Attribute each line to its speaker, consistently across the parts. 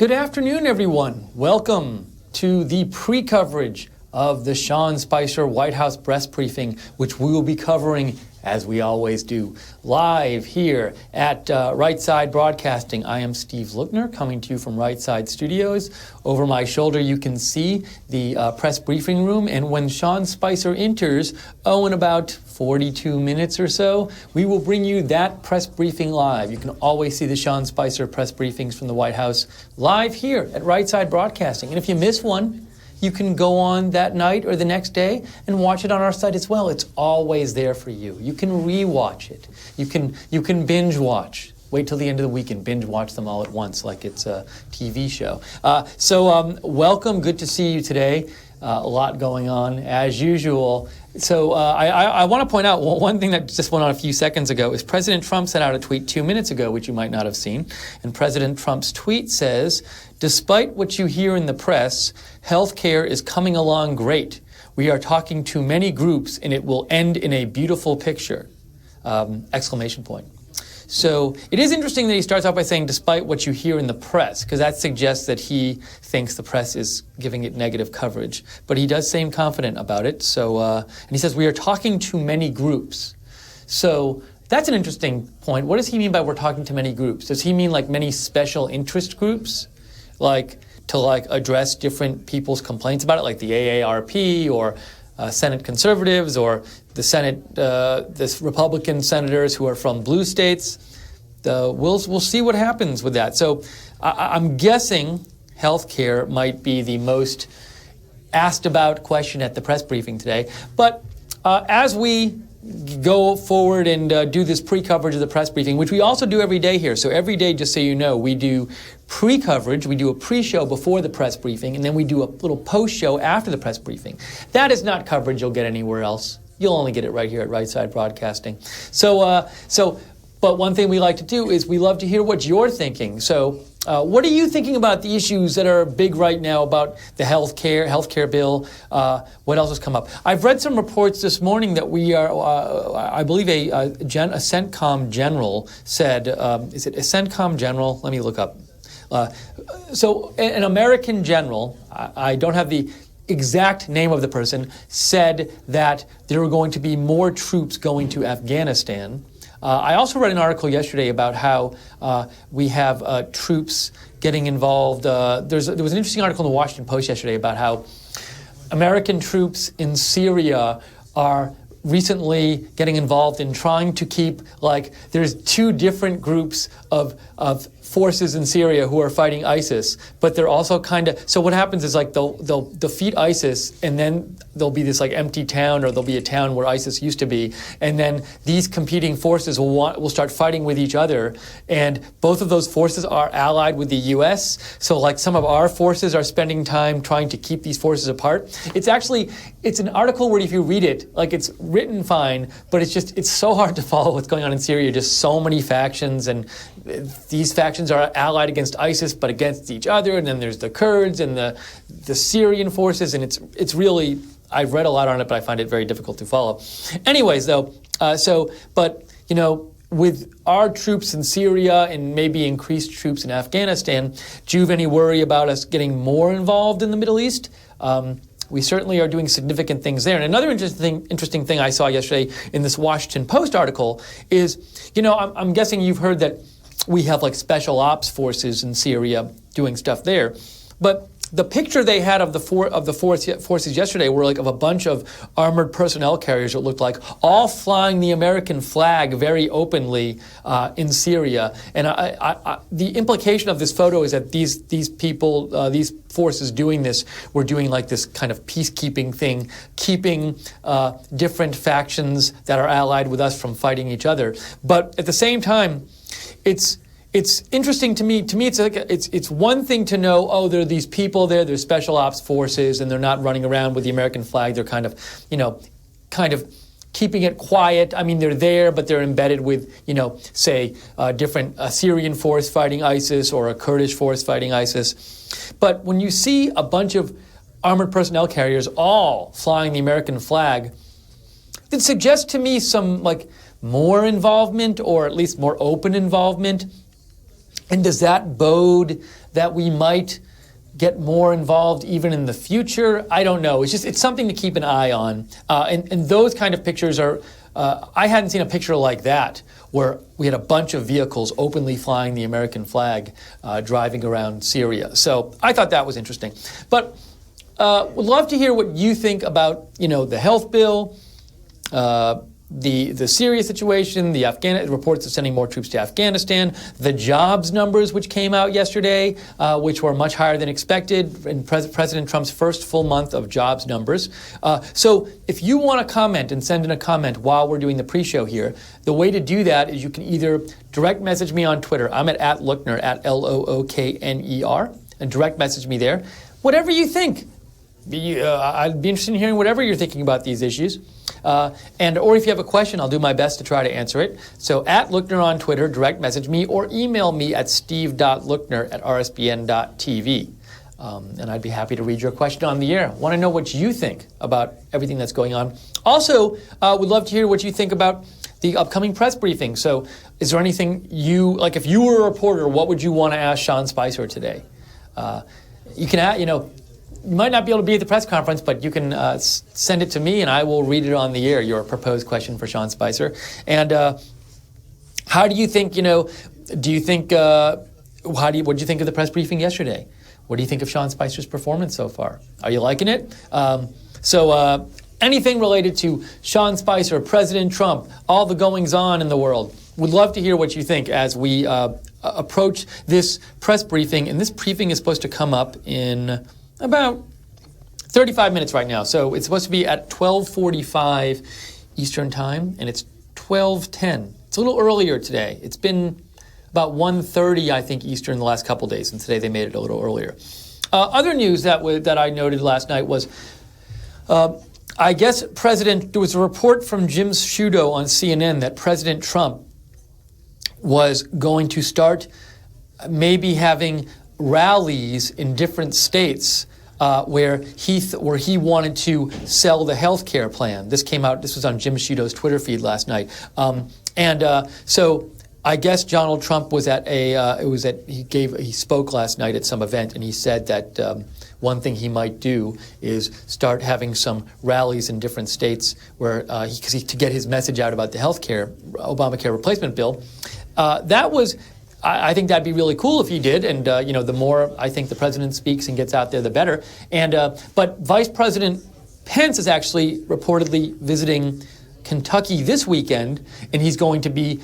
Speaker 1: Good afternoon, everyone. Welcome to the pre-coverage of the Sean Spicer White House press briefing, which we will be covering, as we always do, live here at Right Side Broadcasting. I am Steve Lookner, coming to you from Right Side Studios. Over my shoulder, you can see the press briefing room, and when Sean Spicer enters, in about 42 minutes or so, we will bring you that press briefing live. You can always see the Sean Spicer press briefings from the White House live here at Right Side Broadcasting. And if you miss one, you can go on that night or the next day and watch it on our site as well. It's always there for you. You can re-watch it. You can binge watch. Wait till the end of the week and binge watch them all at once like it's a TV show. Welcome. Good to see you today. A lot going on as usual. So I want to point out one thing that just went on a few seconds ago is President Trump sent out a tweet 2 minutes ago, which you might not have seen. And President Trump's tweet says, "Despite what you hear in the press, healthcare is coming along great. We are talking to many groups and it will end in a beautiful picture." Exclamation point. So it is interesting that he starts off by saying, despite what you hear in the press, because that suggests that he thinks the press is giving it negative coverage. But he does seem confident about it. So, and he says, we are talking to many groups. So that's an interesting point. What does he mean by we're talking to many groups? Does he mean like many special interest groups? To address different people's complaints about it, like the AARP or Senate conservatives or the Senate, this Republican senators who are from blue states. We'll see what happens with that. So I'm guessing healthcare might be the most asked about question at the press briefing today. But as we go forward and do this pre-coverage of the press briefing, which we also do every day here. So every day, just so you know, we do pre-coverage, we do a pre-show before the press briefing, and then we do a little post-show after the press briefing. That is not coverage you'll get anywhere else. You'll only get it right here at Right Side Broadcasting. But one thing we like to do is we love to hear what you're thinking. So what are you thinking about the issues that are big right now about the healthcare bill? What else has come up? I've read some reports this morning that we are, I believe a CENTCOM general said, is it a CENTCOM general? Let me look up. So an American general, I don't have the exact name of the person, said that there were going to be more troops going to Afghanistan. I also read an article yesterday about how we have troops getting involved. There was an interesting article in the Washington Post yesterday about how American troops in Syria are recently getting involved in trying to keep, there's two different groups of forces in Syria who are fighting ISIS, but they're also so what happens is they'll defeat ISIS and then there'll be this empty town, or there'll be a town where ISIS used to be, and then these competing forces will start fighting with each other, and both of those forces are allied with the U.S., so some of our forces are spending time trying to keep these forces apart. It's an article where if you read it, it's written fine, but it's so hard to follow what's going on in Syria, just so many factions, and these factions are allied against ISIS but against each other, and then there's the Kurds and the Syrian forces, and it's really, I've read a lot on it, but I find it very difficult to follow. Anyways, though, with our troops in Syria and maybe increased troops in Afghanistan, do you have any worry about us getting more involved in the Middle East? We certainly are doing significant things there. And another interesting thing I saw yesterday in this Washington Post article is, I'm guessing you've heard that we have special ops forces in Syria doing stuff there. But the picture they had of the forces yesterday were of a bunch of armored personnel carriers, it looked like, all flying the American flag very openly in Syria. And the implication of this photo is that these people, these forces doing this, were doing this kind of peacekeeping thing, keeping different factions that are allied with us from fighting each other. But at the same time, it's interesting to me. To me, it's one thing to know, there are these people there, there's special ops forces, and they're not running around with the American flag. They're kind of keeping it quiet. I mean, they're there, but they're embedded with, say, a different Syrian force fighting ISIS or a Kurdish force fighting ISIS. But when you see a bunch of armored personnel carriers all flying the American flag, it suggests to me some more involvement, or at least more open involvement. And does that bode that we might get more involved even in the future? I don't know. It's something to keep an eye on. And those kind of pictures are, I hadn't seen a picture like that where we had a bunch of vehicles openly flying the American flag driving around Syria. So I thought that was interesting. But would love to hear what you think about, the health bill, the Syria situation, the reports of sending more troops to Afghanistan, the jobs numbers which came out yesterday, which were much higher than expected in President Trump's first full month of jobs numbers. So if you want to comment and send in a comment while we're doing the pre-show here, the way to do that is you can either direct message me on Twitter. I'm at @Lookner, at Lookner, and direct message me there. Whatever you think. I'd be interested in hearing whatever you're thinking about these issues. Or if you have a question, I'll do my best to try to answer it. So @Lookner on Twitter, direct message me, or email me at steve.lookner@rsbn.tv. And I'd be happy to read your question on the air. Want to know what you think about everything that's going on. Also, would love to hear what you think about the upcoming press briefing. So is there anything if you were a reporter, what would you want to ask Sean Spicer today? You can, you might not be able to be at the press conference, but you can send it to me and I will read it on the air, your proposed question for Sean Spicer. And how do you think, what did you think of the press briefing yesterday? What do you think of Sean Spicer's performance so far? Are you liking it? So anything related to Sean Spicer, President Trump, all the goings on in the world, would love to hear what you think as we approach this press briefing. And this briefing is supposed to come up in about 35 minutes right now. So it's supposed to be at 12:45 Eastern time, and it's 12:10. It's a little earlier today. It's been about 1:30, I think, Eastern the last couple days, and today they made it a little earlier. Other news that I noted last night was, I guess there was a report from Jim Sciutto on CNN that President Trump was going to start maybe having rallies in different states where he wanted to sell the health care plan. This was on Jim Sciutto's Twitter feed last night. So I guess Donald Trump was he spoke last night at some event, and he said that one thing he might do is start having some rallies in different states where to get his message out about the health care, Obamacare replacement bill. I think that'd be really cool if he did, and the more I think the president speaks and gets out there, the better. But Vice President Pence is actually reportedly visiting Kentucky this weekend, and he's going to be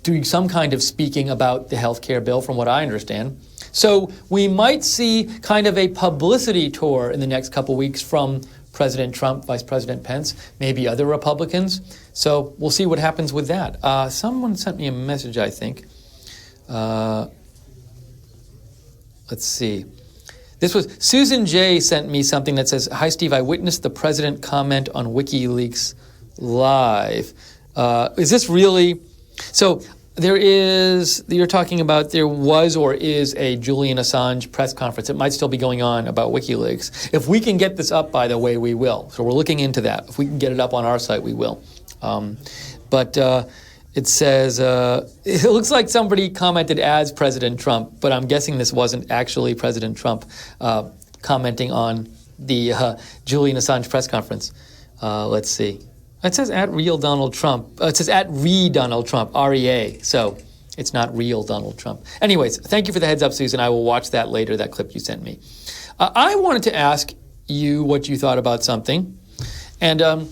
Speaker 1: doing some kind of speaking about the health care bill, from what I understand. So we might see kind of a publicity tour in the next couple weeks from President Trump, Vice President Pence, maybe other Republicans. So we'll see what happens with that. Someone sent me a message, I think. Let's see. This was Susan J. sent me something that says, "Hi, Steve. I witnessed the president comment on WikiLeaks live." Is this really? So you're talking about there was or is a Julian Assange press conference. It might still be going on about WikiLeaks. If we can get this up, by the way, we will. So we're looking into that. If we can get it up on our site, we will. It says, it looks like somebody commented as President Trump, but I'm guessing this wasn't actually President Trump commenting on the Julian Assange press conference. Let's see. It says at real Donald Trump. It says at Donald Trump, REA. So it's not real Donald Trump. Anyways, thank you for the heads up, Susan. I will watch that later, that clip you sent me. I wanted to ask you what you thought about something. And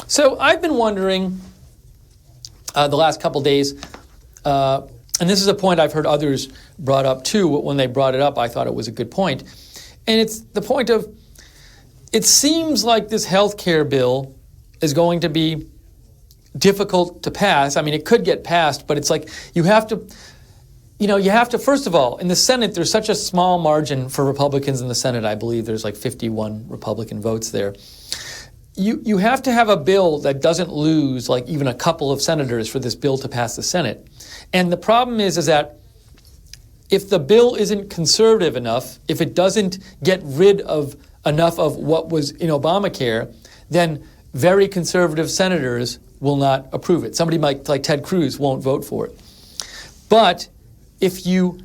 Speaker 1: so I've been wondering the last couple days, and this is a point I've heard others brought up too. When they brought it up, I thought it was a good point. And it's the point of, it seems like this health care bill is going to be difficult to pass. I mean, it could get passed, but it's like you have to, first of all, in the Senate, there's such a small margin for Republicans in the Senate. I believe there's like 51 Republican votes there. You have to have a bill that doesn't lose like even a couple of senators for this bill to pass the Senate. And the problem is that if the bill isn't conservative enough, if it doesn't get rid of enough of what was in Obamacare, then very conservative senators will not approve it. Somebody like Ted Cruz won't vote for it. But if you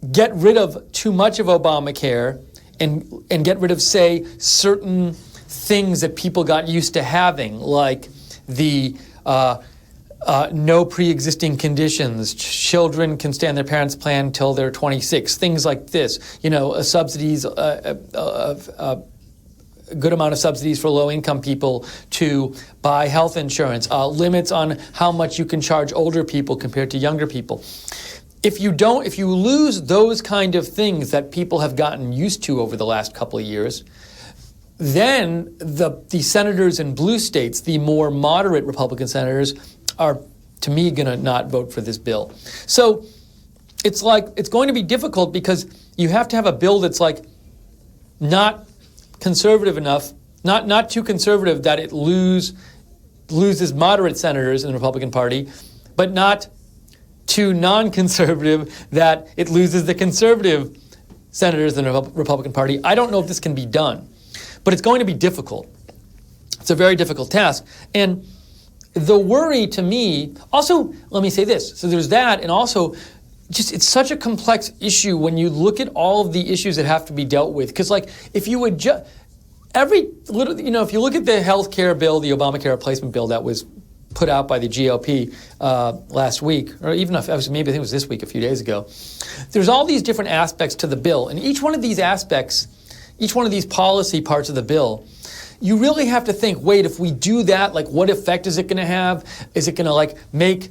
Speaker 1: get rid of too much of Obamacare and get rid of, say, certain things that people got used to having, like the no pre-existing conditions. Children can stay on their parents' plan until they're 26. Things like this. Subsidies, a good amount of subsidies for low-income people to buy health insurance. Limits on how much you can charge older people compared to younger people. If you lose those kind of things that people have gotten used to over the last couple of years, then the senators in blue states, the more moderate Republican senators, are, to me, going to not vote for this bill. So it's going to be difficult because you have to have a bill that's not conservative enough, not too conservative that it loses moderate senators in the Republican Party, but not too non-conservative that it loses the conservative senators in the Republican Party. I don't know if this can be done, but it's going to be difficult. It's a very difficult task. And the worry to me, also, let me say this. So there's that, and also, it's such a complex issue when you look at all of the issues that have to be dealt with. Because if you would if you look at the health care bill, the Obamacare replacement bill that was put out by the GOP last week, or even maybe I think it was this week, a few days ago, there's all these different aspects to the bill. And each one of these aspects, each one of these policy parts of the bill, you really have to think, wait, if we do that, what effect is it going to have? Is it going to make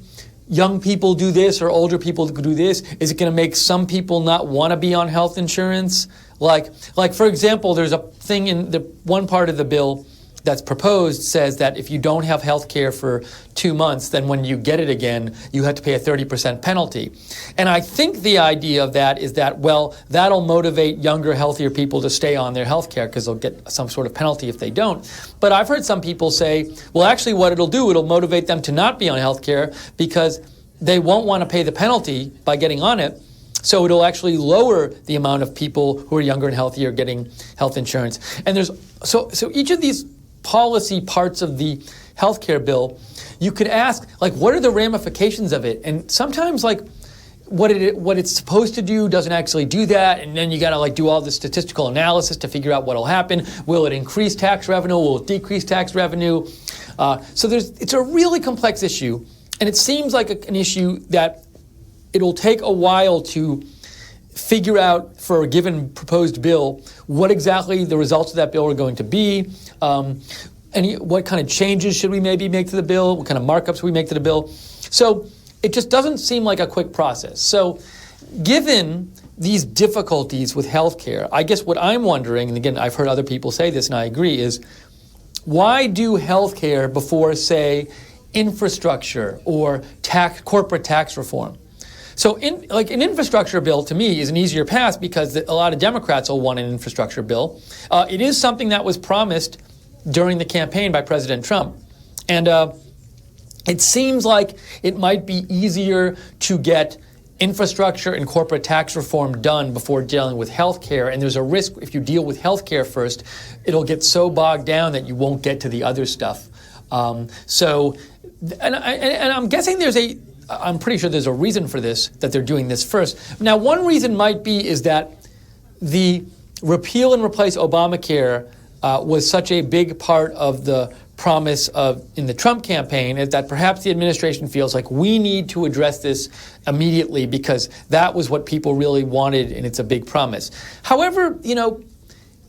Speaker 1: young people do this or older people do this? Is it going to make some people not want to be on health insurance? For example, there's a thing in the one part of the bill that's proposed says that if you don't have health care for 2 months, then when you get it again, you have to pay a 30% penalty. And I think the idea of that is that, well, that'll motivate younger, healthier people to stay on their health care because they'll get some sort of penalty if they don't. But I've heard some people say, well, actually what it'll do, it'll motivate them to not be on health care because they won't want to pay the penalty by getting on it. So it'll actually lower the amount of people who are younger and healthier getting health insurance. And there's so each of these policy parts of the healthcare bill, you could ask, what are the ramifications of it? And sometimes, what it's supposed to do doesn't actually do that, and then you got to do all the statistical analysis to figure out what'll happen. Will it increase tax revenue? Will it decrease tax revenue? So it's a really complex issue, and it seems like an issue that it'll take a while to figure out for a given proposed bill what exactly the results of that bill are going to be, what kind of changes should we maybe make to the bill, what kind of markups we make to the bill. So it just doesn't seem like a quick process. So given these difficulties with healthcare, I guess what I'm wondering, and again, I've heard other people say this and I agree, is why do healthcare before, say, infrastructure or corporate tax reform? So an infrastructure bill, to me, is an easier pass because a lot of Democrats will want an infrastructure bill. It is something that was promised during the campaign by President Trump. And it seems like it might be easier to get infrastructure and corporate tax reform done before dealing with health care. And there's a risk if you deal with health care first, it'll get so bogged down that you won't get to the other stuff. And I'm guessing I'm pretty sure there's a reason for this, that they're doing this first. Now, one reason might be is that the repeal and replace Obamacare was such a big part of the promise in the Trump campaign, is that perhaps the administration feels like we need to address this immediately because that was what people really wanted and it's a big promise. However,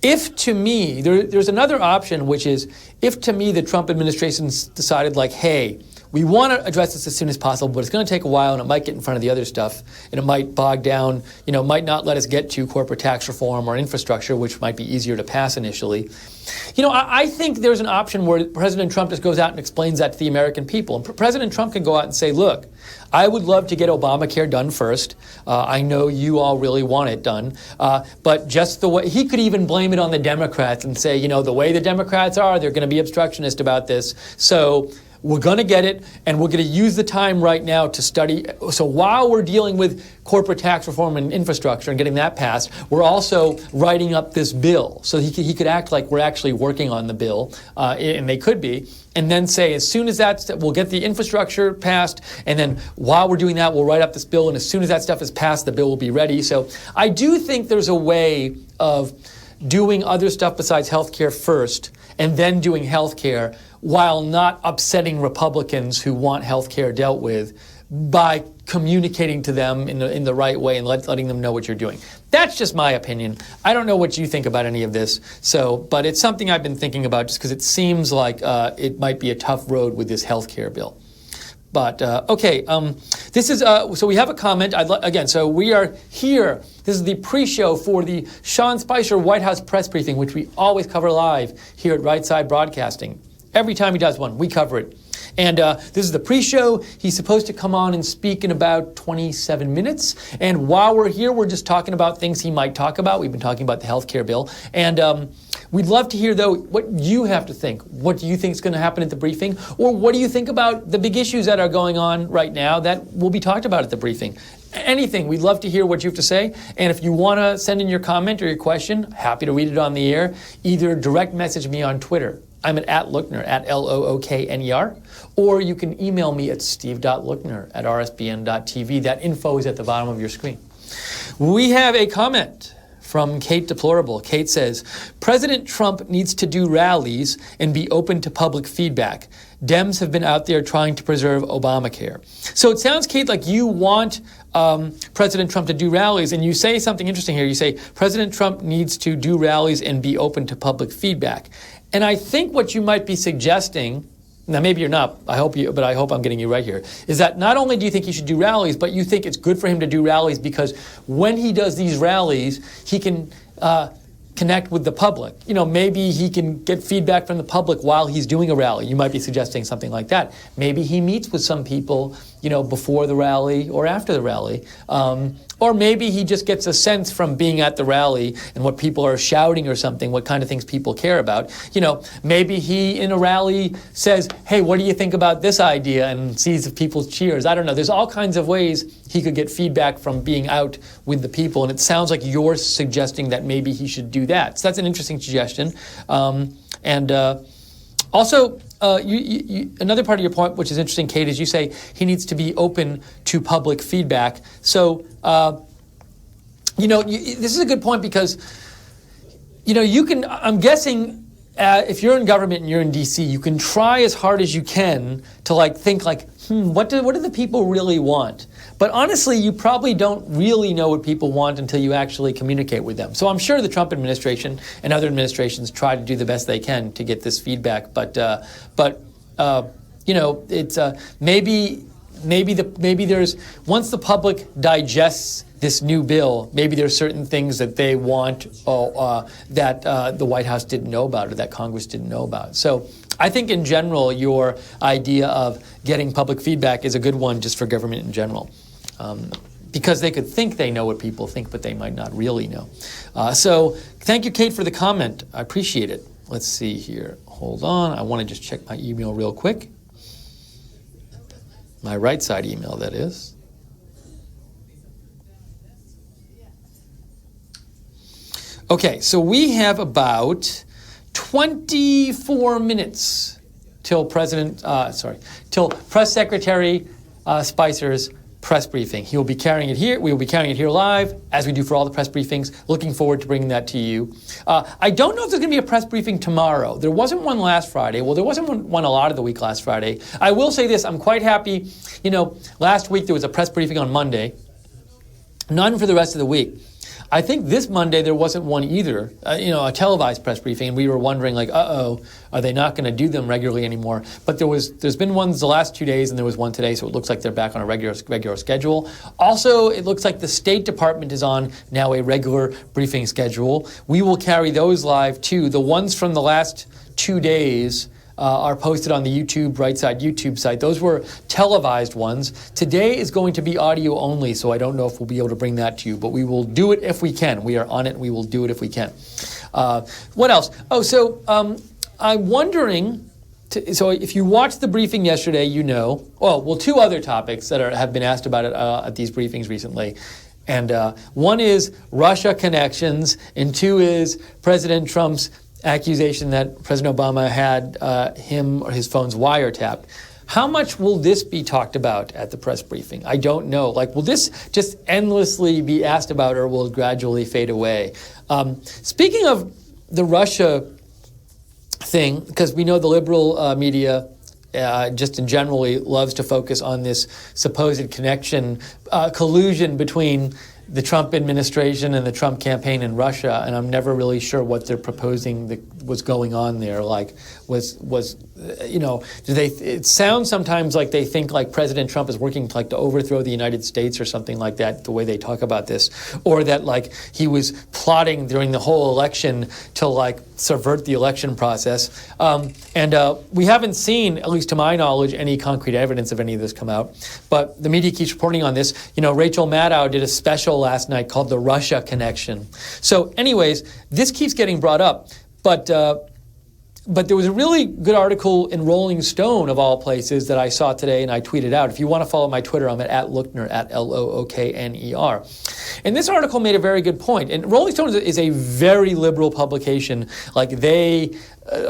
Speaker 1: if to me, there's another option, which is if to me the Trump administration decided hey, we want to address this as soon as possible, but it's going to take a while and it might get in front of the other stuff and it might bog down, might not let us get to corporate tax reform or infrastructure, which might be easier to pass initially. I think there's an option where President Trump just goes out and explains that to the American people. And President Trump can go out and say, look, I would love to get Obamacare done first. I know you all really want it done. But just the way, he could even blame it on the Democrats and say, the way the Democrats are, they're going to be obstructionist about this. So we're going to get it, and we're going to use the time right now to study. So while we're dealing with corporate tax reform and infrastructure and getting that passed, we're also writing up this bill. So he could act like we're actually working on the bill, and they could be, and then say, as soon as we'll get the infrastructure passed, and then while we're doing that, we'll write up this bill, and as soon as that stuff is passed, the bill will be ready. So I do think there's a way of doing other stuff besides healthcare first, and then doing healthcare while not upsetting Republicans who want healthcare dealt with by communicating to them in the right way and letting them know what you're doing. That's just my opinion. I don't know what you think about any of this. But it's something I've been thinking about just because it seems like it might be a tough road with this healthcare bill. But, okay, this is, so we have a comment. Again, so we are here. This is the pre-show for the Sean Spicer White House press briefing, which we always cover live here at Right Side Broadcasting. Every time he does one, we cover it. And this is the pre-show. He's supposed to come on and speak in about 27 minutes. And while we're here, we're just talking about things he might talk about. We've been talking about the health care bill. And we'd love to hear, though, what you have to think. What do you think is going to happen at the briefing? Or what do you think about the big issues that are going on right now that will be talked about at the briefing? Anything. We'd love to hear what you have to say. And if you want to send in your comment or your question, happy to read it on the air. Either direct message me on Twitter. I'm at @Lookner, at Lookner, or you can email me at steve.lookner@rsbn.tv. That info is at the bottom of your screen. We have a comment from Kate Deplorable. Kate says, President Trump needs to do rallies and be open to public feedback. Dems have been out there trying to preserve Obamacare. So it sounds, Kate, like you want President Trump to do rallies, and you say something interesting here. You say, President Trump needs to do rallies and be open to public feedback. And I think what you might be suggesting, now maybe you're not, but I hope I'm getting you right here, is that not only do you think he should do rallies, but you think it's good for him to do rallies because when he does these rallies, he can connect with the public. You know, maybe he can get feedback from the public while he's doing a rally. You might be suggesting something like that. Maybe he meets with some people, you know, before the rally or after the rally. Or maybe he just gets a sense from being at the rally and what people are shouting or something, what kind of things people care about. You know, maybe he in a rally says, hey, what do you think about this idea? And sees if people cheers. I don't know. There's all kinds of ways he could get feedback from being out with the people. And it sounds like you're suggesting that maybe he should do that. So that's an interesting suggestion. Also, another part of your point, which is interesting, Kate, is you say he needs to be open to public feedback. So, this is a good point because, you know, you can, I'm guessing, if you're in government and you're in D.C., you can try as hard as you can to think what do the people really want? But honestly, you probably don't really know what people want until you actually communicate with them. So I'm sure the Trump administration and other administrations try to do the best they can to get this feedback. But it's maybe there's, once the public digests this new bill, maybe there's certain things that they want that the White House didn't know about or that Congress didn't know about. So I think in general, your idea of getting public feedback is a good one just for government in general. Because they could think they know what people think, but they might not really know. So thank you, Kate, for the comment. I appreciate it. Let's see here. Hold on. I want to just check my email real quick. My right side email, that is. Okay, so we have about 24 minutes till Press Secretary Spicer's press briefing. He will be carrying it here. We will be carrying it here live, as we do for all the press briefings. Looking forward to bringing that to you. I don't know if there's going to be a press briefing tomorrow. There wasn't one last Friday. Well, there wasn't one a lot of the week last Friday. I will say this. I'm quite happy. You know, last week there was a press briefing on Monday. None for the rest of the week. I think this Monday there wasn't one either, a televised press briefing, and we were wondering, are they not going to do them regularly anymore? But there's been ones the last 2 days, and there was one today, so it looks like they're back on a regular schedule. Also, it looks like the State Department is on now a regular briefing schedule. We will carry those live too. The ones from the last 2 days are posted on the Right Side YouTube site. Those were televised ones. Today is going to be audio only, so I don't know if we'll be able to bring that to you, but we will do it if we can. We are on it, and we will do it if we can. What else? I'm wondering, So if you watched the briefing yesterday, you know, two other topics that have been asked about at these briefings recently. And one is Russia connections, and two is President Trump's accusation that President Obama had him or his phones wiretapped. How much will this be talked about at the press briefing? I don't know. Like, will this just endlessly be asked about, or will it gradually fade away? Speaking of the Russia thing, because we know the liberal media just in generally loves to focus on this supposed connection, collusion between the Trump administration and the Trump campaign in Russia, and I'm never really sure what they're proposing was going on there. Like, it sounds sometimes like they think like President Trump is working to overthrow the United States or something like that, the way they talk about this, or that like he was plotting during the whole election to like subvert the election process. We haven't seen, at least to my knowledge, any concrete evidence of any of this come out. But the media keeps reporting on this. You know, Rachel Maddow did a special last night called The Russia Connection. So anyways, this keeps getting brought up. But there was a really good article in Rolling Stone, of all places, that I saw today and I tweeted out. If you want to follow my Twitter, I'm at Lookner, at Lookner. And this article made a very good point. And Rolling Stone is a very liberal publication. Like, they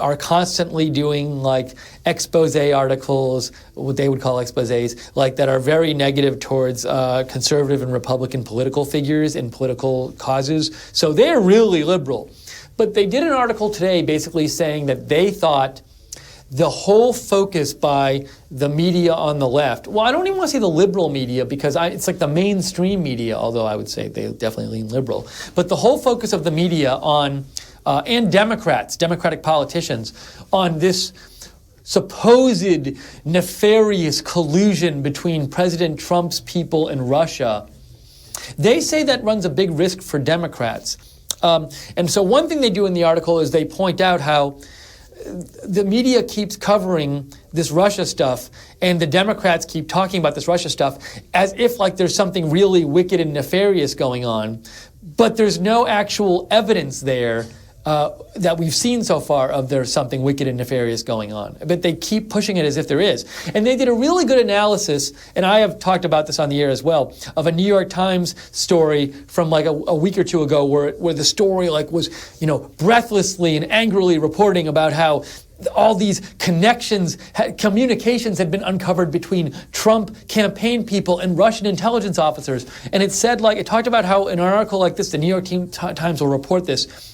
Speaker 1: are constantly doing like expose articles, what they would call exposés, like that are very negative towards conservative and Republican political figures and political causes. So they're really liberal. But they did an article today basically saying that they thought the whole focus by the media on the left, well, I don't even want to say the liberal media, because it's like the mainstream media, although I would say they definitely lean liberal, but the whole focus of the media on, and Democratic politicians, on this supposed nefarious collusion between President Trump's people and Russia, they say that runs a big risk for Democrats. And so one thing they do in the article is they point out how the media keeps covering this Russia stuff, and the Democrats keep talking about this Russia stuff as if like there's something really wicked and nefarious going on, but there's no actual evidence there that we've seen so far of there's something wicked and nefarious going on. But they keep pushing it as if there is. And they did a really good analysis, and I have talked about this on the air as well, of a New York Times story from like a week or two ago where the story like was, breathlessly and angrily reporting about how all these connections, communications had been uncovered between Trump campaign people and Russian intelligence officers. And it talked about how in an article like this, the New York Times will report this,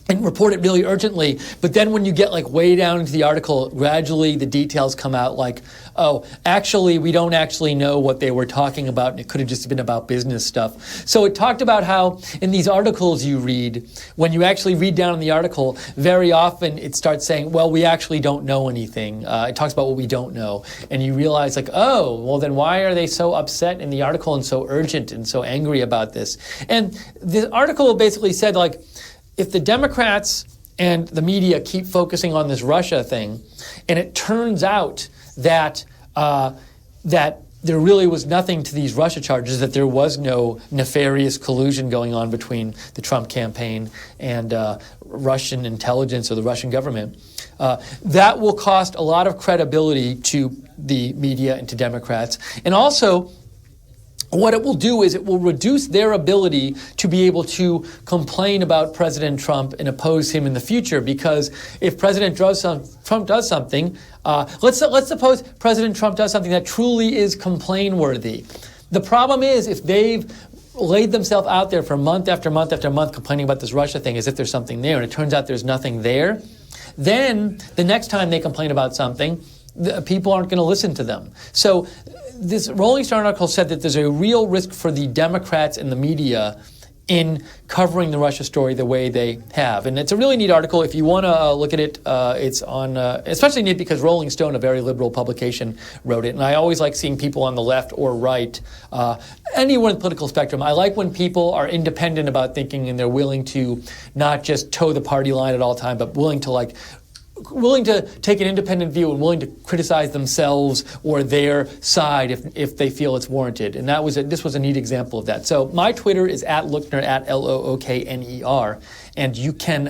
Speaker 1: and report it really urgently, but then when you get like way down into the article, gradually the details come out like, oh, actually we don't actually know what they were talking about, and it could have just been about business stuff. So it talked about how in these articles you read, when you actually read down in the article, very often it starts saying, well, we actually don't know anything. It talks about what we don't know, and you realize like, oh, well then why are they so upset in the article and so urgent and so angry about this? And the article basically said like, if the Democrats and the media keep focusing on this Russia thing, and it turns out that there really was nothing to these Russia charges, that there was no nefarious collusion going on between the Trump campaign and Russian intelligence or the Russian government, that will cost a lot of credibility to the media and to Democrats. And also, what it will do is it will reduce their ability to be able to complain about President Trump and oppose him in the future. Because if President Trump does something, let's suppose President Trump does something that truly is complain-worthy. The problem is if they've laid themselves out there for month after month after month complaining about this Russia thing as if there's something there, and it turns out there's nothing there, then the next time they complain about something, the people aren't going to listen to them. So this Rolling Stone article said that there's a real risk for the Democrats and the media in covering the Russia story the way they have. And it's a really neat article. If you want to look at it, it's on, especially neat because Rolling Stone, a very liberal publication, wrote it. And I always like seeing people on the left or right, anywhere in the political spectrum. I like when people are independent about thinking and they're willing to not just toe the party line at all time, but willing to like willing to take an independent view and willing to criticize themselves or their side if they feel it's warranted. And this was a neat example of that. So my Twitter is @Lookner, @LOOKNER, and you can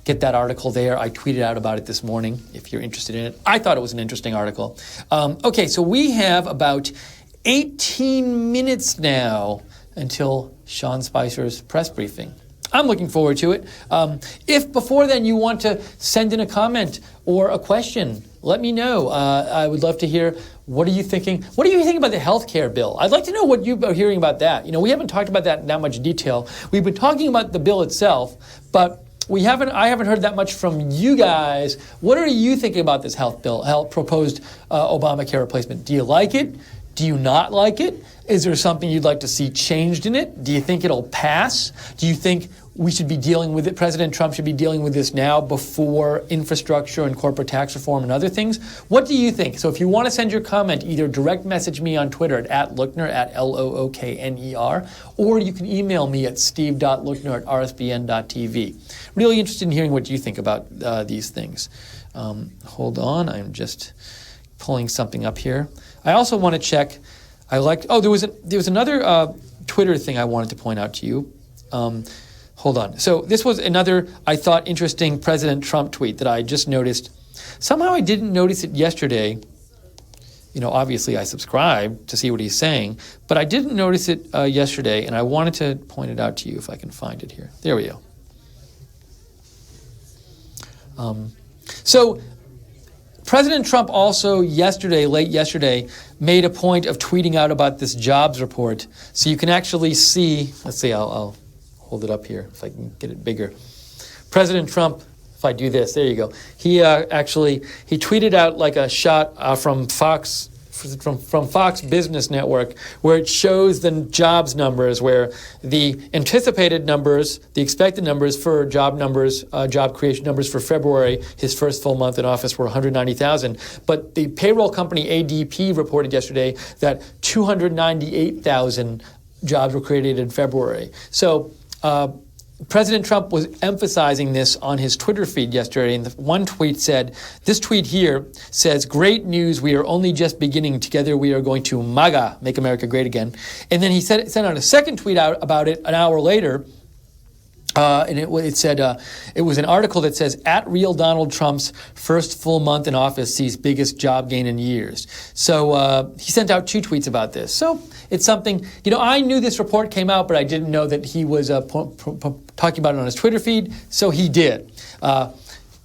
Speaker 1: get that article there. I tweeted out about it this morning if you're interested in it. I thought it was an interesting article. Okay, so we have about 18 minutes now until Sean Spicer's press briefing. I'm looking forward to it. If before then you want to send in a comment or a question, let me know. I would love to hear, what are you thinking? What do you think about the healthcare bill? I'd like to know what you're hearing about that. We haven't talked about that in that much detail. We've been talking about the bill itself, but I haven't heard that much from you guys. What are you thinking about this proposed Obamacare replacement? Do you like it? Do you not like it? Is there something you'd like to see changed in it? Do you think it'll pass? Do you think we should be dealing with it? President Trump should be dealing with this now before infrastructure and corporate tax reform and other things? What do you think? So if you want to send your comment, either direct message me on Twitter at @Lookner, @LOOKNER, or you can email me at steve.lookner@rsbn.tv. Really interested in hearing what you think about these things. Hold on, I'm just pulling something up here. I also want to check. There was another Twitter thing I wanted to point out to you. Hold on. So this was another, I thought, interesting President Trump tweet that I just noticed. Somehow I didn't notice it yesterday. Obviously I subscribe to see what he's saying, but I didn't notice it yesterday, and I wanted to point it out to you if I can find it here. There we go. So President Trump also late yesterday, made a point of tweeting out about this jobs report. So you can actually see, let's see, I'll hold it up here if I can get it bigger. President Trump, if I do this, there you go. He tweeted out like a shot from Fox Business Network, where it shows the jobs numbers, where the anticipated numbers, the expected numbers for job creation numbers for February, his first full month in office, were 190,000. But the payroll company ADP reported yesterday that 298,000 jobs were created in February. So President Trump was emphasizing this on his Twitter feed yesterday, and one tweet said, this tweet here says, "Great news, we are only just beginning. Together we are going to MAGA, make America great again." And then he sent out a second tweet out about it an hour later, and it said, it was an article that says, "Real Donald Trump's first full month in office sees biggest job gain in years." So he sent out 2 tweets about this. So it's something, I knew this report came out, but I didn't know that he was talking about it on his Twitter feed, so he did.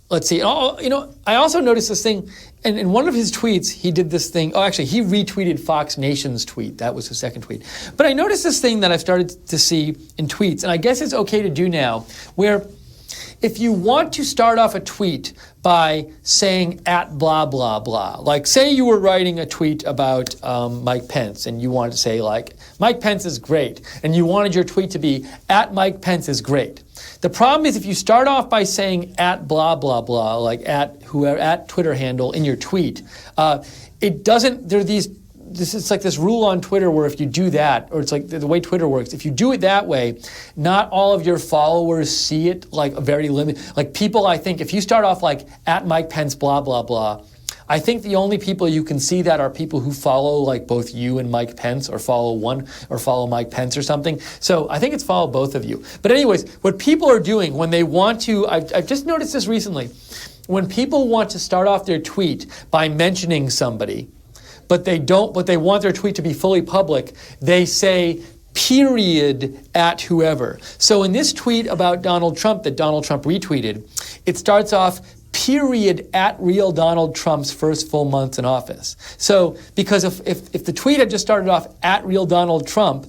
Speaker 1: Let's see. I also noticed this thing, and in one of his tweets, he did this thing. Oh, actually, he retweeted Fox Nation's tweet. That was his second tweet. But I noticed this thing that I've started to see in tweets, and I guess it's okay to do now, where if you want to start off a tweet by saying @blah, blah, blah, like say you were writing a tweet about Mike Pence, and you wanted to say Mike Pence is great, and you wanted your tweet to be @Mike Pence is great. The problem is if you start off by saying @blah, blah, blah, like @ Twitter handle in your tweet, it doesn't, it's like this rule on Twitter where if you do that, or it's like the way Twitter works, if you do it that way, not all of your followers see it, like a very limited, like people, I think, if you start off like @Mike Pence, blah, blah, blah, I think the only people you can see that are people who follow like both you and Mike Pence, or follow Mike Pence or something. So I think it's follow both of you. But anyways, what people are doing when they want to, I've just noticed this recently, when people want to start off their tweet by mentioning somebody, but they want their tweet to be fully public, they say period @whoever. So in this tweet about Donald Trump that Donald Trump retweeted, it starts off period @real Donald Trump's first full month in office. So because if the tweet had just started off @real Donald Trump,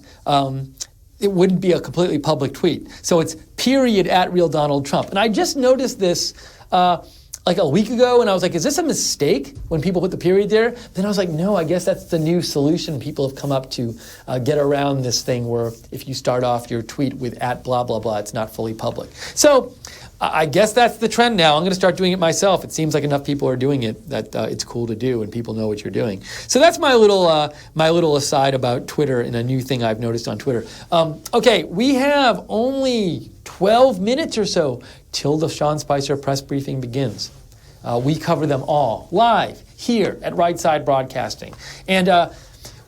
Speaker 1: it wouldn't be a completely public tweet. So it's period @real Donald Trump. And I just noticed this like a week ago, and I was like, is this a mistake when people put the period there? Then I was like, no, I guess that's the new solution people have come up to get around this thing where if you start off your tweet with @blah, blah, blah, it's not fully public. So I guess that's the trend now. I'm going to start doing it myself. It seems like enough people are doing it that it's cool to do, and people know what you're doing. So that's my little aside about Twitter and a new thing I've noticed on Twitter. Okay, we have only 12 minutes or so till the Sean Spicer press briefing begins. We cover them all live here at Right Side Broadcasting. And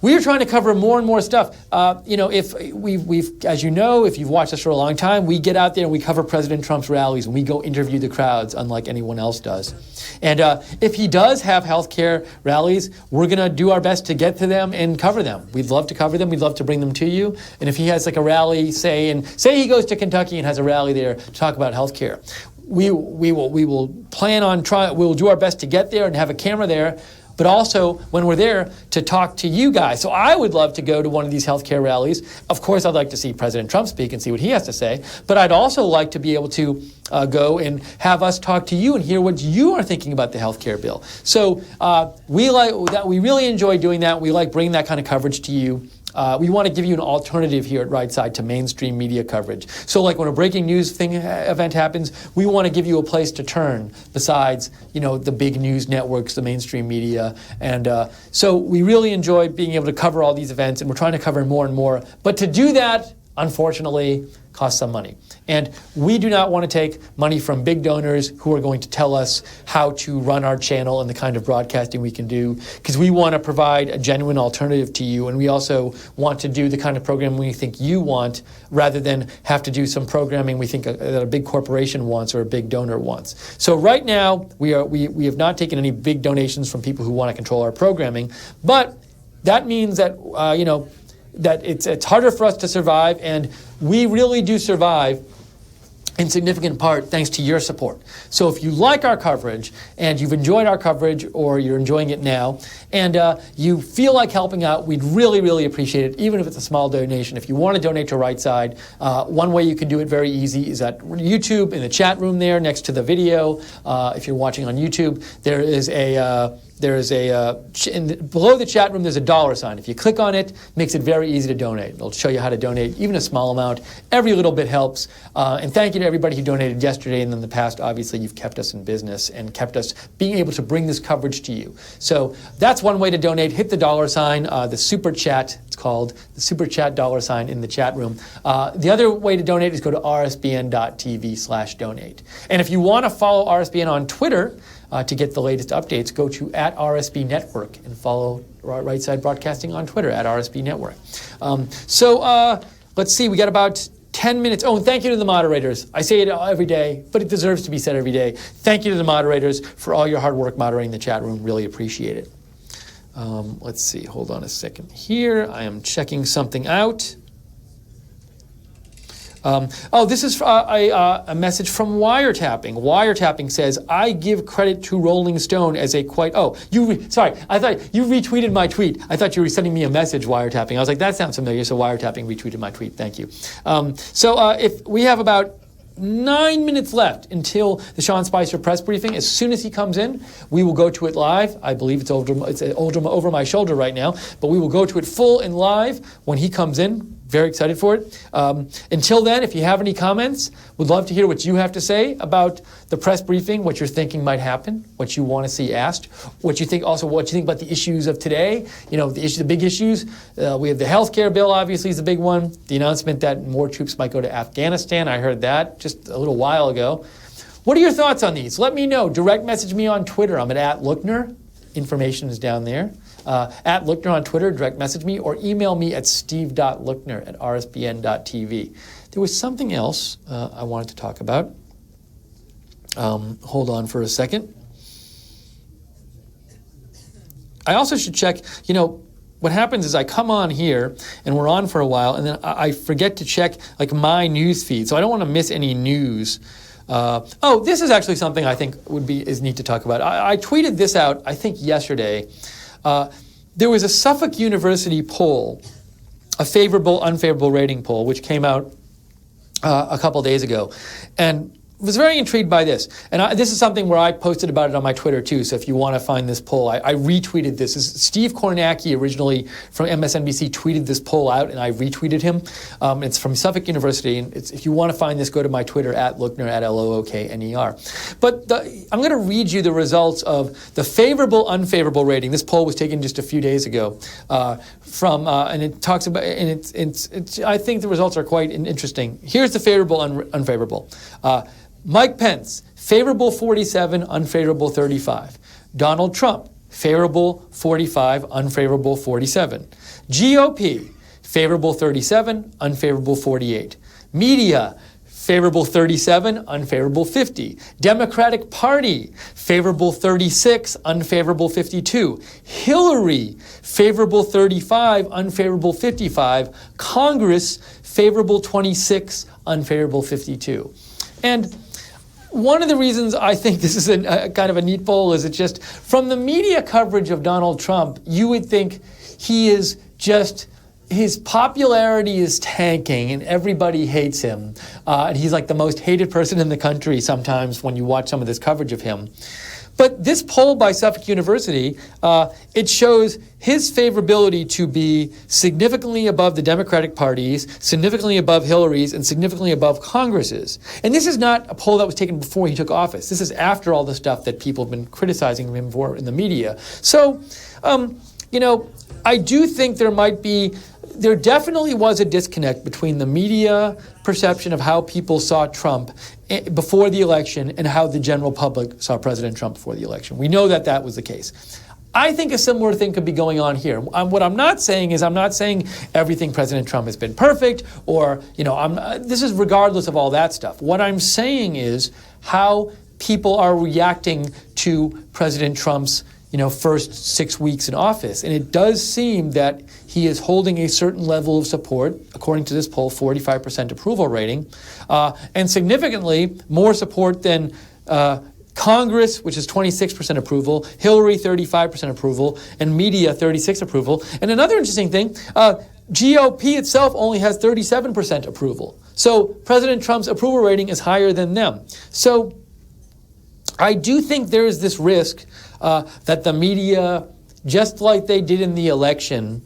Speaker 1: we are trying to cover more and more stuff. If we've, as you know, if you've watched us for a long time, we get out there and we cover President Trump's rallies and we go interview the crowds, unlike anyone else does. And if he does have healthcare rallies, we're going to do our best to get to them and cover them. We'd love to cover them. We'd love to bring them to you. And if he has like a rally, say he goes to Kentucky and has a rally there to talk about healthcare, we will plan on we'll do our best to get there and have a camera there. But also, when we're there, to talk to you guys. So I would love to go to one of these healthcare rallies. Of course, I'd like to see President Trump speak and see what he has to say. But I'd also like to be able to go and have us talk to you and hear what you are thinking about the healthcare bill. So we really enjoy doing that. We like bringing that kind of coverage to you. We want to give you an alternative here at Right Side to mainstream media coverage. So like when a breaking news event happens, we want to give you a place to turn besides, the big news networks, the mainstream media. And so we really enjoy being able to cover all these events, and we're trying to cover more and more. But to do that, unfortunately, costs some money. And we do not want to take money from big donors who are going to tell us how to run our channel and the kind of broadcasting we can do, because we want to provide a genuine alternative to you, and we also want to do the kind of programming we think you want, rather than have to do some programming we think that a big corporation wants or a big donor wants. So right now, we have not taken any big donations from people who want to control our programming, but that means that, that it's harder for us to survive, and we really do survive in significant part thanks to your support. So if you like our coverage and you've enjoyed our coverage, or you're enjoying it now, and you feel like helping out, we'd really, really appreciate it, even if it's a small donation. If you want to donate to Right Side, one way you can do it very easy is at YouTube, in the chat room there next to the video. If you're watching on YouTube, below the chat room, there's a $sign. If you click on it, it makes it very easy to donate. It'll show you how to donate, even a small amount. Every little bit helps. And thank you to everybody who donated yesterday and in the past. Obviously, you've kept us in business and kept us being able to bring this coverage to you. So that's one way to donate. Hit the $sign, the Super Chat. It's called the Super Chat $sign in the chat room. The other way to donate is go to rsbn.tv/donate. And if you want to follow RSBN on Twitter, to get the latest updates, go to @RSB Network and follow Right Side Broadcasting on Twitter @RSB Network. Let's see, we got about 10 minutes. Oh, and thank you to the moderators. I say it every day, but it deserves to be said every day. Thank you to the moderators for all your hard work moderating the chat room. Really appreciate it. Let's see, hold on a second here. I am checking something out. This is a message from Wiretapping. Wiretapping says, I give credit to Rolling Stone as a quite... sorry, I thought you retweeted my tweet. I thought you were sending me a message, Wiretapping. I was like, that sounds familiar, so Wiretapping retweeted my tweet. Thank you. If we have about 9 minutes left until the Sean Spicer press briefing. As soon as he comes in, we will go to it live. I believe it's over my shoulder right now, but we will go to it full and live when he comes in. Very excited for it. Until then, if you have any comments, we'd love to hear what you have to say about the press briefing, what you're thinking might happen, what you want to see asked, what you think about the issues of today. The big issues. We have the healthcare bill, obviously, is the big one. The announcement that more troops might go to Afghanistan. I heard that just a little while ago. What are your thoughts on these? Let me know. Direct message me on Twitter. I'm at @Lookner. Information is down there. @Lookner on Twitter, direct message me, or email me at steve.lookner@rsbn.tv. There was something else I wanted to talk about. Hold on for a second. I also should check, what happens is I come on here and we're on for a while, and then I forget to check my news feed, so I don't want to miss any news. This is actually something I think is neat to talk about. I tweeted this out, I think yesterday. There was a Suffolk University poll, a favorable, unfavorable rating poll, which came out a couple days ago. And was very intrigued by this. And this is something where I posted about it on my Twitter too, so if you want to find this poll, I retweeted this. Steve Kornacki, originally from MSNBC, tweeted this poll out, and I retweeted him. It's from Suffolk University, and if you want to find this, go to my Twitter, @Lookner, @LOOKNER. But I'm going to read you the results of the favorable, unfavorable rating. This poll was taken just a few days ago, and it talks about, and I think the results are quite interesting. Here's the favorable, unfavorable. Mike Pence, favorable 47, unfavorable 35. Donald Trump, favorable 45, unfavorable 47. GOP, favorable 37, unfavorable 48. Media, favorable 37, unfavorable 50. Democratic Party, favorable 36, unfavorable 52. Hillary, favorable 35, unfavorable 55. Congress, favorable 26, unfavorable 52. And one of the reasons I think this is a kind of a neat poll is it's just from the media coverage of Donald Trump, you would think he is just, his popularity is tanking and everybody hates him. And he's like the most hated person in the country sometimes when you watch some of this coverage of him. But this poll by Suffolk University, it shows his favorability to be significantly above the Democratic parties, significantly above Hillary's, and significantly above Congress's. And this is not a poll that was taken before he took office. This is after all the stuff that people have been criticizing him for in the media. So, I do think there definitely was a disconnect between the media perception of how people saw Trump before the election and how the general public saw President Trump before the election. We know that that was the case. I think a similar thing could be going on here. What I'm not saying is I'm not saying everything President Trump has been perfect or, this is regardless of all that stuff. What I'm saying is how people are reacting to President Trump's first 6 weeks in office. And it does seem that he is holding a certain level of support, according to this poll, 45% approval rating, and significantly more support than Congress, which is 26% approval, Hillary, 35% approval, and media, 36% approval. And another interesting thing, GOP itself only has 37% approval. So President Trump's approval rating is higher than them. So I do think there is this risk that the media, just like they did in the election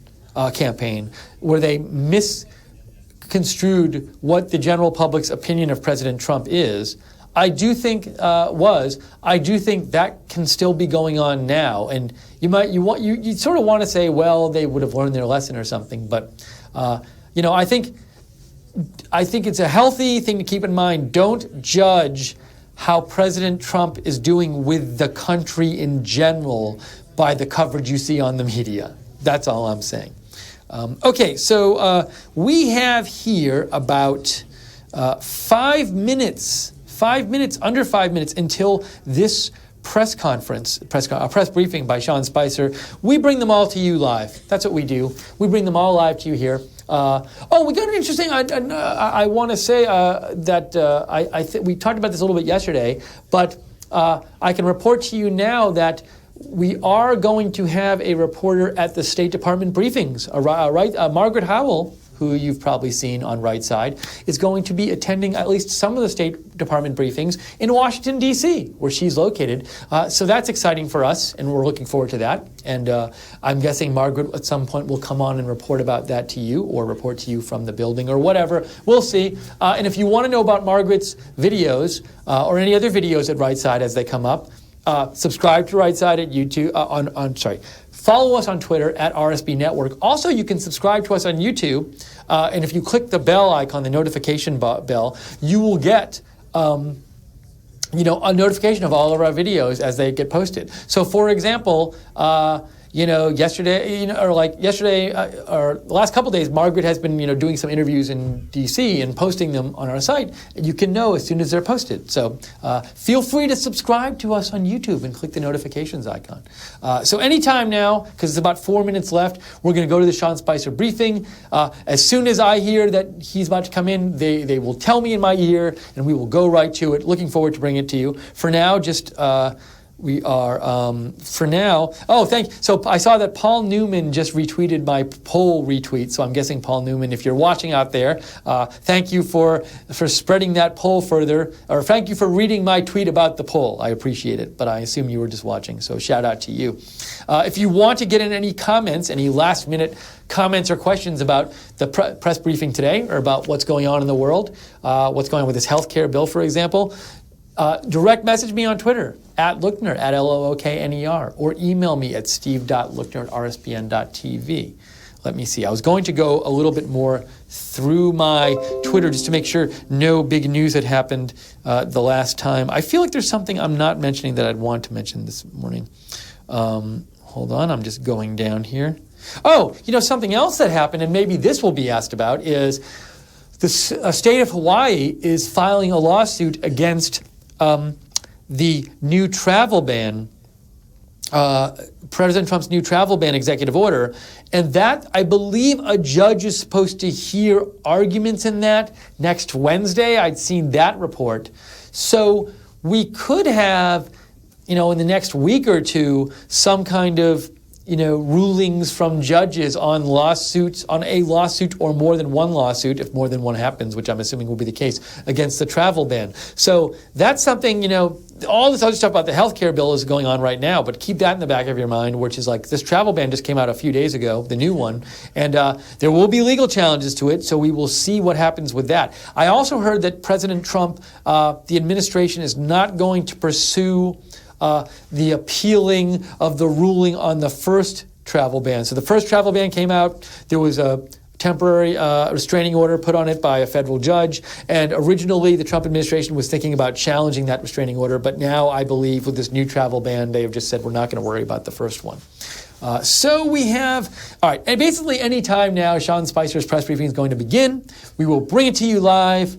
Speaker 1: campaign, where they misconstrued what the general public's opinion of President Trump is, I do think that can still be going on now. And you sort of want to say, well, they would have learned their lesson or something. But I think it's a healthy thing to keep in mind. Don't judge how President Trump is doing with the country in general by the coverage you see on the media. That's all I'm saying. Okay, so we have here about 5 minutes, under 5 minutes until this press briefing by Sean Spicer. We bring them all to you live. That's what we do. We bring them all live to you here. We got an interesting. I want to say that we talked about this a little bit yesterday, but I can report to you now that we are going to have a reporter at the State Department briefings. Margaret Howell, who you've probably seen on Right Side, is going to be attending at least some of the State Department briefings in Washington, D.C., where she's located. So that's exciting for us, and we're looking forward to that. And I'm guessing Margaret at some point will come on and report about that to you, or report to you from the building, or whatever. We'll see. And if you want to know about Margaret's videos, or any other videos at Right Side as they come up, subscribe to Right Side at YouTube, follow us on Twitter at RSB Network. Also, you can subscribe to us on YouTube, and if you click the bell icon, the notification bell, you will get a notification of all of our videos as they get posted. So, for example, yesterday, or the last couple of days, Margaret has been, doing some interviews in D.C. and posting them on our site. And you can know as soon as they're posted. So feel free to subscribe to us on YouTube and click the notifications icon. So anytime now, because it's about 4 minutes left, we're going to go to the Sean Spicer briefing. As soon as I hear that he's about to come in, they will tell me in my ear, and we will go right to it. Looking forward to bringing it to you. For now, we are, thank you. So I saw that Paul Newman just retweeted my poll retweet. So I'm guessing, Paul Newman, if you're watching out there, thank you for spreading that poll further, or thank you for reading my tweet about the poll. I appreciate it, but I assume you were just watching, so shout out to you. If you want to get in any comments, any last minute comments or questions about the press briefing today, or about what's going on in the world, what's going on with this healthcare bill, for example, direct message me on Twitter at Lookner, at Lookner, or email me at steve.lookner@rsbn.tv. let me see. I was going to go a little bit more through my Twitter just to make sure no big news had happened the last time. I feel like there's something I'm not mentioning that I'd want to mention this morning. Hold on, I'm just going down here. Oh, something else that happened, and maybe this will be asked about, is the state of Hawaii is filing a lawsuit against the new travel ban, President Trump's new travel ban executive order, and that, I believe, a judge is supposed to hear arguments in that next Wednesday. I'd seen that report. So we could have, in the next week or two, some kind of rulings from judges on lawsuits, on a lawsuit or more than one lawsuit, if more than one happens, which I'm assuming will be the case, against the travel ban. So that's something, all this other stuff about the healthcare bill is going on right now, but keep that in the back of your mind, which is like this travel ban just came out a few days ago, the new one, and there will be legal challenges to it, so we will see what happens with that. I also heard that President Trump, the administration is not going to pursue the appealing of the ruling on the first travel ban. So the first travel ban came out, there was a temporary restraining order put on it by a federal judge, and originally the Trump administration was thinking about challenging that restraining order, but now I believe with this new travel ban, they have just said we're not going to worry about the first one. So we have, all right, and basically any time now Sean Spicer's press briefing is going to begin. We will bring it to you live.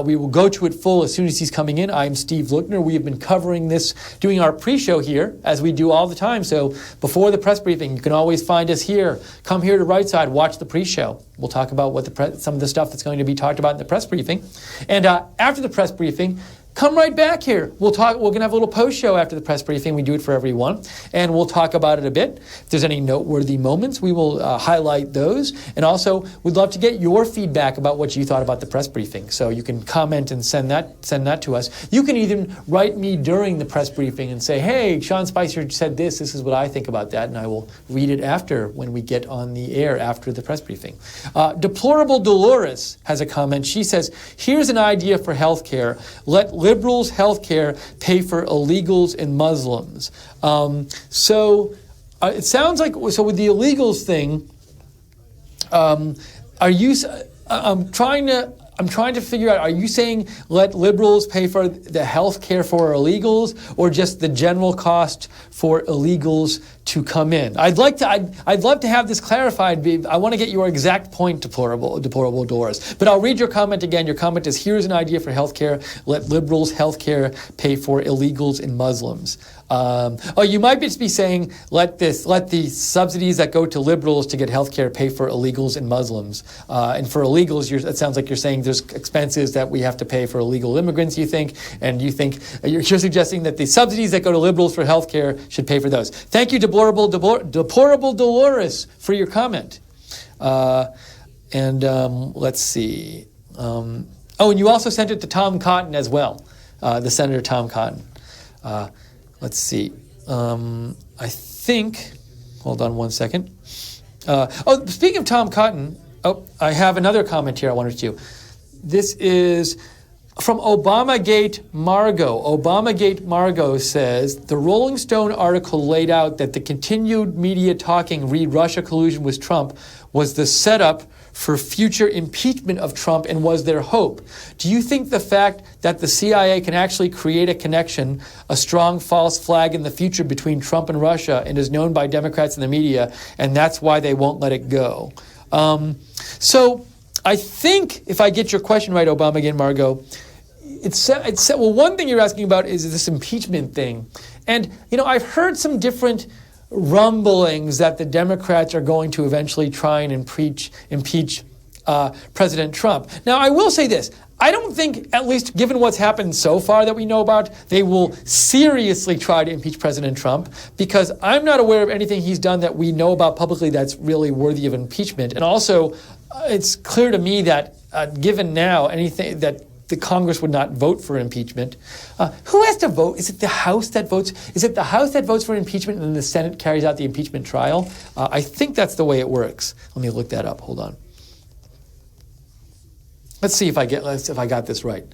Speaker 1: We will go to it full as soon as he's coming in. I'm Steve Luckner. We have been covering this, doing our pre-show here, as we do all the time. So before the press briefing, you can always find us here. Come here to Right Side, watch the pre-show. We'll talk about what some of the stuff that's going to be talked about in the press briefing. And after the press briefing, come right back here. We're going to have a little post show after the press briefing. We do it for everyone, and we'll talk about it a bit. If there's any noteworthy moments, we will highlight those. And also, we'd love to get your feedback about what you thought about the press briefing. So you can comment and send that to us. You can even write me during the press briefing and say, hey, Sean Spicer said this. This is what I think about that, and I will read it after when we get on the air after the press briefing. Deplorable Dolores has a comment. She says, here's an idea for healthcare. Let liberals' healthcare pay for illegals and Muslims. So it sounds like, so with the illegals thing, are you? I'm trying to figure out, are you saying let liberals pay for the health care for illegals, or just the general cost for illegals to come in? I'd love to have this clarified. I want to get your exact point, deplorable Doris. But I'll read your comment again. Your comment is, here's an idea for health care. Let liberals' health care pay for illegals and Muslims. You might just be saying, let the subsidies that go to liberals to get health care pay for illegals and Muslims. And for illegals, it sounds like you're saying there's expenses that we have to pay for illegal immigrants, you think, and you're suggesting that the subsidies that go to liberals for health care should pay for those. Thank you, deplorable Dolores, for your comment. Let's see. And you also sent it to Tom Cotton as well, the Senator Tom Cotton. Let's see. I think, hold on one second. Speaking of Tom Cotton, I have another comment here I wanted to. This is from Obamagate Margot. Obamagate Margot says, the Rolling Stone article laid out that the continued media talking, read Russia collusion with Trump, was the setup for future impeachment of Trump and was their hope. Do you think the fact that the CIA can actually create a connection, a strong false flag in the future between Trump and Russia, and is known by Democrats in the media, and that's why they won't let it go? So I think, if I get your question right, Obama again, Margot, well, one thing you're asking about is this impeachment thing. And, I've heard some different rumblings that the Democrats are going to eventually try and impeach President Trump. Now, I will say this. I don't think, at least given what's happened so far that we know about, they will seriously try to impeach President Trump, because I'm not aware of anything he's done that we know about publicly that's really worthy of impeachment. And also, it's clear to me that given now anything that the Congress would not vote for impeachment. Who has to vote? Is it the House that votes? Is it the House that votes for impeachment and then the Senate carries out the impeachment trial? I think that's the way it works. Let me look that up. Hold on. Let's see if I got this right.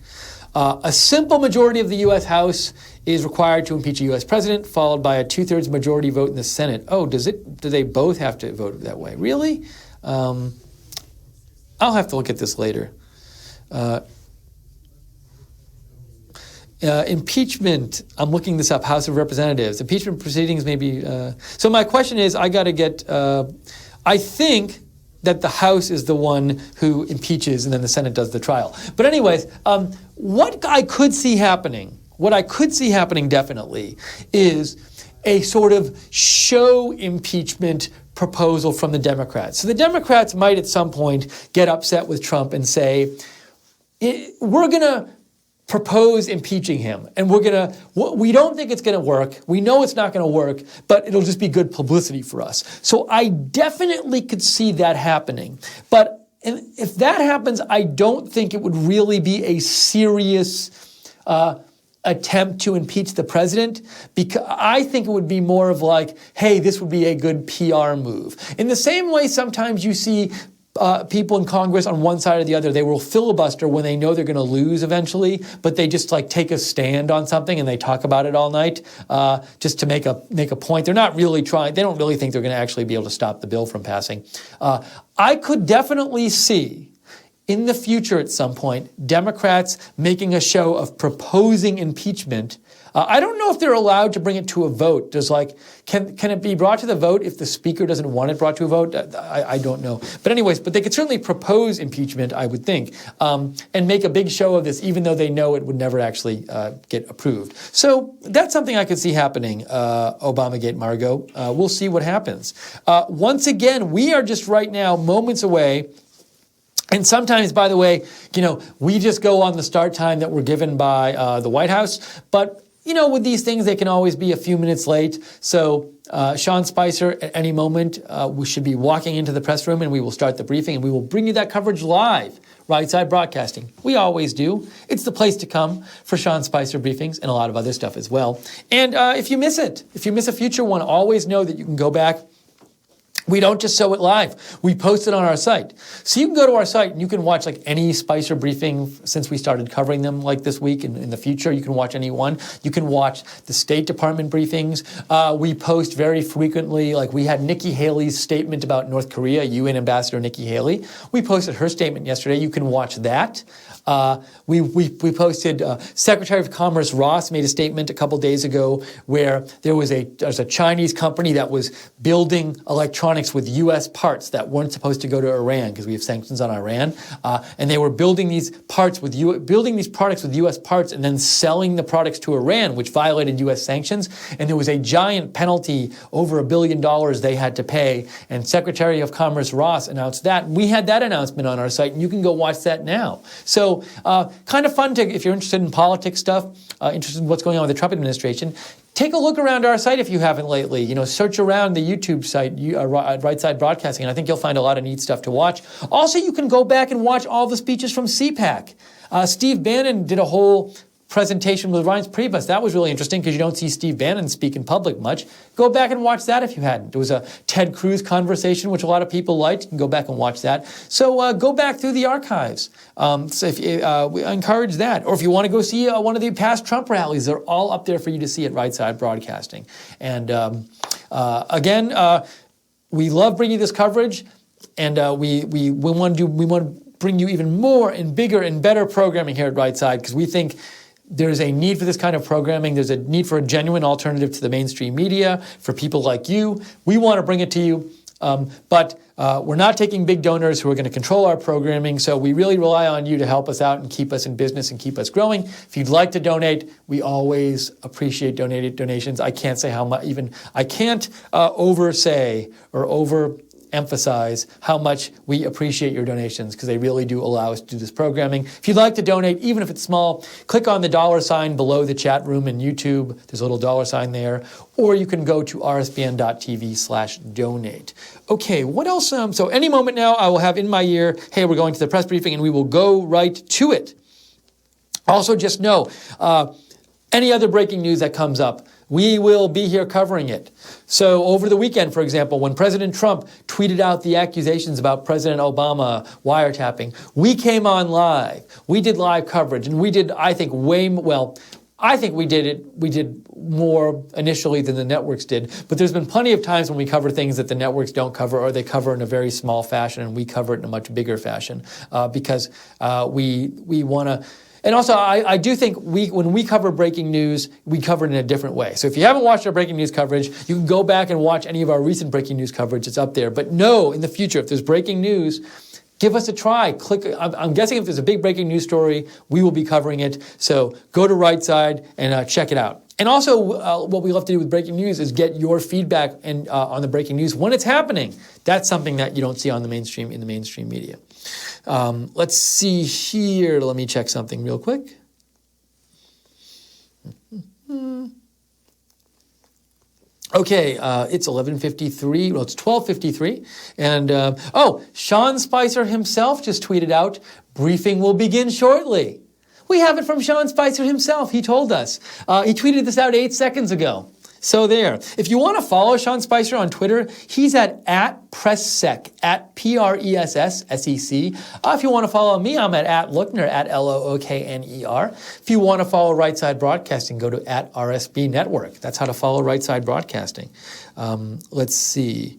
Speaker 1: A simple majority of the U.S. House is required to impeach a U.S. president, followed by a 2/3 majority vote in the Senate. Oh, do they both have to vote that way? Really? I'll have to look at this later. Impeachment, I'm looking this up, House of Representatives. Impeachment proceedings may be... So my question is, I got to get... I think that the House is the one who impeaches and then the Senate does the trial. But anyways, what I could see happening definitely is a sort of show impeachment proposal from the Democrats. So the Democrats might at some point get upset with Trump and say, we're going to propose impeaching him, and we don't think it's going to work. We know it's not going to work, but it'll just be good publicity for us. So I definitely could see that happening. But if that happens, I don't think it would really be a serious attempt to impeach the president, because I think it would be more of like, hey, this would be a good PR move. In the same way, sometimes you see people in Congress on one side or the other, they will filibuster when they know they're going to lose eventually, but they just like take a stand on something and they talk about it all night just to make a point. They're not really trying. They don't really think they're going to actually be able to stop the bill from passing. I could definitely see in the future at some point Democrats making a show of proposing impeachment. I don't know if they're allowed to bring it to a vote. Can it be brought to the vote if the speaker doesn't want it brought to a vote? I don't know. But anyways, but they could certainly propose impeachment, I would think, and make a big show of this, even though they know it would never actually get approved. So that's something I could see happening, Obamagate, Margot. We'll see what happens. Once again, we are just right now moments away. And sometimes, by the way, we just go on the start time that we're given by the White House. But with these things, they can always be a few minutes late. So Sean Spicer, at any moment, we should be walking into the press room and we will start the briefing and we will bring you that coverage live, Right Side Broadcasting. We always do. It's the place to come for Sean Spicer briefings and a lot of other stuff as well. And if you miss it, if you miss a future one, always know that you can go back. We don't just show it live. We post it on our site. So you can go to our site and you can watch like any Spicer briefing since we started covering them like this week and in the future. You can watch any one. You can watch the State Department briefings. We post very frequently, like we had Nikki Haley's statement about North Korea, UN Ambassador Nikki Haley. We posted her statement yesterday. You can watch that. We posted Secretary of Commerce Ross made a statement a couple days ago where there's a Chinese company that was building electronics with U.S. parts that weren't supposed to go to Iran because we have sanctions on Iran, and they were building these products with U.S. parts and then selling the products to Iran, which violated U.S. sanctions. And there was a giant penalty, over $1 billion they had to pay. And Secretary of Commerce Ross announced that. We had that announcement on our site, and you can go watch that now. So kind of fun if you're interested in politics stuff, interested in what's going on with the Trump administration. Take a look around our site if you haven't lately. Search around the YouTube site, Right Side Broadcasting, and I think you'll find a lot of neat stuff to watch. Also, you can go back and watch all the speeches from CPAC. Steve Bannon did a whole presentation with Reince Priebus. That was really interesting because you don't see Steve Bannon speak in public much. Go back and watch that if you hadn't. There was a Ted Cruz conversation, which a lot of people liked. You can go back and watch that. So go back through the archives. We encourage that. Or if you want to go see one of the past Trump rallies, they're all up there for you to see at Right Side Broadcasting. And again, we love bringing you this coverage, and we want to bring you even more and bigger and better programming here at Right Side because we think there's a need for this kind of programming. There's a need for a genuine alternative to the mainstream media for people like you. We want to bring it to you, but we're not taking big donors who are going to control our programming, so we really rely on you to help us out and keep us in business and keep us growing. If you'd like to donate, we always appreciate donations. I can't say how much, I can't oversay or overemphasize how much we appreciate your donations because they really do allow us to do this programming. If you'd like to donate, even if it's small, click on the $ below the chat room in YouTube. There's a little $ there. Or you can go to rsbn.tv/donate. Okay, what else? So any moment now, I will have in my ear, hey, we're going to the press briefing, and we will go right to it. Also, just know, any other breaking news that comes up, we will be here covering it. So over the weekend, for example, when President Trump tweeted out the accusations about President Obama wiretapping, we came on live. We did live coverage, and we did, I think, I think we did more initially than the networks did, but there's been plenty of times when we cover things that the networks don't cover, or they cover in a very small fashion, and we cover it in a much bigger fashion because we want to. And also, I do think when we cover breaking news, we cover it in a different way. So if you haven't watched our breaking news coverage, you can go back and watch any of our recent breaking news coverage. It's up there. But know in the future, if there's breaking news, give us a try. Click. I'm guessing if there's a big breaking news story, we will be covering it. So go to Right Side and check it out. And also, what we love to do with breaking news is get your feedback on the breaking news when it's happening. That's something that you don't see on the mainstream media. Let's see here. Let me check something real quick. Okay, it's 11:53. Well, it's 12:53. And, Sean Spicer himself just tweeted out, briefing will begin shortly. We have it from Sean Spicer himself. He told us. He tweeted this out 8 seconds ago. So there. If you want to follow Sean Spicer on Twitter, he's at @PressSec, at PRESSSEC. If you want to follow me, I'm at Lookner, at LOOKNER. If you want to follow Right Side Broadcasting, go to @RSB Network. That's how to follow Right Side Broadcasting. Let's see.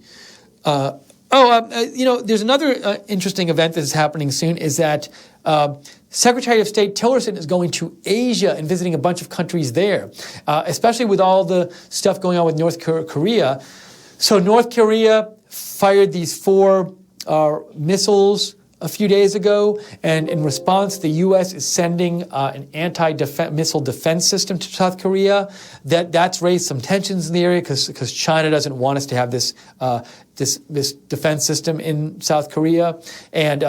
Speaker 1: There's another interesting event that is happening soon is that Secretary of State Tillerson is going to Asia and visiting a bunch of countries there, especially with all the stuff going on with North Korea. So North Korea fired these 4 missiles a few days ago, and in response, the U.S. is sending an anti-missile defense system to South Korea. That's raised some tensions in the area because China doesn't want us to have this defense system in South Korea, and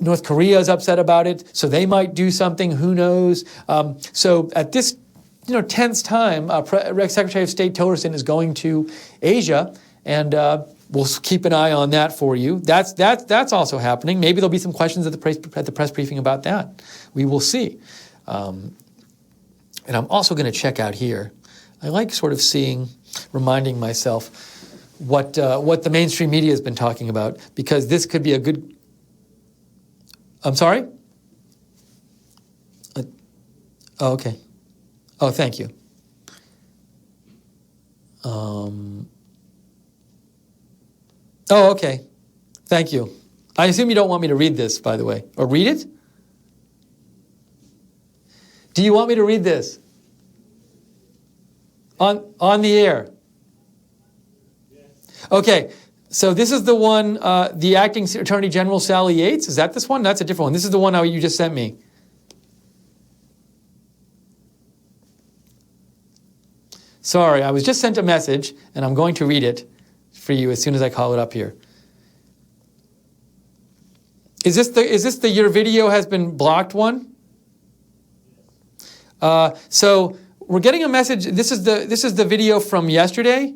Speaker 1: North Korea is upset about it, so they might do something. Who knows? So at this, tense time, Secretary of State Tillerson is going to Asia, and we'll keep an eye on that for you. That's also happening. Maybe there'll be some questions at the press briefing about that. We will see. And I'm also going to check out here. I like sort of reminding myself what the mainstream media has been talking about, because this could be a good. I'm sorry? Okay. Oh, thank you. Okay. Thank you. I assume you don't want me to read this, by the way. Or read it? Do you want me to read this? On the air? Okay. So this is the one, the Acting Attorney General Sally Yates. Is that this one? That's a different one. This is the one you just sent me. Sorry, I was just sent a message, and I'm going to read it for you as soon as I call it up here. Is this the your video has been blocked one? So we're getting a message. This is the video from yesterday.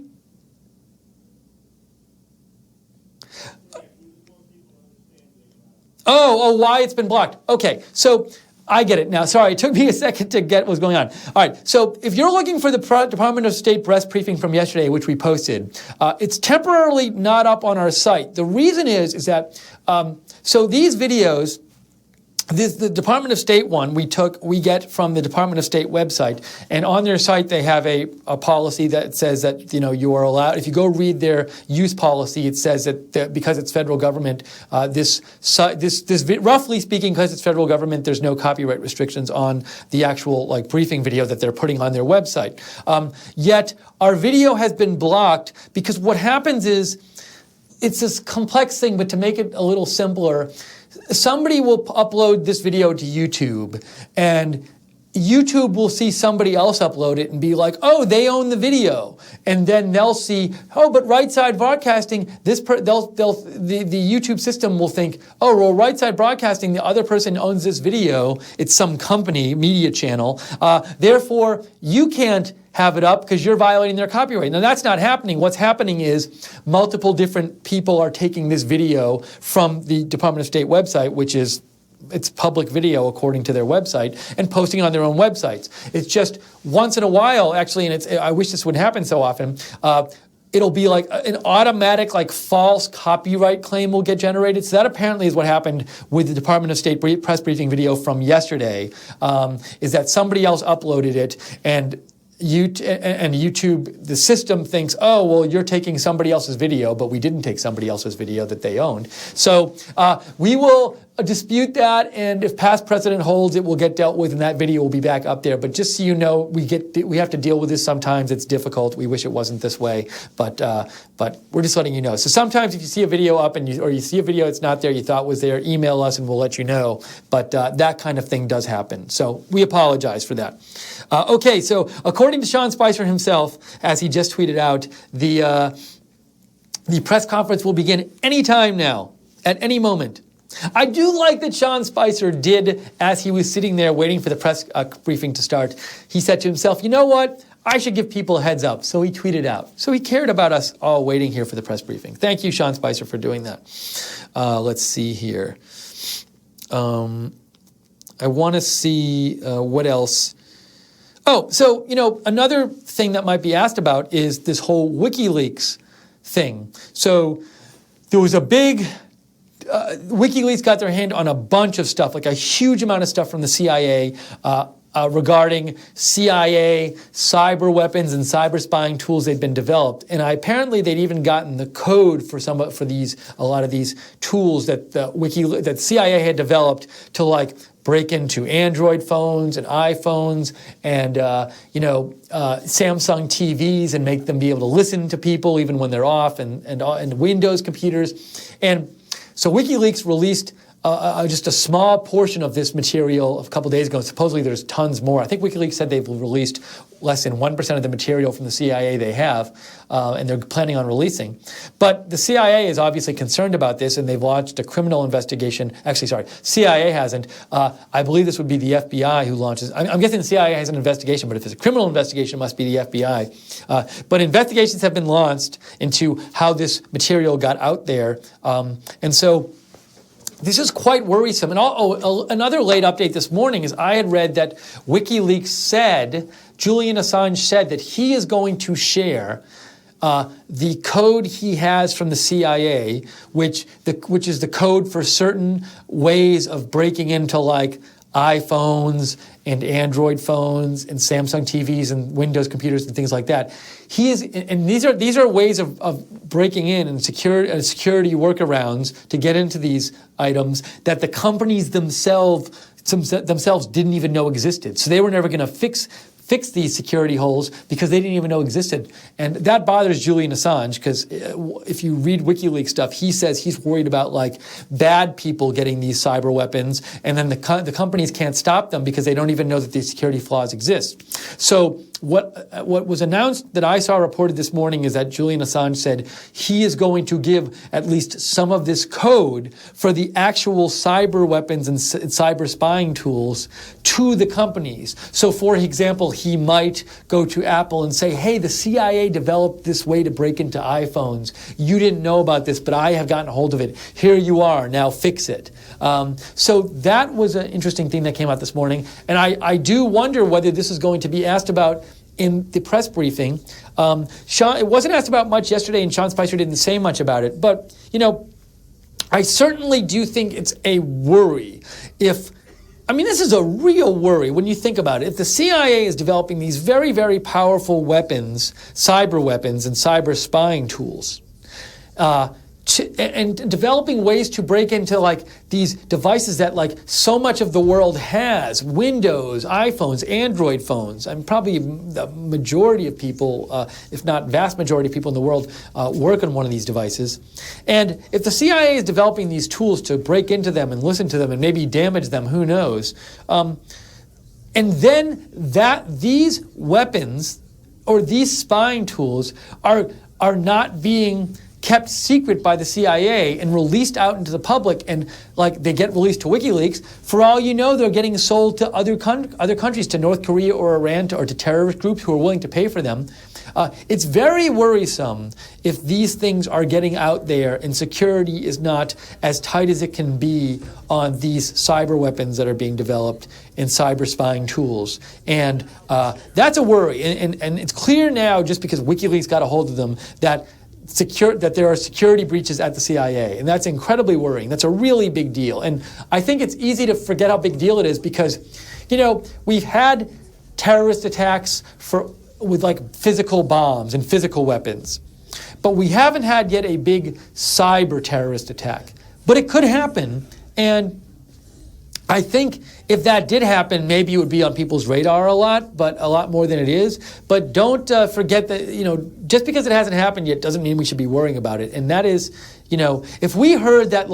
Speaker 1: Oh, why it's been blocked. Okay, so I get it now. Sorry, it took me a second to get what's going on. All right, so if you're looking for the Department of State press briefing from yesterday, which we posted, it's temporarily not up on our site. The reason is that, so these videos, the Department of State one we get from the Department of State website, and on their site they have a policy that says that you are allowed. If you go read their use policy, it says that because it's federal government, this roughly speaking, because it's federal government, there's no copyright restrictions on the actual briefing video that they're putting on their website. Yet our video has been blocked because what happens is it's this complex thing, but to make it a little simpler. Somebody will upload this video to YouTube, and YouTube will see somebody else upload it and be like, oh, they own the video. And then they'll see, oh, but Right Side Broadcasting, the YouTube system will think, oh, well, Right Side Broadcasting, the other person owns this video. It's some company, media channel. Therefore, you can't have it up because you're violating their copyright. Now, that's not happening. What's happening is multiple different people are taking this video from the Department of State website, which is it's public video according to their website, and posting it on their own websites. It's just once in a while, actually, and I wish this would happen so often, it'll be like an automatic, like, false copyright claim will get generated. So that apparently is what happened with the Department of State press briefing video from yesterday, is that somebody else uploaded it, and YouTube, the system thinks, oh, well, you're taking somebody else's video, but we didn't take somebody else's video that they owned. So we will dispute that, and if past precedent holds, it will get dealt with, and that video will be back up there. But just so you know, we have to deal with this sometimes. It's difficult. We wish it wasn't this way, but we're just letting you know. So sometimes if you see a video up or you see a video that's not there, you thought was there, email us and we'll let you know. But that kind of thing does happen. So we apologize for that. Okay, so according to Sean Spicer himself, as he just tweeted out, the press conference will begin any time now, at any moment. I do like that Sean Spicer did, as he was sitting there waiting for the press briefing to start, he said to himself, you know what? I should give people a heads up. So he tweeted out. So he cared about us all waiting here for the press briefing. Thank you, Sean Spicer, for doing that. Let's see here. I want to see what else. Oh, so, another thing that might be asked about is this whole WikiLeaks thing. So there was a big... WikiLeaks got their hand on a bunch of stuff, like a huge amount of stuff from the CIA regarding CIA cyber weapons and cyber spying tools they'd been developed. And apparently they'd even gotten the code for a lot of these tools that that CIA had developed to, like, break into Android phones and iPhones and Samsung TVs and make them be able to listen to people even when they're off, and Windows computers. And so WikiLeaks released just a small portion of this material a couple days ago. Supposedly there's tons more. I think WikiLeaks said they've released less than 1% of the material from the CIA they have, and they're planning on releasing. But the CIA is obviously concerned about this, and they've launched a criminal investigation. Actually, sorry, CIA hasn't. I believe this would be the FBI who launches. I'm guessing the CIA has an investigation, but if it's a criminal investigation, it must be the FBI. But investigations have been launched into how this material got out there, and so this is quite worrisome. And another late update this morning is I had read that WikiLeaks said, Julian Assange said that he is going to share the code he has from the CIA, which is the code for certain ways of breaking into, like, iPhones and Android phones and Samsung TVs and Windows computers and things like that. And these are ways of breaking in and security workarounds to get into these items that the companies themselves didn't even know existed. So they were never going to fix these security holes because they didn't even know existed. And that bothers Julian Assange because if you read WikiLeaks stuff, he says he's worried about, like, bad people getting these cyber weapons, and then the companies can't stop them because they don't even know that these security flaws exist. So what was announced that I saw reported this morning is that Julian Assange said he is going to give at least some of this code for the actual cyber weapons and cyber spying tools to the companies. So, for example, he might go to Apple and say, hey, the CIA developed this way to break into iPhones. You didn't know about this, but I have gotten a hold of it. Here you are. Now fix it. So that was an interesting thing that came out this morning. And I do wonder whether this is going to be asked about in the press briefing. It wasn't asked about much yesterday, and Sean Spicer didn't say much about it. But, I certainly do think it's a worry this is a real worry when you think about it. If the CIA is developing these very, very powerful weapons, cyber weapons and cyber spying tools, and developing ways to break into, like, these devices that, like, so much of the world has, Windows, iPhones, Android phones, and probably the majority of people, if not vast majority of people in the world, work on one of these devices. And if the CIA is developing these tools to break into them and listen to them and maybe damage them, who knows? And then these weapons or these spying tools are not being kept secret by the CIA and released out into the public, and like they get released to WikiLeaks, for all you know, they're getting sold to other countries, to North Korea or Iran, or to terrorist groups who are willing to pay for them. It's very worrisome if these things are getting out there and security is not as tight as it can be on these cyber weapons that are being developed and cyber spying tools. And that's a worry. And it's clear now, just because WikiLeaks got a hold of them, that there are security breaches at the CIA. And that's incredibly worrying. That's a really big deal. And I think it's easy to forget how big a deal it is because, we've had terrorist attacks with like physical bombs and physical weapons. But we haven't had yet a big cyber terrorist attack. But it could happen, and I think if that did happen, maybe it would be on people's radar a lot more than it is. But don't forget that, just because it hasn't happened yet doesn't mean we should be worrying about it. And that is, if we heard that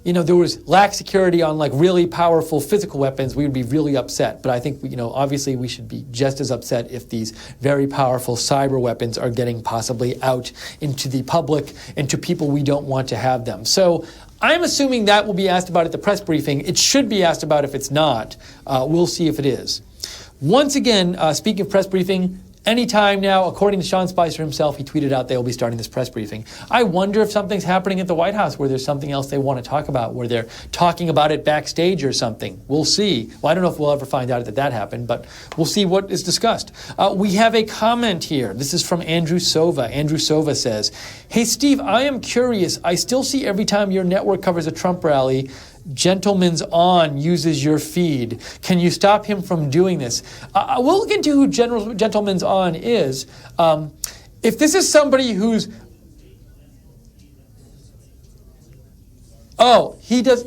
Speaker 1: there was lax security on like really powerful physical weapons, we would be really upset. But I think, obviously we should be just as upset if these very powerful cyber weapons are getting possibly out into the public and to people we don't want to have them. So I'm assuming that will be asked about at the press briefing. It should be asked about if it's not. We'll see if it is. Once again, speaking of press briefing, anytime now, according to Sean Spicer himself, he tweeted out they will be starting this press briefing. I wonder if something's happening at the White House where there's something else they want to talk about, where they're talking about it backstage or something. We'll see. Well, I don't know if we'll ever find out that happened, but we'll see what is discussed. We have a comment here. This is from Andrew Sova. Andrew Sova says, "Hey, Steve, I am curious. I still see every time your network covers a Trump rally, Gentleman's On uses your feed. Can you stop him from doing this?" We'll look into who Gentleman's On is. If this is somebody who's... Oh, he does...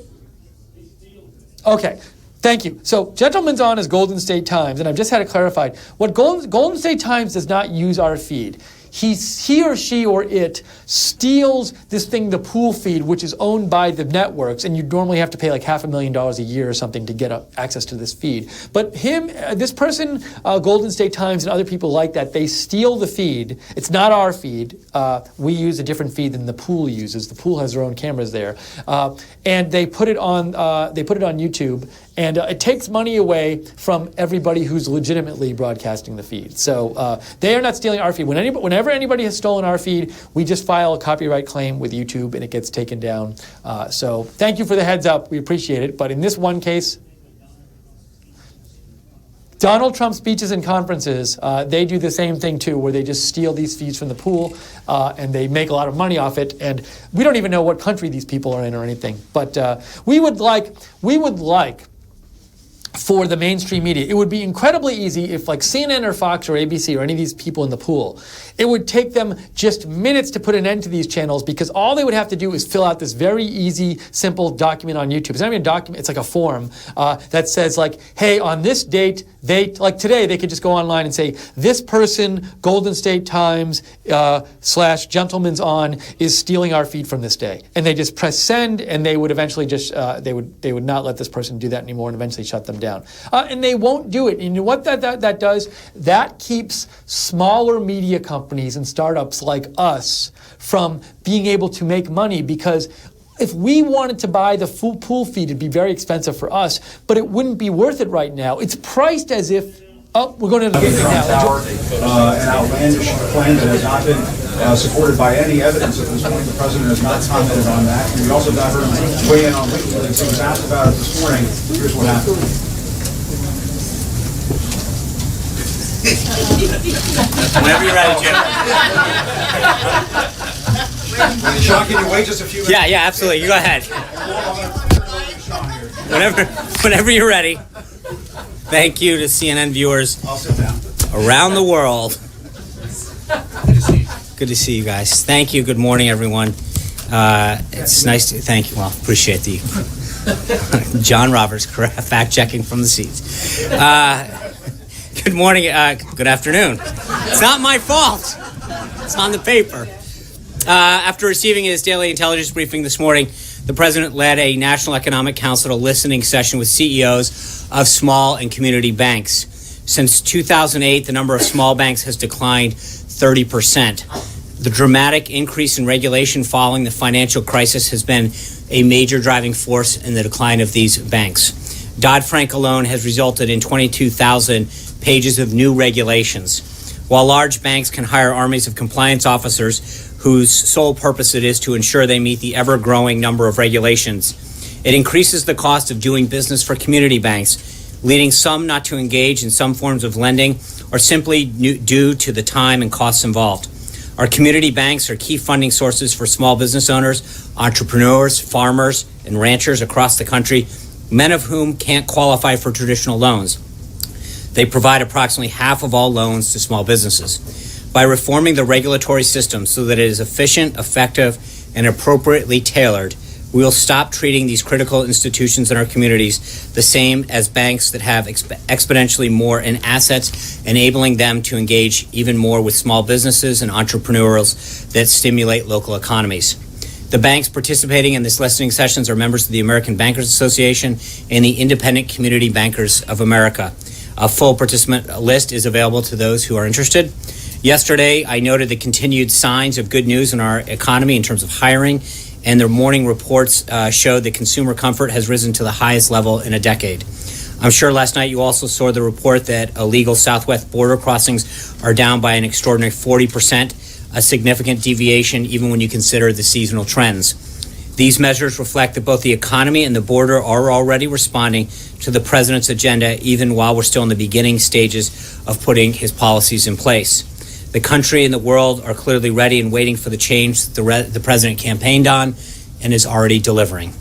Speaker 1: Okay, thank you. So Gentleman's On is Golden State Times, and I've just had it clarified. What Golden State Times does not use our feed. He or she or it steals this thing, the pool feed, which is owned by the networks, and you normally have to pay like $500,000 a year or something to get access to this feed. But this person, Golden State Times and other people like that, they steal the feed. It's not our feed. We use a different feed than the pool uses. The pool has their own cameras there, and they put it on YouTube. And it takes money away from everybody who's legitimately broadcasting the feed. So they are not stealing our feed. Whenever anybody has stolen our feed, we just file a copyright claim with YouTube and it gets taken down. So thank you for the heads up. We appreciate it. But in this one case, Donald Trump speeches and conferences, they do the same thing too, where they just steal these feeds from the pool and they make a lot of money off it. And we don't even know what country these people are in or anything. But we would like for the mainstream media, it would be incredibly easy if like CNN or Fox or ABC or any of these people in the pool, it would take them just minutes to put an end to these channels, because all they would have to do is fill out this very easy, simple document on YouTube. It's not even a document, it's like a form that says like, hey, on this date, today, they could just go online and say, this person, Golden State Times / Gentleman's On, is stealing our feed from this day. And they just press send, and they would eventually just, they would not let this person do that anymore and eventually shut them down. And they won't do it. And you know what that does? That keeps smaller media companies and startups like us from being able to make money, because if we wanted to buy the full pool feed, it'd be very expensive for us, but it wouldn't be worth it right now. It's priced as if, we're going to the briefing now.
Speaker 2: An outlandish plan that has not been supported by any evidence at this point. The president has not commented on that. And we also got her to weigh in on WikiLeaks. He was asked about it this morning. Here's what happened.
Speaker 3: Whenever you're ready, Jim.
Speaker 2: Sean, can you wait just a few minutes?
Speaker 3: Yeah, absolutely. You go ahead. Whenever you're ready. Thank you to CNN viewers around the world. Good to see you guys. Thank you. Good morning, everyone. It's nice to thank you. Well, appreciate the John Roberts fact checking from the seats. Good morning. Good afternoon. It's not my fault. It's on the paper. After receiving his daily intelligence briefing this morning, the president led a National Economic Council listening session with CEOs of small and community banks. Since 2008, the number of small banks has declined 30%. The dramatic increase in regulation following the financial crisis has been a major driving force in the decline of these banks. Dodd-Frank alone has resulted in 22,000 pages of new regulations. While large banks can hire armies of compliance officers whose sole purpose it is to ensure they meet the ever-growing number of regulations, it increases the cost of doing business for community banks, leading some not to engage in some forms of lending or simply due to the time and costs involved. Our community banks are key funding sources for small business owners, entrepreneurs, farmers, and ranchers across the country, many of whom can't qualify for traditional loans. They provide approximately half of all loans to small businesses. By reforming the regulatory system so that it is efficient, effective, and appropriately tailored, we will stop treating these critical institutions in our communities the same as banks that have exponentially more in assets, enabling them to engage even more with small businesses and entrepreneurs that stimulate local economies. The banks participating in this listening sessions are members of the American Bankers Association and the Independent Community Bankers of America. A full participant list is available to those who are interested. Yesterday, I noted the continued signs of good news in our economy in terms of hiring, and their morning reports showed that consumer comfort has risen to the highest level in a decade. I'm sure last night you also saw the report that illegal southwest border crossings are down by an extraordinary 40%, a significant deviation even when you consider the seasonal trends. These measures reflect that both the economy and the border are already responding to the president's agenda, even while we're still in the beginning stages of putting his policies in place. The country and the world are clearly ready and waiting for the change the president campaigned on and is already delivering.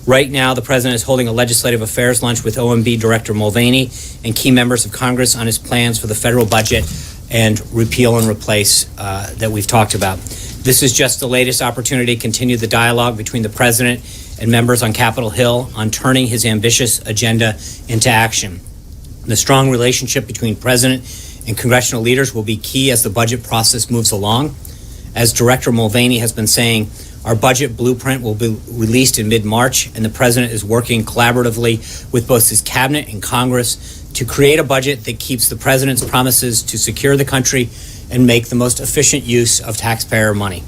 Speaker 3: Right now, the president is holding a legislative affairs lunch with OMB Director Mulvaney and key members of Congress on his plans for the federal budget and repeal and replace that we've talked about. This is just the latest opportunity to continue the dialogue between the president and members on Capitol Hill on turning his ambitious agenda into action. The strong relationship between president and congressional leaders will be key as the budget process moves along. As Director Mulvaney has been saying, our budget blueprint will be released in mid-March, and the president is working collaboratively with both his cabinet and Congress to create a budget that keeps the president's promises to secure the country and make the most efficient use of taxpayer money.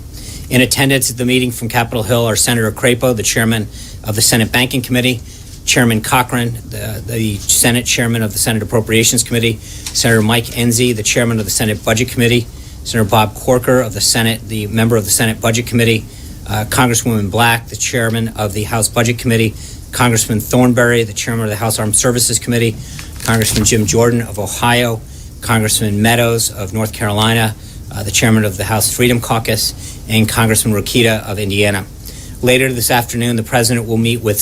Speaker 3: In attendance at the meeting from Capitol Hill are Senator Crapo, the chairman of the Senate Banking Committee, Chairman Cochran, the Senate chairman of the Senate Appropriations Committee, Senator Mike Enzi, the chairman of the Senate Budget Committee, Senator Bob Corker of the Senate, the member of the Senate Budget Committee, Congresswoman Black, the chairman of the House Budget Committee, Congressman Thornberry, the chairman of the House Armed Services Committee, Congressman Jim Jordan of Ohio, Congressman Meadows of North Carolina, the chairman of the House Freedom Caucus, and Congressman Rokita of Indiana. Later this afternoon, the president will meet with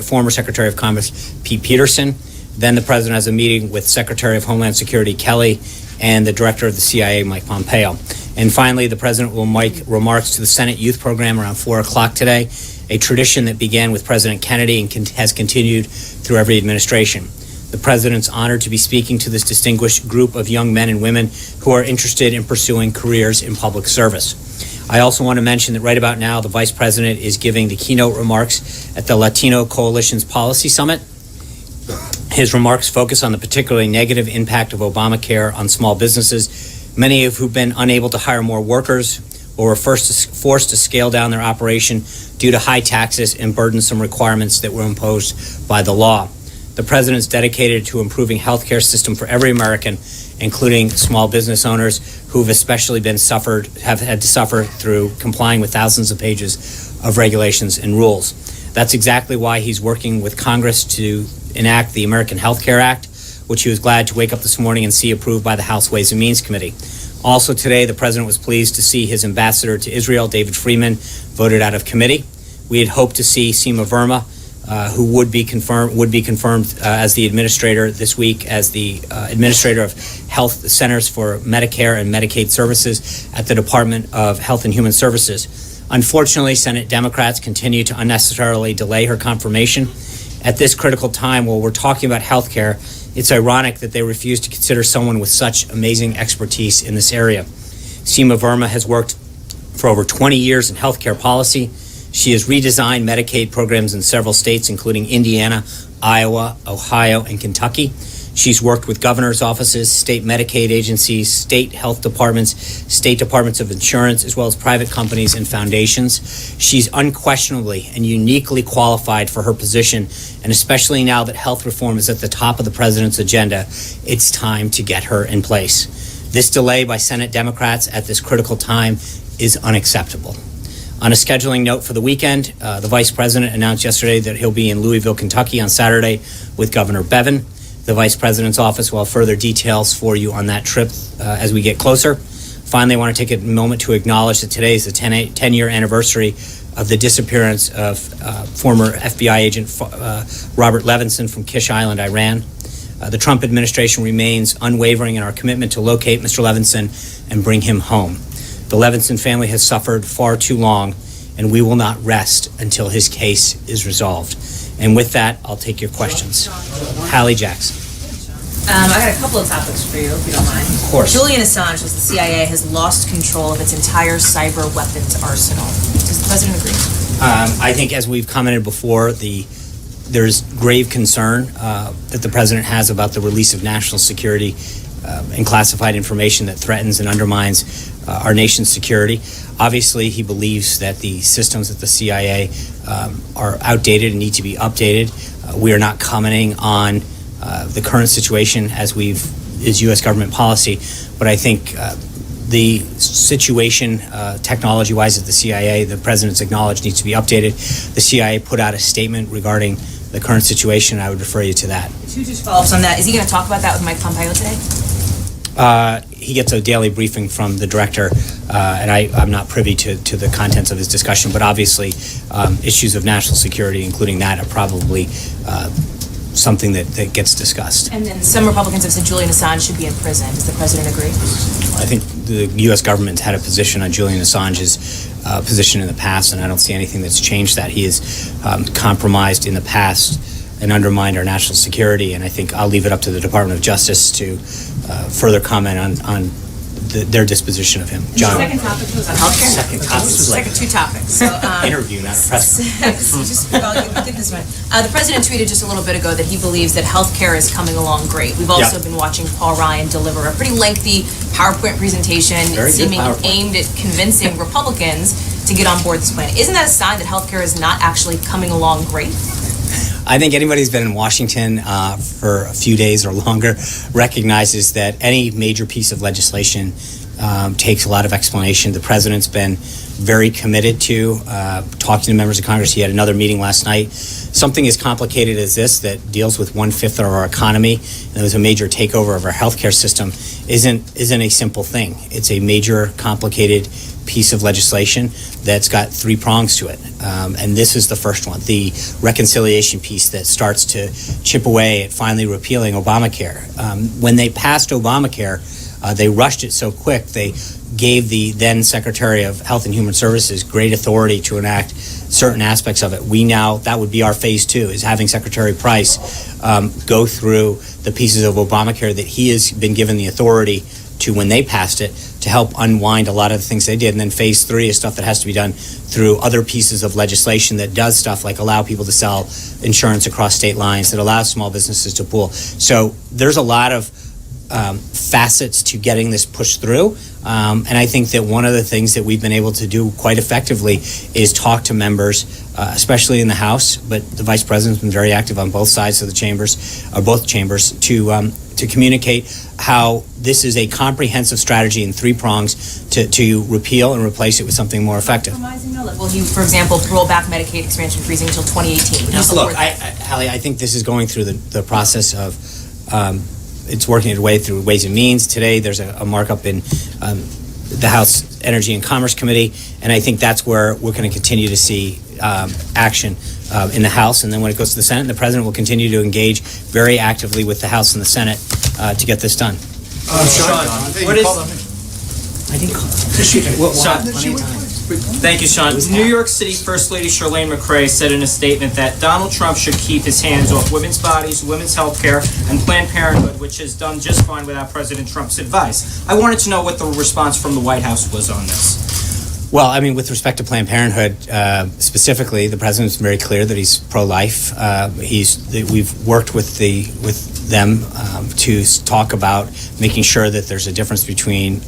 Speaker 3: former Secretary of Commerce Pete Peterson. Then the president has a meeting with Secretary of Homeland Security Kelly and the director of the CIA, Mike Pompeo. And finally, the president will make remarks to the Senate Youth Program around 4 o'clock today, a tradition that began with President Kennedy and has continued through every administration. The president's honored to be speaking to this distinguished group of young men and women who are interested in pursuing careers in public service. I also want to mention that right about now, the vice president is giving the keynote remarks at the Latino Coalition's Policy Summit. His remarks focus on the particularly negative impact of Obamacare on small businesses, many of who've been unable to hire more workers or were forced to scale down their operation due to high taxes and burdensome requirements that were imposed by the law. The president's dedicated to improving health care system for every American, including small business owners who've especially have had to suffer through complying with thousands of pages of regulations and rules. That's exactly why he's working with Congress to enact the American Health Care Act, which he was glad to wake up this morning and see approved by the House Ways and Means Committee. Also today, the president was pleased to see his ambassador to Israel, David Friedman, voted out of committee. We had hoped to see Seema Verma, who would be confirmed as the administrator this week as the administrator of health centers for Medicare and Medicaid services at the Department of Health and Human Services. Unfortunately, Senate Democrats continue to unnecessarily delay her confirmation. At this critical time, while we're talking about health care, it's ironic that they refuse to consider someone with such amazing expertise in this area. Seema Verma has worked for over 20 years in healthcare policy. She has redesigned Medicaid programs in several states, including Indiana, Iowa, Ohio, and Kentucky. She's worked with governor's offices, state Medicaid agencies, state health departments, state departments of insurance, as well as private companies and foundations. She's unquestionably and uniquely qualified for her position, and especially now that health reform is at the top of the president's agenda, it's time to get her in place. This delay by Senate Democrats at this critical time is unacceptable. On a scheduling note for the weekend, the vice president announced yesterday that he'll be in Louisville, Kentucky on Saturday with Governor Bevin. The vice president's office will have further details for you on that trip as we get closer. Finally, I want to take a moment to acknowledge that today is the 10-year anniversary of the disappearance of former FBI agent Robert Levinson from Kish Island, Iran. The Trump administration remains unwavering in our commitment to locate Mr. Levinson and bring him home. The Levinson family has suffered far too long, and we will not rest until his case is resolved. And with that, I'll take your questions. Hallie Jackson.
Speaker 4: I got a couple of topics for you, if you don't mind.
Speaker 3: Of course.
Speaker 4: Julian Assange, as the CIA has lost control of its entire cyber weapons arsenal. Does the president agree?
Speaker 3: I think, as we've commented before, there's grave concern that the president has about the release of national security and classified information that threatens and undermines our nation's security. Obviously, he believes that the systems at the CIA are outdated and need to be updated. We are not commenting on the current situation as is U.S. government policy, but I think the situation technology-wise at the CIA, the president's acknowledged, needs to be updated. The CIA put out a statement regarding the current situation. I would refer you to that.
Speaker 4: Two just follow-ups on that. Is he going to talk about that with Mike Pompeo today?
Speaker 3: He gets a daily briefing from the director, and I'm not privy to the contents of his discussion, but obviously issues of national security, including that, are probably something that gets discussed.
Speaker 4: And then some Republicans have said Julian Assange should be in prison. Does the president agree?
Speaker 3: I think the U.S. government's had a position on Julian Assange's position in the past, and I don't see anything that's changed that. He has compromised in the past and undermined our national security, and I think I'll leave it up to the Department of Justice to further comment on their disposition of him. John.
Speaker 4: The second topic was on healthcare.
Speaker 3: Second
Speaker 4: two topics. So,
Speaker 3: interview, not a press.
Speaker 4: Get this one. The president tweeted just a little bit ago that he believes that healthcare is coming along great. We've also been watching Paul Ryan deliver a pretty lengthy PowerPoint presentation, aimed at convincing Republicans to get on board this plan. Isn't that a sign that healthcare is not actually coming along great?
Speaker 3: I think anybody who's been in Washington for a few days or longer recognizes that any major piece of legislation takes a lot of explanation. The president's been very committed to talking to members of Congress. He had another meeting last night. Something as complicated as this that deals with 1/5 of our economy, and there was a major takeover of our healthcare system, isn't a simple thing. It's a major, complicated piece of legislation that's got three prongs to it. And this is the first one, the reconciliation piece that starts to chip away at finally repealing Obamacare. When they passed Obamacare, they rushed it so quick, they gave the then Secretary of Health and Human Services great authority to enact certain aspects of it. That would be our phase two, is having Secretary Price go through the pieces of Obamacare that he has been given the authority to when they passed it, to help unwind a lot of the things they did. And then phase three is stuff that has to be done through other pieces of legislation that does stuff like allow people to sell insurance across state lines, that allows small businesses to pool. So there's a lot of facets to getting this pushed through. And I think that one of the things that we've been able to do quite effectively is talk to members, especially in the House, but the Vice President's been very active on both sides of the chambers, or both chambers, to communicate how this is a comprehensive strategy in three prongs to repeal and replace it with something more effective.
Speaker 4: Will you, for example, roll back Medicaid expansion freezing until 2018?
Speaker 3: Look, Hallie, I think this is going through the process of it's working its way through Ways and Means. Today there's a markup in the House Energy and Commerce Committee, and I think that's where we're going to continue to see action in the House. And then when it goes to the Senate, the President will continue to engage very actively with the House and the Senate to get this done.
Speaker 5: Sean, what is...
Speaker 3: I didn't call
Speaker 5: Sean, thank you, Sean. New York City First Lady Chirlane McCray said in a statement that Donald Trump should keep his hands off women's bodies, women's health care, and Planned Parenthood, which has done just fine without President Trump's advice. I wanted to know what the response from the White House was on this.
Speaker 3: Well, I mean, with respect to Planned Parenthood, specifically, the president's very clear that he's pro-life. We've worked with them to talk about making sure that there's a difference between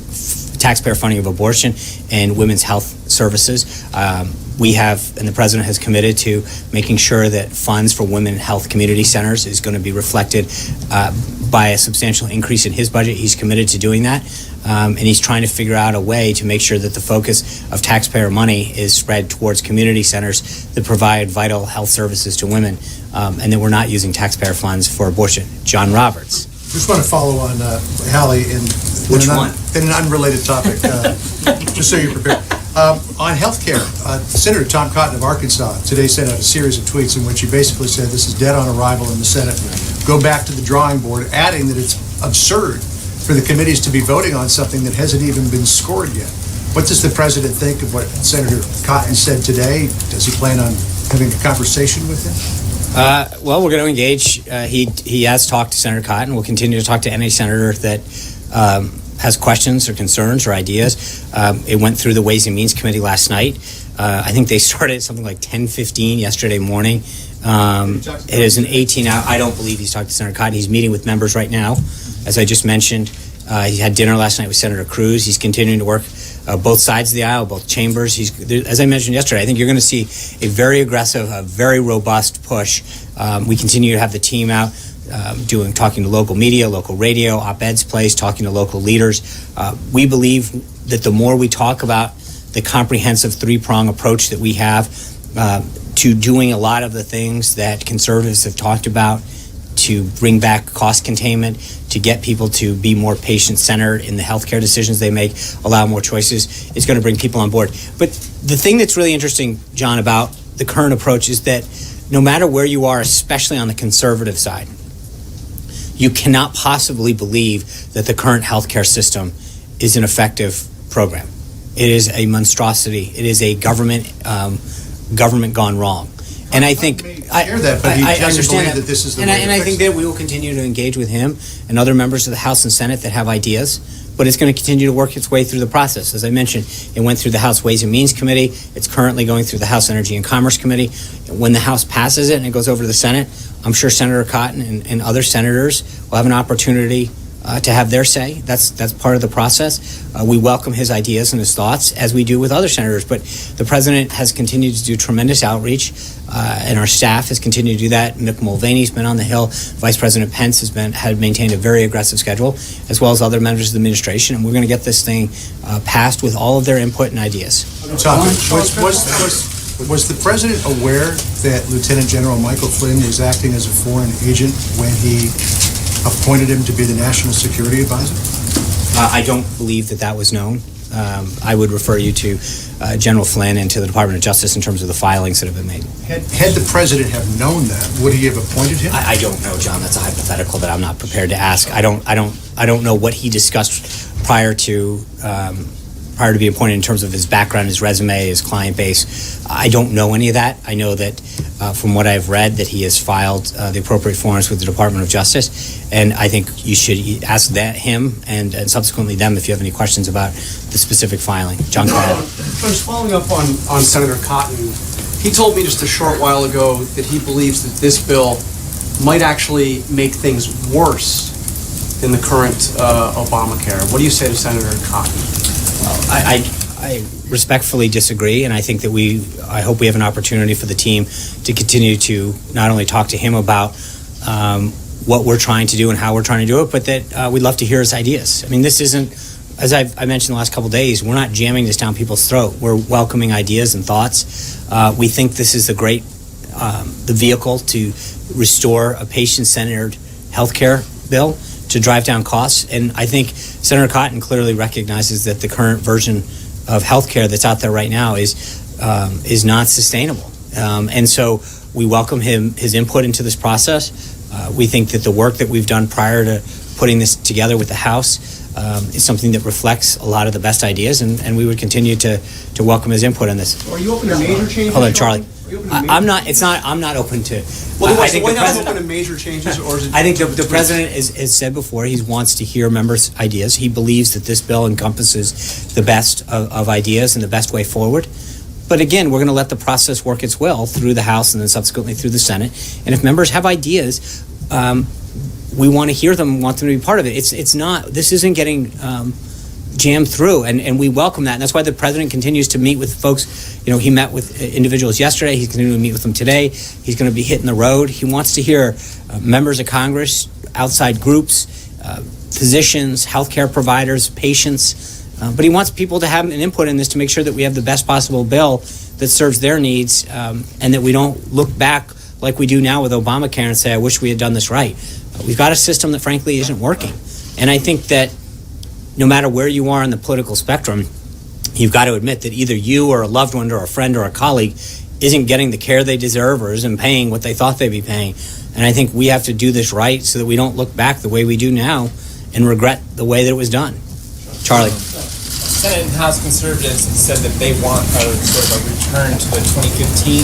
Speaker 3: taxpayer funding of abortion and women's health services. We have, and the president has committed to making sure that funds for women health community centers is going to be reflected by a substantial increase in his budget. He's committed to doing that, and he's trying to figure out a way to make sure that the focus of taxpayer money is spread towards community centers that provide vital health services to women, and that we're not using taxpayer funds for abortion. John Roberts.
Speaker 6: Just want to follow on Hallie in an unrelated topic, just so you're prepared. On health care, Senator Tom Cotton of Arkansas today sent out a series of tweets in which he basically said this is dead on arrival in the Senate. Go back to the drawing board, adding that it's absurd for the committees to be voting on something that hasn't even been scored yet. What does the president think of what Senator Cotton said today? Does he plan on having a conversation with him?
Speaker 3: Well, we're going to engage. He has talked to Senator Cotton. We'll continue to talk to any senator that has questions or concerns or ideas. It went through the Ways and Means Committee last night. I think they started at something like 10:15 yesterday morning. It is an 18-hour. I don't believe he's talked to Senator Cotton. He's meeting with members right now, as I just mentioned. He had dinner last night with Senator Cruz. He's continuing to work both sides of the aisle, both chambers. As I mentioned yesterday, I think you're going to see a very aggressive, a very robust push. We continue to have the team out talking to local media, local radio, op-eds placed, talking to local leaders. We believe that the more we talk about the comprehensive three-prong approach that we have to doing a lot of the things that conservatives have talked about, to bring back cost containment, to get people to be more patient-centered in the healthcare decisions they make, allow more choices, is going to bring people on board. But the thing that's really interesting, John, about the current approach is that no matter where you are, especially on the conservative side, you cannot possibly believe that the current healthcare system is an effective program. It is a monstrosity. It is a government gone wrong. And I think I understand that this is the way. And I think that we will continue to engage with him and other members of the House and Senate that have ideas. But it's going to continue to work its way through the process. As I mentioned, it went through the House Ways and Means Committee. It's currently going through the House Energy and Commerce Committee. When the House passes it and it goes over to the Senate, I'm sure Senator Cotton and other senators will have an opportunity to have their say. That's part of the process. We welcome his ideas and his thoughts, as we do with other senators. But the president has continued to do tremendous outreach, and our staff has continued to do that. Mick Mulvaney's been on the Hill. Vice President Pence had maintained a very aggressive schedule, as well as other members of the administration. And we're going to get this thing passed with all of their input and ideas.
Speaker 6: Was the president aware that Lieutenant General Michael Flynn was acting as a foreign agent when he appointed him to be the National Security Advisor?
Speaker 3: I don't believe that was known. I would refer you to General Flynn and to the Department of Justice in terms of the filings that have been made.
Speaker 6: Had the president have known that, would he have appointed him?
Speaker 3: I don't know, John. That's a hypothetical that I'm not prepared to ask. I don't know what he discussed prior to being appointed in terms of his background, his resume, his client base. I don't know any of that. I know that from what I've read that he has filed the appropriate forms with the Department of Justice, and I think you should ask him and subsequently them if you have any questions about the specific filing. John Cotton.
Speaker 7: Just following up on Senator Cotton, he told me just a short while ago that he believes that this bill might actually make things worse than the current Obamacare. What do you say to Senator Cotton?
Speaker 3: I respectfully disagree, and I think that I hope we have an opportunity for the team to continue to not only talk to him about what we're trying to do and how we're trying to do it, but that we'd love to hear his ideas. I mean, this isn't, as I mentioned the last couple of days, we're not jamming this down people's throat. We're welcoming ideas and thoughts. We think this is the vehicle to restore a patient-centered healthcare bill to drive down costs. And I think Senator Cotton clearly recognizes that the current version of healthcare that's out there right now is not sustainable. And so we welcome his input into this process. We think that the work that we've done prior to putting this together with the House is something that reflects a lot of the best ideas, and we would continue to welcome his input on this.
Speaker 7: Are you open to major changes?
Speaker 3: Hold on, Charlie. I'm not open to.
Speaker 7: Well, I think the president open to major changes, or is it?
Speaker 3: I think the president has said before he wants to hear members' ideas. He believes that this bill encompasses the best of ideas and the best way forward. But again, we're going to let the process work its will through the House and then subsequently through the Senate. And if members have ideas, we want to hear them, want them to be part of it. This isn't getting jammed through, and we welcome that. And that's why the president continues to meet with folks. He met with individuals yesterday. He's going to meet with them today. He's going to be hitting the road. He wants to hear members of Congress, outside groups, physicians, healthcare providers, patients. But he wants people to have an input in this to make sure that we have the best possible bill that serves their needs, and that we don't look back like we do now with Obamacare and say, I wish we had done this right. We've got a system that frankly isn't working. And I think that no matter where you are on the political spectrum, you've got to admit that either you or a loved one or a friend or a colleague isn't getting the care they deserve or isn't paying what they thought they'd be paying. And I think we have to do this right so that we don't look back the way we do now and regret the way that it was done. Charlie.
Speaker 8: Senate and House conservatives said that they want a sort of a return to the 2015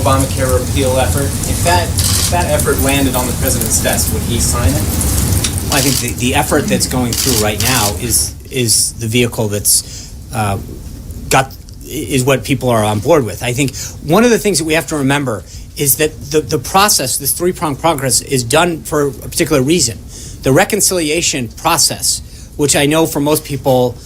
Speaker 8: Obamacare repeal effort. If that effort landed on the president's desk, would he sign it?
Speaker 3: I think the effort that's going through right now is the vehicle that's is what people are on board with. I think one of the things that we have to remember is that the process, this three-pronged progress, is done for a particular reason. The reconciliation process, which I know for most people,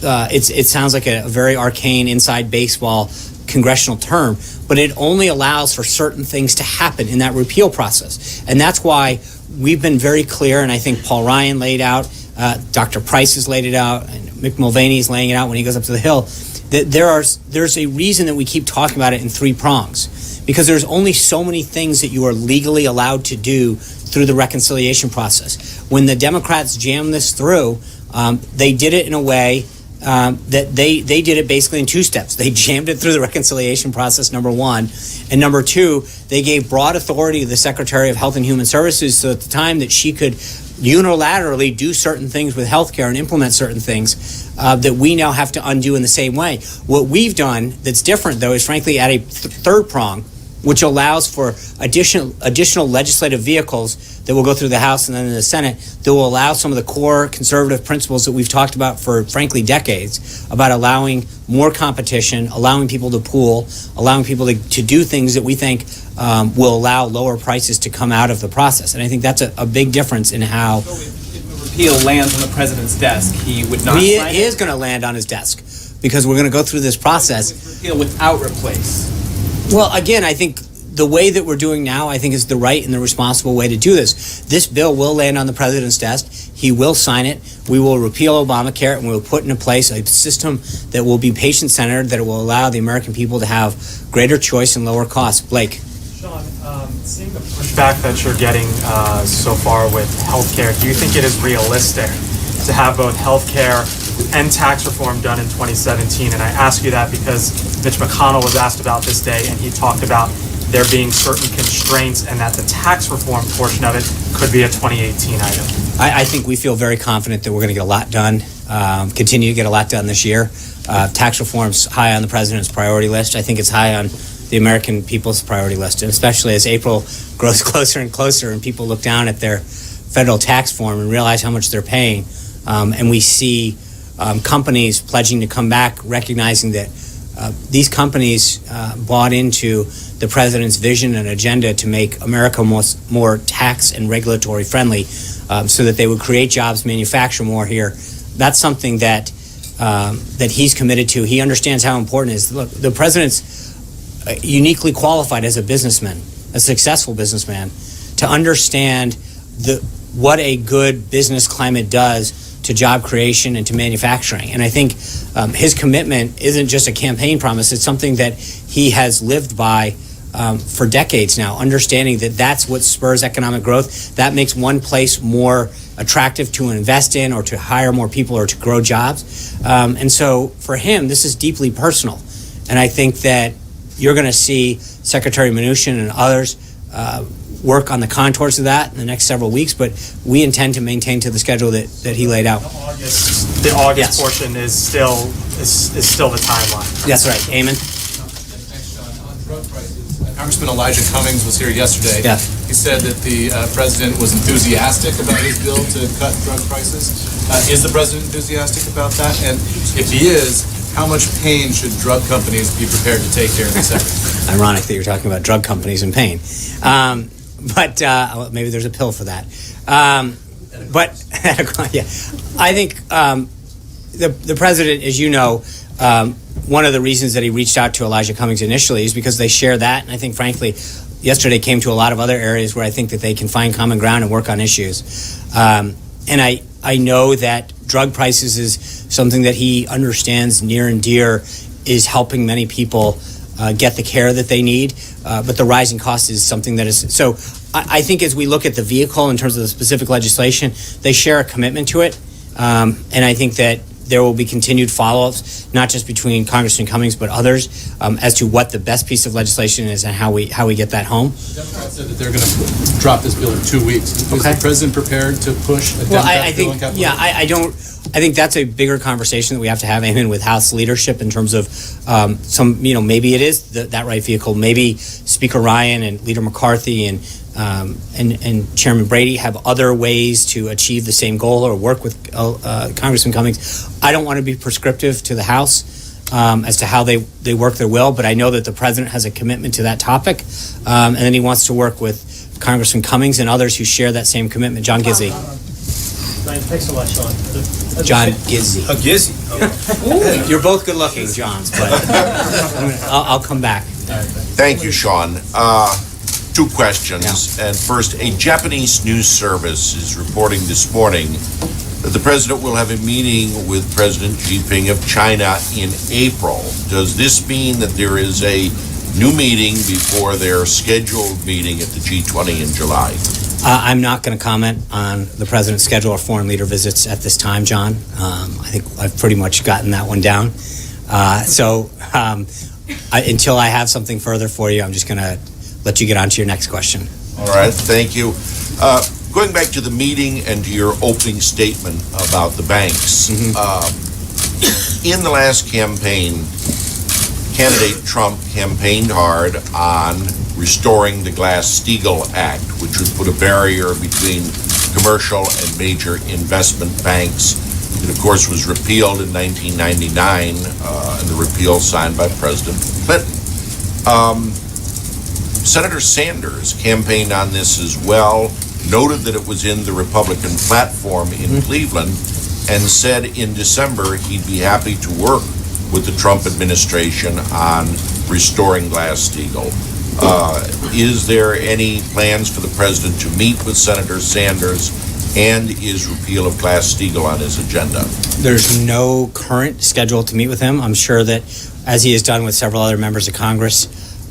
Speaker 3: it sounds like a very arcane inside baseball congressional term, but it only allows for certain things to happen in that repeal process. And that's why we've been very clear, and I think Paul Ryan laid out, Dr. Price has laid it out, and Mick Mulvaney is laying it out when he goes up to the Hill, that there's a reason that we keep talking about it in three prongs, because there's only so many things that you are legally allowed to do through the reconciliation process. When the Democrats jammed this through, they did it in a way that they did it basically in two steps. They jammed it through the reconciliation process, number one, and number two, they gave broad authority to the Secretary of Health and Human Services so at the time that she could unilaterally do certain things with healthcare and implement certain things that we now have to undo in the same way. What we've done that's different, though, is frankly at a third prong, which allows for additional legislative vehicles that will go through the House and then in the Senate that will allow some of the core conservative principles that we've talked about for, frankly, decades, about allowing more competition, allowing people to pool, allowing people to do things that we think will allow lower prices to come out of the process. And I think that's a big difference in how...
Speaker 8: So if repeal lands on the president's desk, he would not
Speaker 3: He
Speaker 8: sign it?
Speaker 3: is going to land on his desk because we're going to go through this process.
Speaker 8: Repeal without replace.
Speaker 3: Well, again, I think the way that we're doing now, I think, is the right and the responsible way to do this. This bill will land on the president's desk. He will sign it. We will repeal Obamacare, and we will put into place a system that will be patient-centered, that will allow the American people to have greater choice and lower costs. Blake.
Speaker 9: Sean, seeing the pushback that you're getting so far with healthcare, do you think it is realistic to have both healthcare and tax reform done in 2017? And I ask you that because Mitch McConnell was asked about this day, and he talked about there being certain constraints and that the tax reform portion of it could be a 2018 item.
Speaker 3: I think we feel very confident that we're going to get a lot done, continue to get a lot done this year. Tax reform's high on the president's priority list. I think it's high on the American people's priority list, and especially as April grows closer and closer and people look down at their federal tax form and realize how much they're paying, and we see companies pledging to come back, recognizing that these companies bought into the president's vision and agenda to make America more tax and regulatory friendly, so that they would create jobs, manufacture more here. That's something that he's committed to. He understands how important it is. Look, the president's uniquely qualified as a businessman, a successful businessman, to understand what a good business climate does to job creation and to manufacturing. And I think his commitment isn't just a campaign promise, it's something that he has lived by for decades now, understanding that that's what spurs economic growth. That makes one place more attractive to invest in or to hire more people or to grow jobs. And so for him, this is deeply personal. And I think that you're going to see Secretary Mnuchin and others work on the contours of that in the next several weeks, but we intend to maintain to the schedule that he laid out.
Speaker 9: The August portion is still the timeline.
Speaker 3: That's right. Eamon?
Speaker 10: Congressman Elijah Cummings was here yesterday.
Speaker 3: Yeah.
Speaker 10: He said that the president was enthusiastic about his bill to cut drug prices. Is the president enthusiastic about that? And if he is, how much pain should drug companies be prepared to take here in this effort?
Speaker 3: Ironic that you're talking about drug companies and pain. maybe there's a pill for that. But yeah, I think the president, as you know, one of the reasons that he reached out to Elijah Cummings initially is because they share that, and I think, frankly, yesterday came to a lot of other areas where I think that they can find common ground and work on issues. And I know that drug prices is something that he understands near and dear, is helping many people get the care that they need, but the rising cost is something that is so. I think as we look at the vehicle in terms of the specific legislation, they share a commitment to it, and I think that there will be continued follow-ups, not just between Congressman Cummings but others, as to what the best piece of legislation is and how we get that home.
Speaker 10: Democrats said that they're going to drop this bill in 2 weeks. Is the president prepared to push a Democrat bill on Capitol Hill?
Speaker 3: I think that's a bigger conversation that we have to have, even with House leadership, in terms of maybe it is that right vehicle. Maybe Speaker Ryan and Leader McCarthy and Chairman Brady have other ways to achieve the same goal or work with Congressman Cummings. I don't want to be prescriptive to the House as to how they work their will, but I know that the president has a commitment to that topic, and then he wants to work with Congressman Cummings and others who share that same commitment. John Gizzi.
Speaker 11: Thanks a lot, Sean.
Speaker 3: John Gizzi.
Speaker 11: Gizzi.
Speaker 3: You're both good looking, Johns, but I'll come back.
Speaker 12: Thank you, Sean. Two questions. And first, a Japanese news service is reporting this morning that the president will have a meeting with President Xi Jinping of China in April. Does this mean that there is a new meeting before their scheduled meeting at the G20 in July?
Speaker 3: I'm not going to comment on the president's schedule or foreign leader visits at this time, John. I think I've pretty much gotten that one down. Until I have something further for you, I'm just going to let you get on to your next question.
Speaker 12: All right, thank you. Going back to the meeting and to your opening statement about the banks, in the last campaign, candidate Trump campaigned hard on restoring the Glass-Steagall Act, which would put a barrier between commercial and major investment banks. It, of course, was repealed in 1999, and the repeal signed by President Clinton. Senator Sanders campaigned on this as well, noted that it was in the Republican platform in Cleveland, and said in December he'd be happy to work with the Trump administration on restoring Glass-Steagall. Is there any plans for the president to meet with Senator Sanders, and is repeal of Glass-Steagall on his agenda?
Speaker 3: There's no current schedule to meet with him. I'm sure that, as he has done with several other members of Congress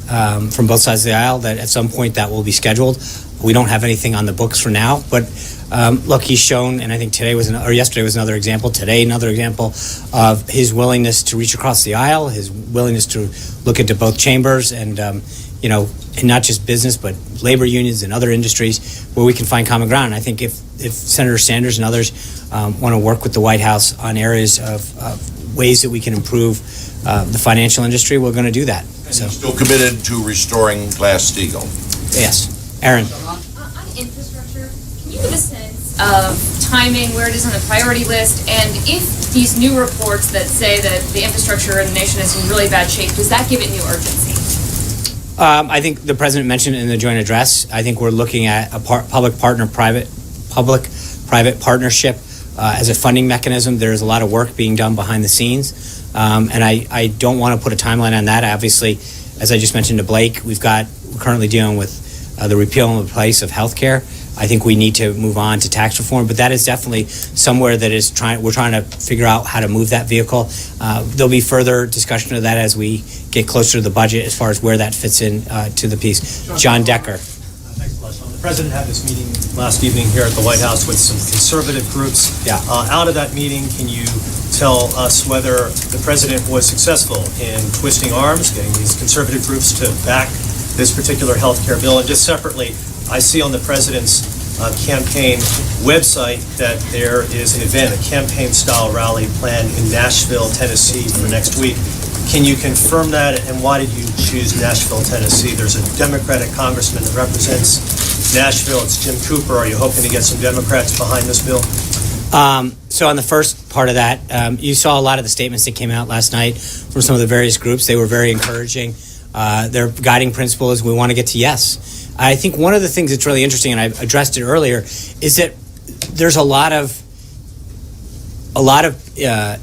Speaker 3: from both sides of the aisle, that at some point that will be scheduled. We don't have anything on the books for now, but look, he's shown, and I think yesterday was another example, today another example of his willingness to reach across the aisle, his willingness to look into both chambers and and not just business, but labor unions and other industries where we can find common ground. And I think if Senator Sanders and others want to work with the White House on areas of ways that we can improve the financial industry, we're going to do that.
Speaker 12: So still committed to restoring Glass-Steagall?
Speaker 3: Yes. Aaron.
Speaker 13: On infrastructure, can you give a sense of timing, where it is on the priority list, and if these new reports that say that the infrastructure in the nation is in really bad shape, does that give it new urgency?
Speaker 3: I think the president mentioned in the joint address, I think we're looking at a public-private partnership as a funding mechanism. There's a lot of work being done behind the scenes, and I don't want to put a timeline on that. Obviously, as I just mentioned to Blake, we're currently dealing with the repeal and replace of health care. I think we need to move on to tax reform, but that is definitely somewhere that we're trying to figure out how to move that vehicle. There'll be further discussion of that as we get closer to the budget as far as where that fits in to the piece. John Decker.
Speaker 11: Thanks, Sean. The president had this meeting last evening here at the White House with some conservative groups.
Speaker 3: Yeah.
Speaker 11: Out of that meeting, can you tell us whether the president was successful in twisting arms, getting these conservative groups to back this particular health care bill? And just separately, I see on the president's campaign website that there is an event, a campaign-style rally planned in Nashville, Tennessee for next week. Can you confirm that, and why did you choose Nashville, Tennessee? There's a Democratic congressman that represents Nashville. It's Jim Cooper. Are you hoping to get some Democrats behind this bill?
Speaker 3: So on the first part of that, you saw a lot of the statements that came out last night from some of the various groups. They were very encouraging. Their guiding principle is we want to get to yes. I think one of the things that's really interesting, and I've addressed it earlier, is that there's a lot of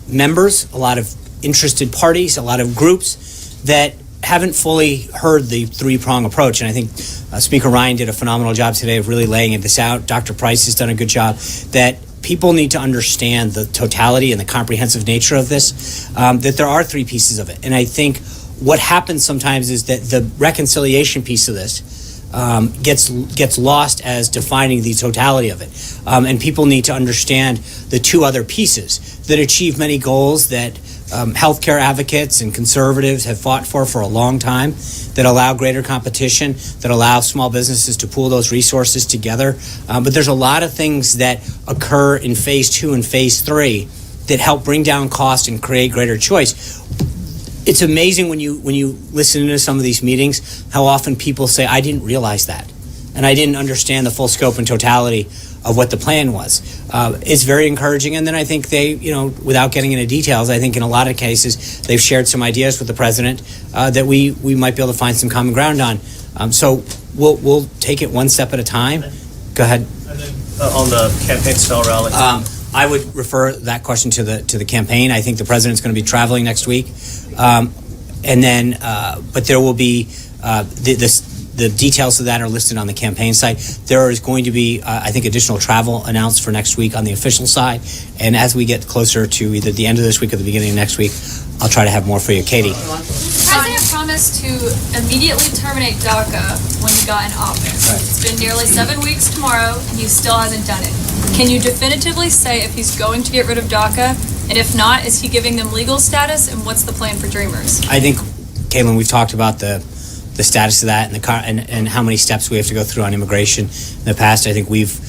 Speaker 3: members, a lot of interested parties, a lot of groups that haven't fully heard the three-prong approach. And I think Speaker Ryan did a phenomenal job today of really laying this out. Dr. Price has done a good job. That people need to understand the totality and the comprehensive nature of this, that there are three pieces of it. And I think what happens sometimes is that the reconciliation piece of this gets lost as defining the totality of it. And people need to understand the two other pieces that achieve many goals that healthcare advocates and conservatives have fought for a long time, that allow greater competition, that allow small businesses to pool those resources together. But there's a lot of things that occur in phase 2 and phase 3 that help bring down cost and create greater choice. It's amazing when you listen to some of these meetings how often people say, I didn't realize that, and I didn't understand the full scope and totality of what the plan was. It's very encouraging, and then I think they, without getting into details, I think in a lot of cases they've shared some ideas with the president that we might be able to find some common ground on. So we'll take it one step at a time. Go ahead.
Speaker 11: And then, on the campaign style rally.
Speaker 3: I would refer that question to the campaign. I think the president's going to be traveling next week, and then but there will be the details of that are listed on the campaign site. There is going to be, I think, additional travel announced for next week on the official side. And as we get closer to either the end of this week or the beginning of next week, I'll try to have more for you. Katie.
Speaker 13: The president promised to immediately terminate DACA when he got in office. Right. It's been nearly 7 weeks tomorrow, and he still hasn't done it. Can you definitively say if he's going to get rid of DACA? And if not, is he giving them legal status? And what's the plan for Dreamers?
Speaker 3: I think, Caitlin, we've talked about the status of that and how many steps we have to go through on immigration in the past. I think we've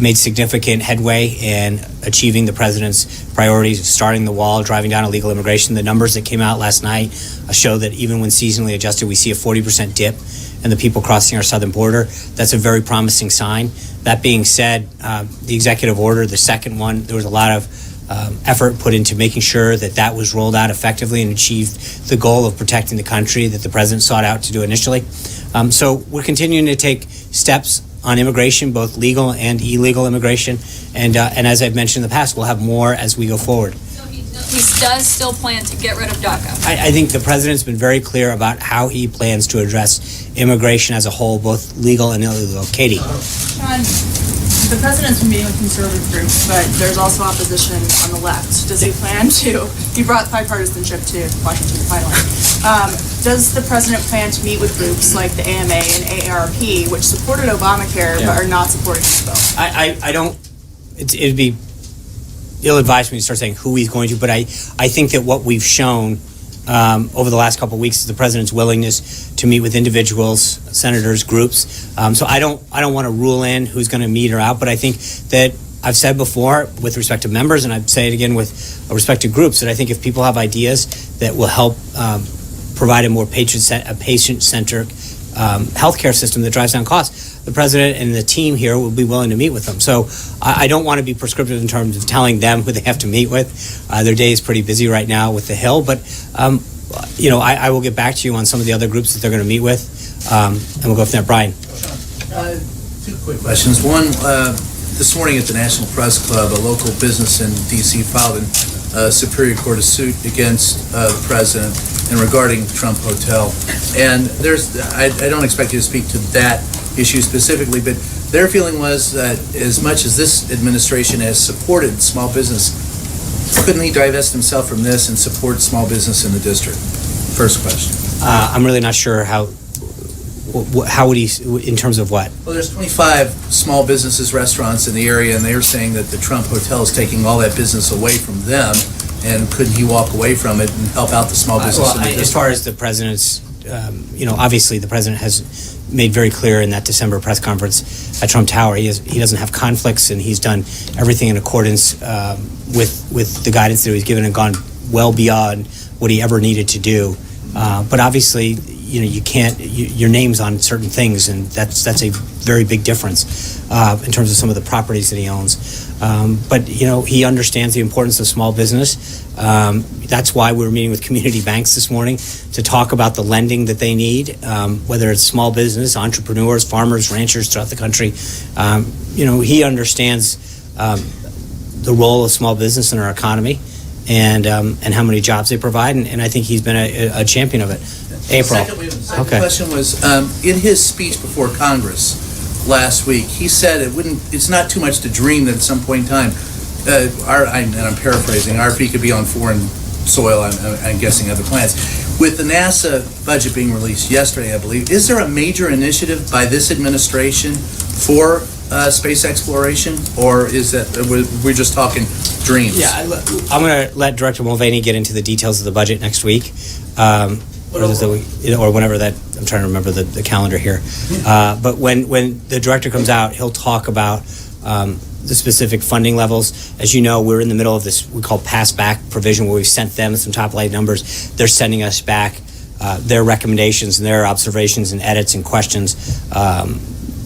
Speaker 3: made significant headway in achieving the president's priorities of starting the wall, driving down illegal immigration. The numbers that came out last night show that even when seasonally adjusted, we see a 40% dip in the people crossing our southern border. That's a very promising sign. That being said, the executive order, the second one, there was a lot of effort put into making sure that was rolled out effectively and achieved the goal of protecting the country that the president sought out to do initially. So we're continuing to take steps on immigration, both legal and illegal immigration. And as I've mentioned in the past, we'll have more as we go forward.
Speaker 13: So he does still plan to get rid of DACA?
Speaker 3: I think the president's been very clear about how he plans to address immigration as a whole, both legal and illegal. Katie.
Speaker 14: Sean, the president's been meeting with conservative groups, but there's also opposition on the left. Does he plan to, he brought bipartisanship to Washington finally. Does the president plan to meet with groups like the AMA and AARP, which supported Obamacare but are not supporting this bill?
Speaker 3: I don't, it'd be ill-advised me to start saying who he's going to, but I think that what we've shown over the last couple of weeks is the president's willingness to meet with individuals, senators, groups. So I don't want to rule in who's going to meet or out, but I think that I've said before with respect to members, and I'd say it again with respect to groups, that I think if people have ideas that will help provide a more patient-centric healthcare system that drives down costs, the president and the team here will be willing to meet with them. So I don't want to be prescriptive in terms of telling them who they have to meet with. Their day is pretty busy right now with the Hill, but I will get back to you on some of the other groups that they're going to meet with, and we'll go from there. Brian.
Speaker 15: Two quick questions. One, this morning at the National Press Club, a local business in D.C. filed a Superior Court a suit against the president and regarding the Trump Hotel. And I don't expect you to speak to that issue specifically, but their feeling was that as much as this administration has supported small business, couldn't he divest himself from this and support small business in the district? First question.
Speaker 3: I'm really not sure how would he, in terms of what?
Speaker 15: Well, there's 25 small businesses, restaurants in the area, and they're saying that the Trump Hotel is taking all that business away from them, and couldn't he walk away from it and help out the small business in the district?
Speaker 3: As far as the president's, obviously the president has made very clear in that December press conference at Trump Tower, he doesn't have conflicts, and he's done everything in accordance with the guidance that he's given and gone well beyond what he ever needed to do. But obviously, you can't, your name's on certain things, and that's a very big difference in terms of some of the properties that he owns. But he understands the importance of small business. That's why we're meeting with community banks this morning to talk about the lending that they need, whether it's small business, entrepreneurs, farmers, ranchers throughout the country. He understands the role of small business in our economy and how many jobs they provide, and I think he's been a champion of it. April.
Speaker 15: Second question was, in his speech before Congress last week, he said it's not too much to dream that at some point in time, and I'm paraphrasing, RFP could be on foreign soil, I'm guessing other planets. With the NASA budget being released yesterday, I believe, is there a major initiative by this administration for space exploration, or is that we're just talking dreams?
Speaker 3: Yeah, I'm going to let Director Mulvaney get into the details of the budget next week. Or whenever that, I'm trying to remember the calendar here. But when the director comes out, he'll talk about the specific funding levels. As you know, we're in the middle of this we call pass-back provision, where we've sent them some top-line numbers. They're sending us back their recommendations and their observations and edits and questions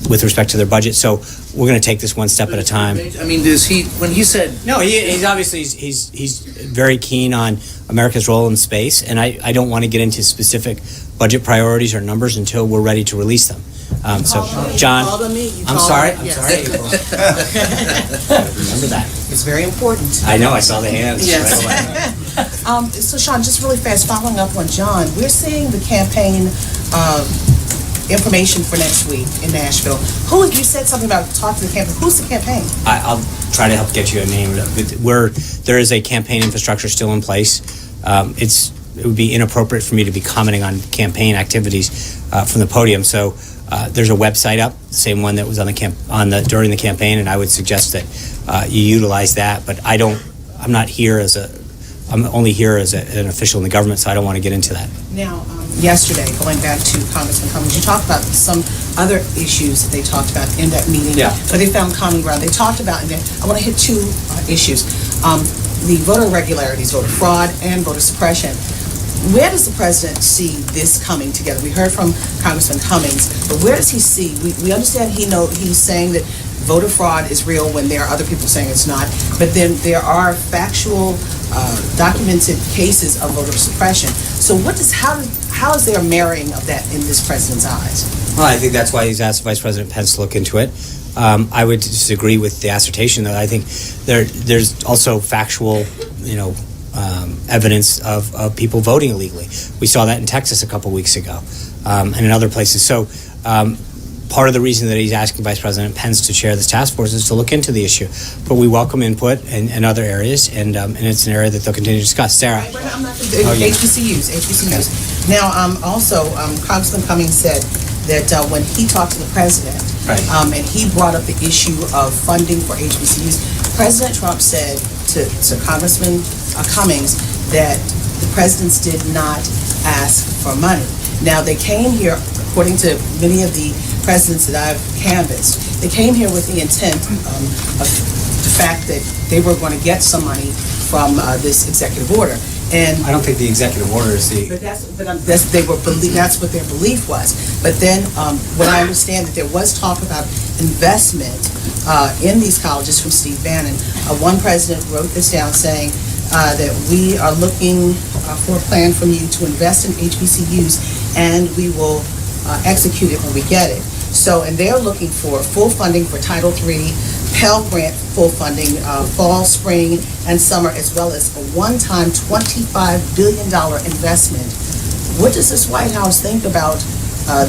Speaker 3: with respect to their budget. So we're going to take this one step at a time.
Speaker 15: I mean, when he said...
Speaker 3: No, he's obviously, he's very keen on America's role in space, and I don't want to get into specific budget priorities or numbers until we're ready to release them. So, John, I'm sorry, April. Remember that.
Speaker 16: It's very important.
Speaker 3: I know, I saw the hands.
Speaker 16: Yes. So, Sean, just really fast, following up on John, we're seeing the campaign information for next week in Nashville. You said something about talking to the campaign. Who's the campaign?
Speaker 3: I'll try to help get you a name. There is a campaign infrastructure still in place. It would be inappropriate for me to be commenting on campaign activities from the podium. So there's a website up, the same one that was on during the campaign, and I would suggest that you utilize that. But I'm not here I'm only here as an official in the government, so I don't want to get into that.
Speaker 16: Now, yesterday, going back to Congressman Cummings, you talked about some other issues that they talked about in that meeting.
Speaker 3: Yeah.
Speaker 16: But they found common ground. They talked about, and I want to hit two issues. The voter irregularities, voter fraud, and voter suppression. Where does the president see this coming together? We heard from Congressman Cummings, but where does he see? We understand he's saying that voter fraud is real when there are other people saying it's not, but then there are factual, documented cases of voter suppression. So how is there a marrying of that in this president's eyes?
Speaker 3: Well, I think that's why he's asked Vice President Pence to look into it. I would disagree with the assertion that I think there's also factual, evidence of people voting illegally. We saw that in Texas a couple weeks ago, and in other places. So part of the reason that he's asking Vice President Pence to chair this task force is to look into the issue. But we welcome input in other areas, and it's an area that they'll continue to discuss. Sarah?
Speaker 16: HBCUs. Now, also, Congressman Cummings said that when he talked to the president, and he brought up the issue of funding for HBCUs, President Trump said to Congressman Cummings that the presidents did not ask for money. Now, they came here, according to many of the presidents that I've canvassed, they came here with the intent of the fact that they were going to get some money from this executive order. And
Speaker 3: I don't think the executive order is the...
Speaker 16: that's what their belief was. But then when I understand that there was talk about investment in these colleges from Steve Bannon, one president wrote this down saying that we are looking for a plan from you to invest in HBCUs, and we will execute it when we get it. So, and they're looking for full funding for Title III, Pell Grant full funding, fall, spring, and summer, as well as a one-time $25 billion investment. What does this White House think about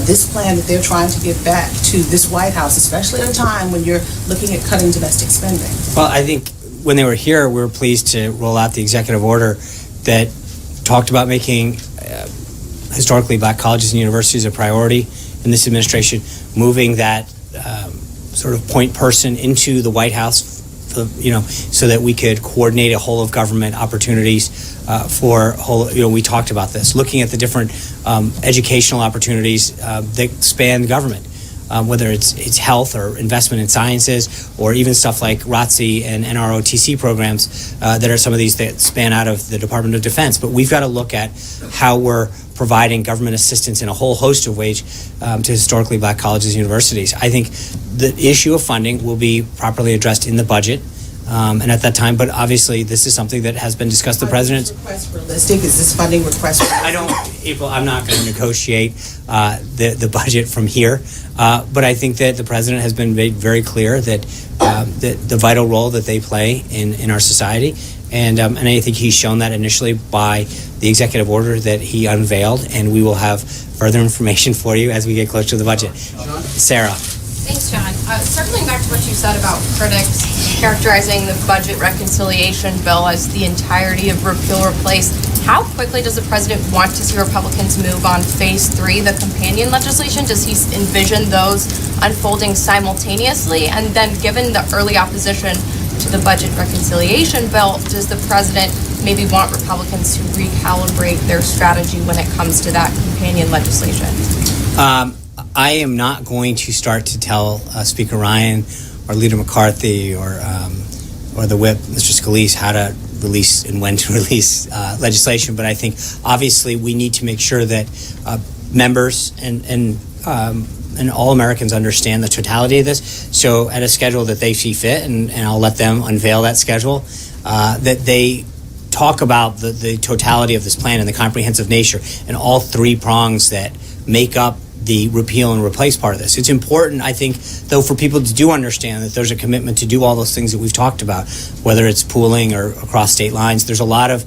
Speaker 16: this plan that they're trying to give back to this White House, especially at a time when you're looking at cutting domestic spending?
Speaker 3: Well, I think when they were here, we were pleased to roll out the executive order that talked about making historically black colleges and universities a priority in this administration, moving that sort of point person into the White House, so that we could coordinate a whole of government opportunities we talked about this, looking at the different educational opportunities that span government, whether it's health or investment in sciences, or even stuff like ROTC and NROTC programs that are some of these that span out of the Department of Defense. But we've got to look at how we're providing government assistance in a whole host of ways to historically black colleges and universities. I think the issue of funding will be properly addressed in the budget. and at that time, but obviously this is something that has been discussed. The president.
Speaker 16: Request realistic? Is this funding request?
Speaker 3: I don't, April. I'm not going to negotiate the budget from here, but I think that the president has been made very clear that the vital role that they play in our society, and I think he's shown that initially by the executive order that he unveiled, and we will have further information for you as we get closer to the budget. Sarah.
Speaker 17: Thanks, John. Circling back to what you said about critics characterizing the budget reconciliation bill as the entirety of repeal replace, how quickly does the president want to see Republicans move on phase 3, the companion legislation? Does he envision those unfolding simultaneously? And then given the early opposition to the budget reconciliation bill, does the president maybe want Republicans to recalibrate their strategy when it comes to that companion legislation?
Speaker 3: I am not going to start to tell Speaker Ryan or Leader McCarthy or the whip, Mr. Scalise, how to release and when to release legislation. But I think obviously we need to make sure that members and all Americans understand the totality of this. So at a schedule that they see fit, and I'll let them unveil that schedule, that they talk about the totality of this plan and the comprehensive nature and all three prongs that make up the repeal and replace part of this. It's important, I think, though, for people to do understand that there's a commitment to do all those things that we've talked about, whether it's pooling or across state lines. There's a lot of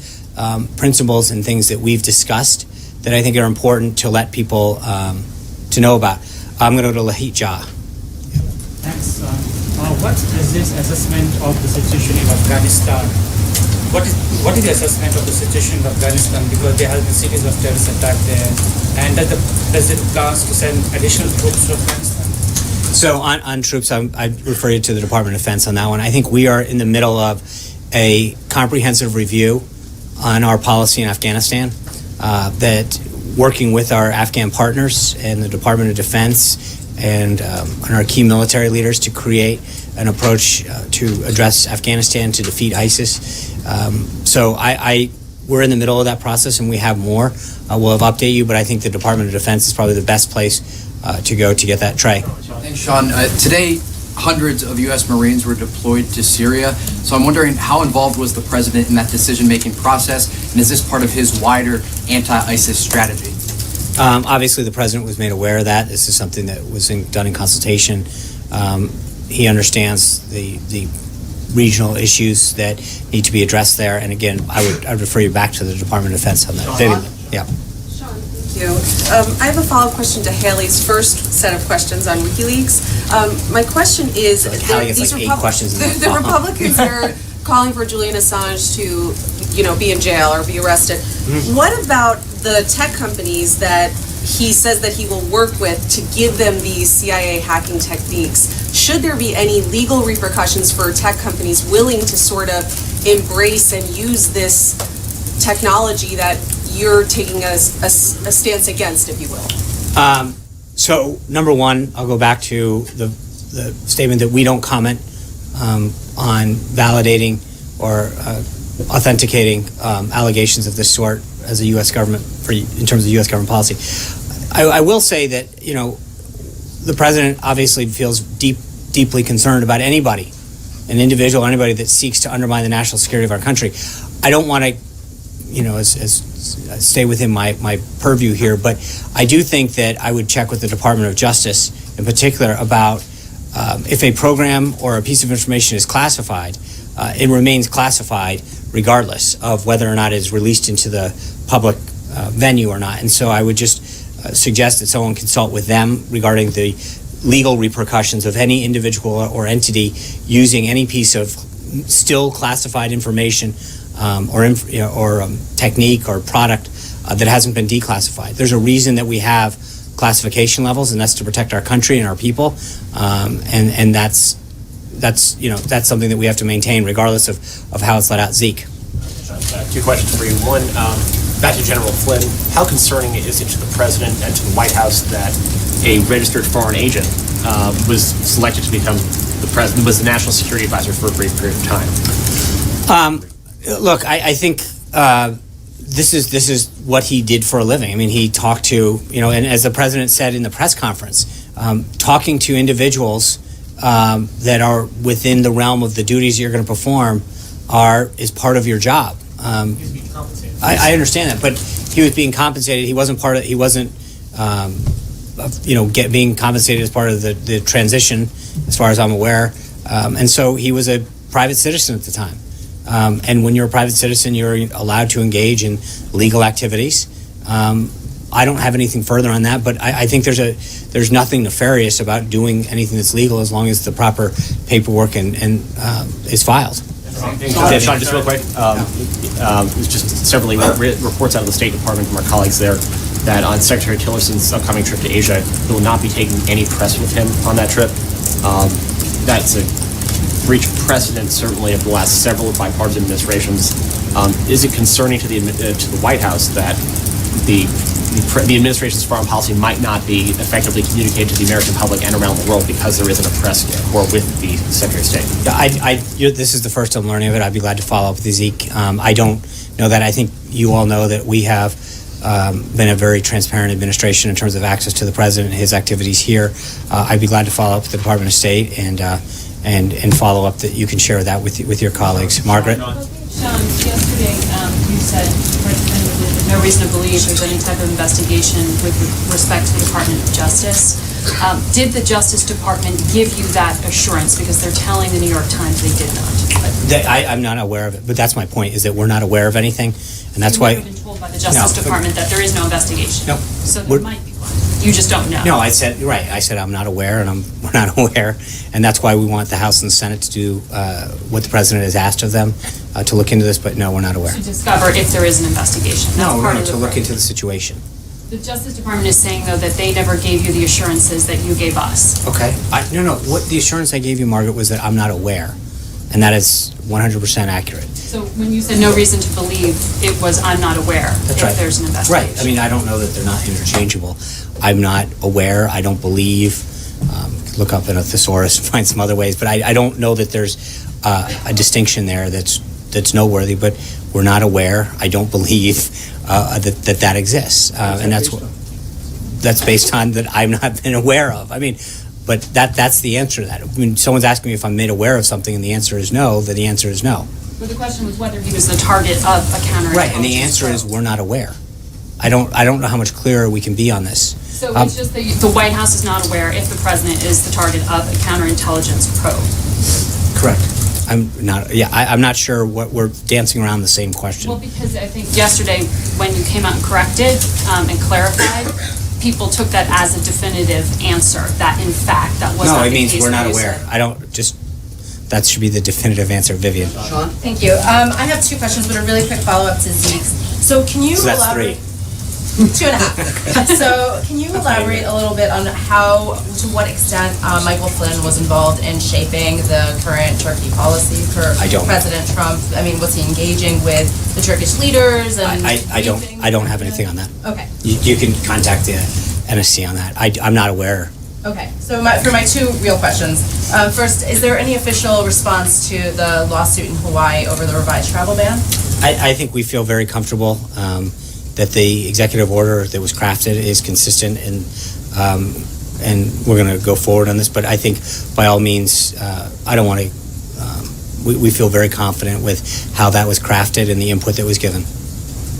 Speaker 3: principles and things that we've discussed that I think are important to let people to know about. I'm going to go to Lahit Jha.
Speaker 18: Thanks. What is this assessment of the situation in Afghanistan? What is the assessment of the situation in Afghanistan? Because there has been series of terrorist attacks there, and does it plans to send additional troops to Afghanistan?
Speaker 3: So on troops, I refer you to the Department of Defense on that one. I think we are in the middle of a comprehensive review on our policy in Afghanistan, that working with our Afghan partners and the Department of Defense and our key military leaders to create an approach to address Afghanistan, to defeat ISIS. So we're in the middle of that process, and we have more. We'll update you, but I think the Department of Defense is probably the best place to go to get that. Trey.
Speaker 19: Thanks, Sean. Today, hundreds of U.S. Marines were deployed to Syria. So I'm wondering, how involved was the president in that decision-making process, and is this part of his wider anti-ISIS strategy?
Speaker 3: Obviously, the president was made aware of that. This is something that was done in consultation. He understands the regional issues that need to be addressed there. And again, I'd refer you back to the Department of Defense on that. Yeah.
Speaker 20: Sean, thank you. I have a follow-up question to Haley's first set of questions on WikiLeaks. My question is,
Speaker 3: Haley gets like 8 questions in
Speaker 20: the Republicans are calling for Julian Assange to, be in jail or be arrested. Mm-hmm. What about the tech companies that he says that he will work with to give them these CIA hacking techniques? Should there be any legal repercussions for tech companies willing to sort of embrace and use this technology that you're taking a stance against, if you will?
Speaker 3: So, number one, I'll go back to the statement that we don't comment on validating or authenticating allegations of this sort as a U.S. government in terms of U.S. government policy. I will say that the president obviously feels deeply concerned about anybody, an individual, anybody that seeks to undermine the national security of our country. I don't want to, stay within my purview here, but I do think that I would check with the Department of Justice in particular about if a program or a piece of information is classified, it remains classified regardless of whether or not it is released into the public venue or not. And so I would just suggest that someone consult with them regarding the legal repercussions of any individual or entity using any piece of still classified information or technique or product that hasn't been declassified. There's a reason that we have classification levels, and that's to protect our country and our people, and that's something that we have to maintain regardless of how it's let out. Zeke.
Speaker 21: 2 questions for you. One, back to General Flynn. How concerning is it to the president and to the White House that a registered foreign agent was selected to become was the national security advisor for a brief period of time?
Speaker 3: Look, I think this is what he did for a living. I mean, he talked to, and as the president said in the press conference, talking to individuals that are within the realm of the duties you're going to perform is part of your job. I understand that, but he was being compensated. He wasn't being compensated as part of the transition, as far as I'm aware. And so he was a private citizen at the time. And when you're a private citizen, you're allowed to engage in legal activities. I don't have anything further on that, but I think there's nothing nefarious about doing anything that's legal as long as the proper paperwork and is filed.
Speaker 21: Sean, just real quick, there's just several reports out of the State Department from our colleagues there that on Secretary Tillerson's upcoming trip to Asia, he will not be taking any press with him on that trip. That's a breach of precedent, certainly, of the last several bipartisan administrations. Is it concerning to the White House that the administration's foreign policy might not be effectively communicated to the American public and around the world because there isn't a press corps with the Secretary of State?
Speaker 3: This is the first I'm learning of it. I'd be glad to follow up with you, Zeke. I don't know that. I think you all know that we have been a very transparent administration in terms of access to the president and his activities here. I'd be glad to follow up with the Department of State and follow up that you can share that with your colleagues. Margaret?
Speaker 1: Sean, yesterday you said there's no reason to believe there's any type of investigation with respect to the Department of Justice. Did the Justice Department give you that assurance? Because they're telling the New York Times they did not.
Speaker 3: I'm not aware of it, but that's my point, is that we're not aware of anything, and that's why...
Speaker 1: You've never been told by the Justice Department that there is no investigation?
Speaker 3: No.
Speaker 1: So there might be one. You just don't know.
Speaker 3: No, I said I'm not aware, and we're not aware, and that's why we want the House and the Senate to do what the President has asked of them, to look into this, but no, we're not aware.
Speaker 1: To discover if there is an investigation.
Speaker 3: To look into the situation.
Speaker 1: The Justice Department is saying, though, that they never gave you the assurances that you gave us.
Speaker 3: Okay. No. What the assurance I gave you, Margaret, was that I'm not aware, and that is 100% accurate.
Speaker 1: So when you said no reason to believe, it was I'm not aware if there's an investigation.
Speaker 3: Right. I mean, I don't know that they're not interchangeable. I'm not aware. I don't believe. Look up in a thesaurus and find some other ways, but I don't know that there's a distinction there that's noteworthy. But we're not aware. I don't believe that exists, and that's based on that I've not been aware of. I mean, but that's the answer to that. When someone's asking me if I'm made aware of something and the answer is no, then the answer is no.
Speaker 1: But the question was whether he was the target of a counterintelligence.
Speaker 3: Right, and the answer is we're not aware. I don't know how much clearer we can be on this.
Speaker 1: So it's just that the White House is not aware if the president is the target of a counterintelligence probe.
Speaker 3: Correct. I'm not sure what we're dancing around the same question.
Speaker 1: Well, because I think yesterday when you came out and corrected and clarified, people took that as a definitive answer, that in fact that was not the case.
Speaker 3: No, it means we're not aware. That should be the definitive answer, Vivian.
Speaker 17: Sean? Thank you. I have two questions, but a really quick follow-up to Zeke's. So can you
Speaker 3: that's
Speaker 17: elaborate?
Speaker 3: 3.
Speaker 17: 2.5. So can you elaborate a little bit on to what extent Michael Flynn was involved in shaping the current Turkey policy for President Trump? I mean, was he engaging with the Turkish leaders? And
Speaker 3: I don't have anything on that.
Speaker 17: Okay.
Speaker 3: You can contact the NSC on that. I'm not aware.
Speaker 17: Okay, so for my two real questions. First, is there any official response to the lawsuit in Hawaii over the revised travel ban?
Speaker 3: I think we feel very comfortable that the executive order that was crafted is consistent, and we're going to go forward on this. But I think, by all means, I don't want to. We feel very confident with how that was crafted and the input that was given.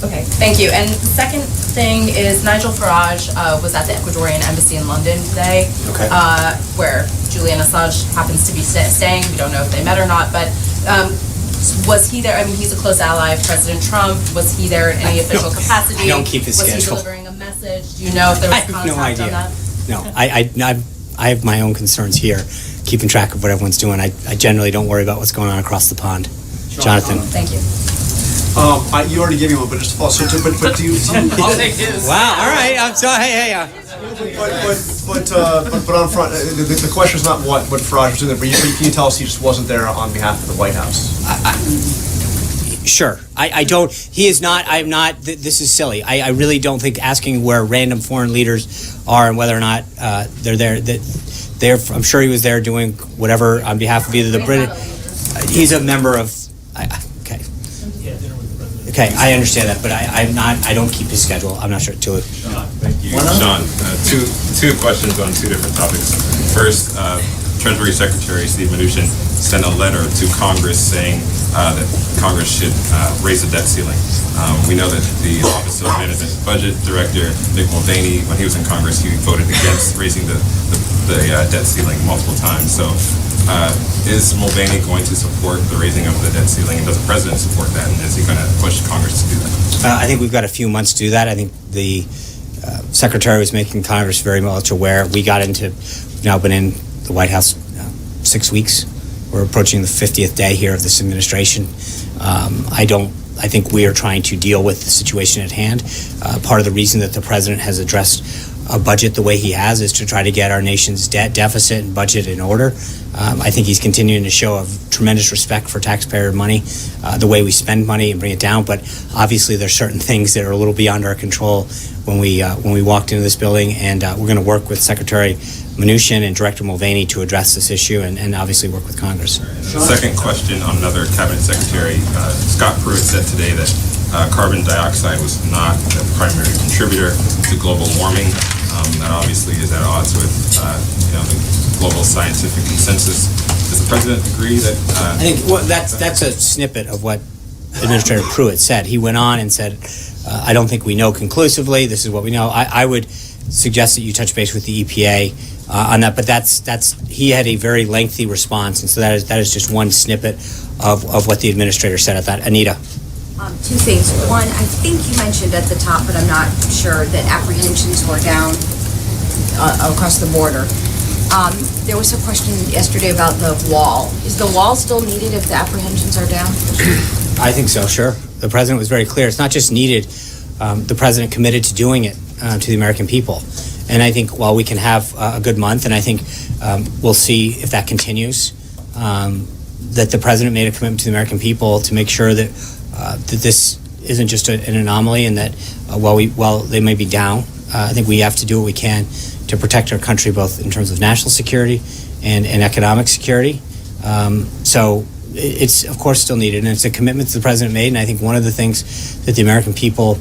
Speaker 17: Okay, thank you. And the second thing is Nigel Farage was at the Ecuadorian embassy in London today, where Julian Assange happens to be staying. We don't know if they met or not, but was he there? I mean, he's a close ally of President Trump. Was he there in any official capacity?
Speaker 3: I don't keep his schedule.
Speaker 17: Was he delivering a message? Do you know if there was contact on that?
Speaker 3: No, I have my own concerns here, keeping track of what everyone's doing. I generally don't worry about what's going on across the pond. Jonathan.
Speaker 17: Thank you.
Speaker 6: You already gave me one, but just to follow. But do you?
Speaker 3: I'll take his. Wow. All right. I'm sorry. Hey.
Speaker 6: But on front, the question is not what Farage was doing there. But can you tell us he just wasn't there on behalf of the White House?
Speaker 3: Sure. I don't. He is not. I'm not. This is silly. I really don't think asking where random foreign leaders are and whether or not they're there. I'm sure he was there doing whatever on behalf of either the British. He's a member of. Okay, I understand that, but I'm not. I don't keep his schedule. I'm not sure.
Speaker 22: Thank you, Sean. Two questions on two different topics. First,
Speaker 2: Treasury Secretary Steve Mnuchin sent a letter to Congress saying that Congress should raise the debt ceiling. We know that the Office of Management and Budget Director, Mick Mulvaney, when he was in Congress, he voted against raising the debt ceiling multiple times. So is Mulvaney going to support the raising of the debt ceiling, and does the President support that, and is he going to push Congress to do that?
Speaker 3: I think we've got a few months to do that. I think the Secretary was making Congress very much aware. We've now been in the White House 6 weeks. We're approaching the 50th day here of this administration. I think we are trying to deal with the situation at hand. Part of the reason that the President has addressed a budget the way he has is to try to get our nation's debt deficit and budget in order. I think he's continuing to show a tremendous respect for taxpayer money, the way we spend money and bring it down. But obviously, there's certain things that are a little beyond our control when we walked into this building, and we're going to work with Secretary Mnuchin and Director Mulvaney to address this issue, and obviously work with Congress.
Speaker 2: The second question on another cabinet secretary, Scott Pruitt said today that carbon dioxide was not the primary contributor to global warming. That obviously is at odds with the global scientific consensus. Does the President agree that?
Speaker 3: I think that's a snippet of what Administrator Pruitt said. He went on and said, I don't think we know conclusively. This is what we know. I would suggest that you touch base with the EPA on that, but he had a very lengthy response, and so that is just one snippet of what the Administrator said at that. Anita.
Speaker 22: Two things. One, I think you mentioned at the top, but I'm not sure, that apprehensions were down across the border. There was a question yesterday about the wall. Is the wall still needed if the apprehensions are down?
Speaker 3: I think so, sure. The President was very clear. It's not just needed. The President committed to doing it to the American people. And I think while we can have a good month, and I think we'll see if that continues, that the President made a commitment to the American people to make sure that this isn't just an anomaly, and that while they may be down, I think we have to do what we can to protect our country, both in terms of national security and economic security. So it's, of course, still needed, and it's a commitment that the President made, and I think one of the things that the American people,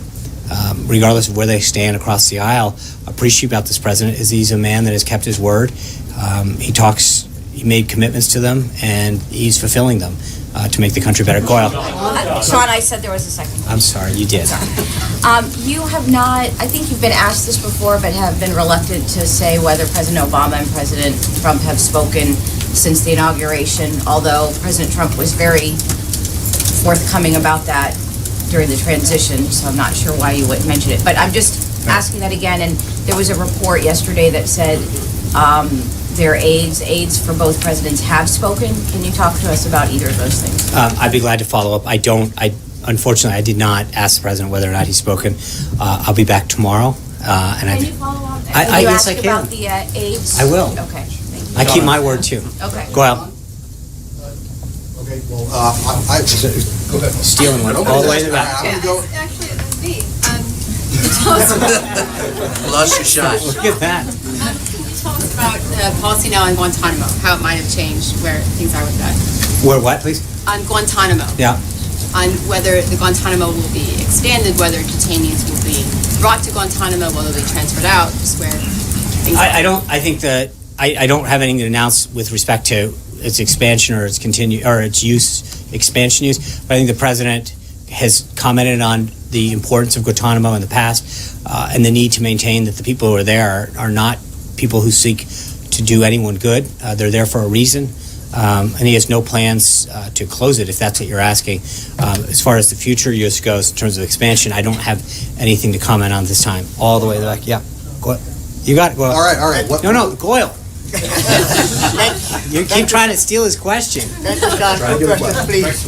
Speaker 3: regardless of where they stand across the aisle, appreciate about this President is he's a man that has kept his word. He made commitments to them, and he's fulfilling them to make the country better. Goyle.
Speaker 22: Sean, I said there was a second.
Speaker 3: I'm sorry, you did.
Speaker 22: You have not, I think you've been asked this before, but have been reluctant to say whether President Obama and President Trump have spoken since the inauguration, although President Trump was very forthcoming about that during the transition, so I'm not sure why you wouldn't mention it. But I'm just asking that again, and there was a report yesterday that said their aides for both presidents have spoken. Can you talk to us about either of those things?
Speaker 3: I'd be glad to follow up. Unfortunately, I did not ask the President whether or not he's spoken. I'll be back tomorrow.
Speaker 22: Can you follow up?
Speaker 3: Yes, I can.
Speaker 22: About the aides?
Speaker 3: I will.
Speaker 22: Okay. Thank you.
Speaker 3: I keep my word, too.
Speaker 22: Okay.
Speaker 3: Go out.
Speaker 6: Okay, well, go ahead.
Speaker 3: Stealing one all the way to the back.
Speaker 23: Actually, it was me.
Speaker 15: Lost your shot.
Speaker 3: Look at that.
Speaker 23: Can you tell us about the policy now on Guantanamo, how it might have changed, where things are with that?
Speaker 3: Where what, please?
Speaker 23: On Guantanamo.
Speaker 3: Yeah.
Speaker 23: On whether the Guantanamo will be expanded, whether detainees will be brought to Guantanamo, whether they'll be transferred out, just where things are.
Speaker 3: I don't have anything to announce with respect to its expansion or its expansion use. But I think the President has commented on the importance of Guantanamo in the past, and the need to maintain that the people who are there are not people who seek to do anyone good. They're there for a reason, and he has no plans to close it, if that's what you're asking. As far as the future use goes, in terms of expansion, I don't have anything to comment on this time. All the way back, yeah. Goyle. You got it, Goyle.
Speaker 6: All right.
Speaker 3: No, Goyle. You keep trying to steal his question.
Speaker 24: Let us ask two questions, please.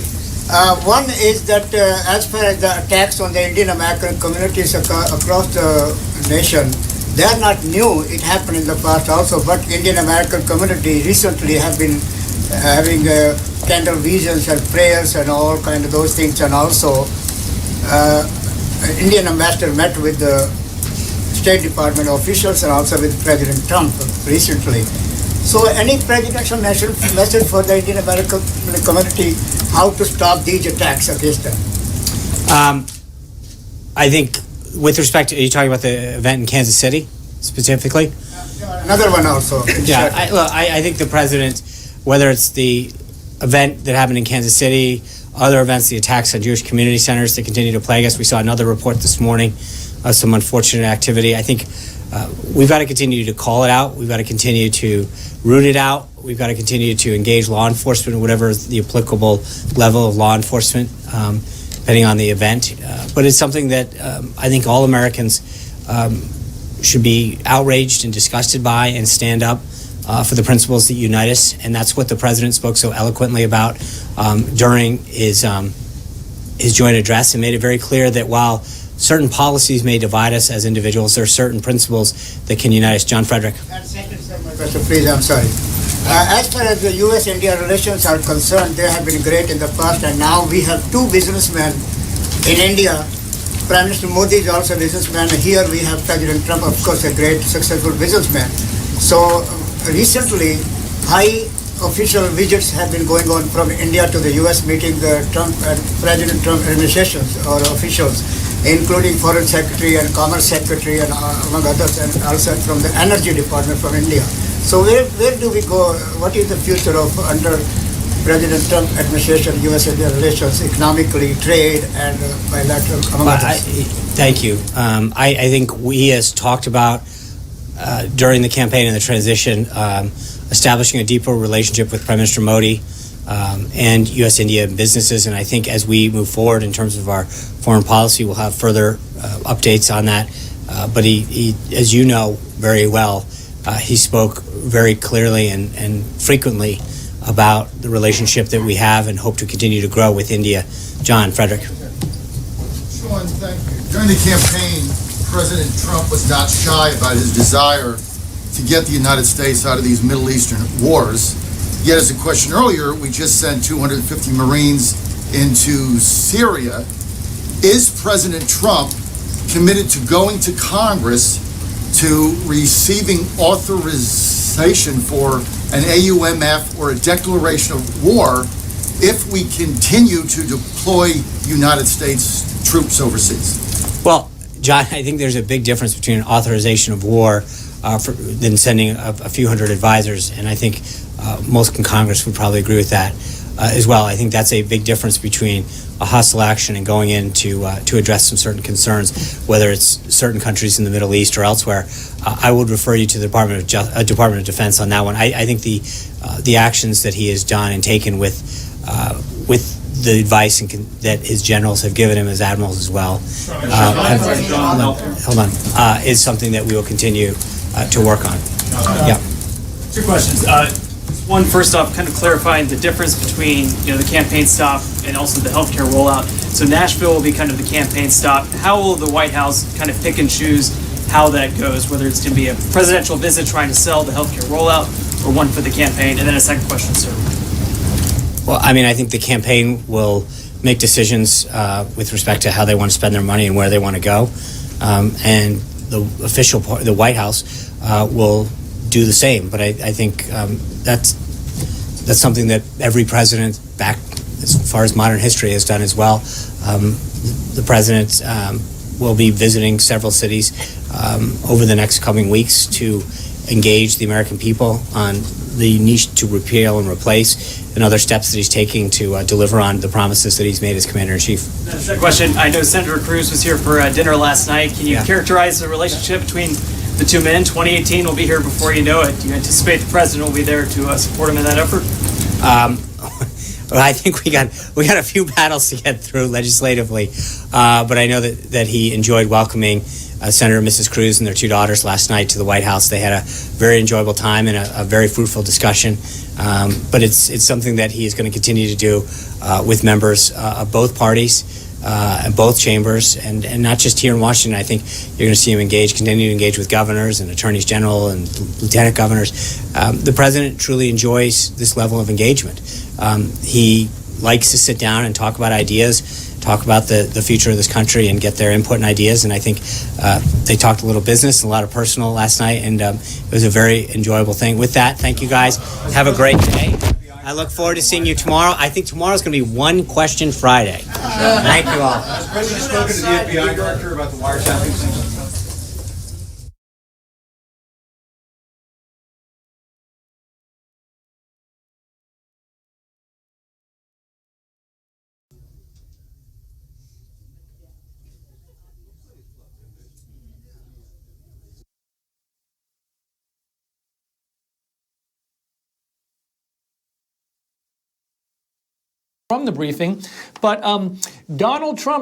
Speaker 24: One is that as far as the attacks on the Indian American communities across the nation, they are not new. It happened in the past also, but Indian American community recently have been having candle visions and prayers and all kind of those things, and also Indian ambassador met with the State Department officials and also with President Trump recently. So any presidential message for the Indian American community, how to stop these attacks against them?
Speaker 3: I think with respect to, are you talking about the event in Kansas City specifically?
Speaker 24: another one also.
Speaker 3: Yeah, I think the president, whether it's the event that happened in Kansas City, other events, the attacks on Jewish community centers that continue to plague us. We saw another report this morning of some unfortunate activity. I think we've got to continue to call it out. We've got to continue to root it out. We've got to continue to engage law enforcement, whatever is the applicable level of law enforcement, depending on the event. But it's something that I think all Americans should be outraged and disgusted by and stand up for the principles that unite us. And that's what the president spoke so eloquently about during his joint address, and made it very clear that while certain policies may divide us as individuals, there are certain principles that can unite us. John Frederick.
Speaker 24: Please, I'm sorry. As far as the U.S.-India relations are concerned, they have been great in the past, and now we have two businessmen in India. Prime Minister Modi is also a businessman. Here we have President Trump, of course, a great, successful businessman. So recently, high official visits have been going on from India to the U.S., meeting the President Trump administrations or officials, including Foreign Secretary and Commerce Secretary and among others, and also from the Energy Department from India. So where do we go? What is the future of under President Trump administration, U.S.-India relations, economically, trade, and bilateral, among others?
Speaker 3: Thank you. I think we, has talked about during the campaign and the transition, establishing a deeper relationship with Prime Minister Modi and U.S.-India businesses. And I think as we move forward in terms of our foreign policy, we'll have further updates on that. But he, as you know very well, he spoke very clearly and frequently about the relationship that we have and hope to continue to grow with India. John Frederick.
Speaker 4: Sean, thank you. During the campaign, President Trump was not shy about his desire to get the United States out of these Middle Eastern wars. Yet, as a question earlier, we just sent 250 Marines into Syria. Is President Trump committed to going to Congress to receiving authorization for an AUMF or a declaration of war if we continue to deploy United States troops overseas?
Speaker 3: Well, John, I think there's a big difference between an authorization of war than sending a few hundred advisors, and I think most in Congress would probably agree with that as well. I think that's a big difference between a hostile action and going in to address some certain concerns, whether it's certain countries in the Middle East or elsewhere. I would refer you to the Department of Defense on that one. I think the actions that he has done and taken with the advice that his generals have given him as admirals as well, is something that we will continue to work on. Yeah.
Speaker 9: Two questions. One, first off, kind of clarifying the difference between the campaign stop and also the healthcare rollout. So Nashville will be kind of the campaign stop. How will the White House kind of pick and choose how that goes, whether it's going to be a presidential visit trying to sell the healthcare rollout or one for the campaign? And then a second question, sir.
Speaker 3: Well, I mean, I think the campaign will make decisions with respect to how they want to spend their money and where they want to go. And the official part, the White House, will do the same. But I think that's something that every president back as far as modern history has done as well. The president will be visiting several cities over the next coming weeks to engage the American people on the need to repeal and replace and other steps that he's taking to deliver on the promises that he's made as Commander-in-Chief.
Speaker 9: Second question. I know Senator Cruz was here for dinner last night. Can you characterize the relationship between the two men? 2018 will be here before you know it. Do you anticipate the president will be there to support him in that effort?
Speaker 3: Well, I think we got a few battles to get through legislatively, but I know that he enjoyed welcoming Senator and Mrs. Cruz and their two daughters last night to the White House. They had a very enjoyable time and a very fruitful discussion. But it's something that he is going to continue to do with members of both parties and both chambers, and not just here in Washington. I think you're going to see him continue to engage with governors and attorneys general and lieutenant governors. The president truly enjoys this level of engagement. He likes to sit down and talk about ideas, talk about the future of this country and get their input and ideas. And I think they talked a little business and a lot of personal last night, and it was a very enjoyable thing. With that, thank you guys. Have a great day. I look forward to seeing you tomorrow. I think tomorrow's going to be One Question Friday. Thank you all.
Speaker 5: Has the President spoken to the FBI director about the wiretapping?
Speaker 7: from the briefing. But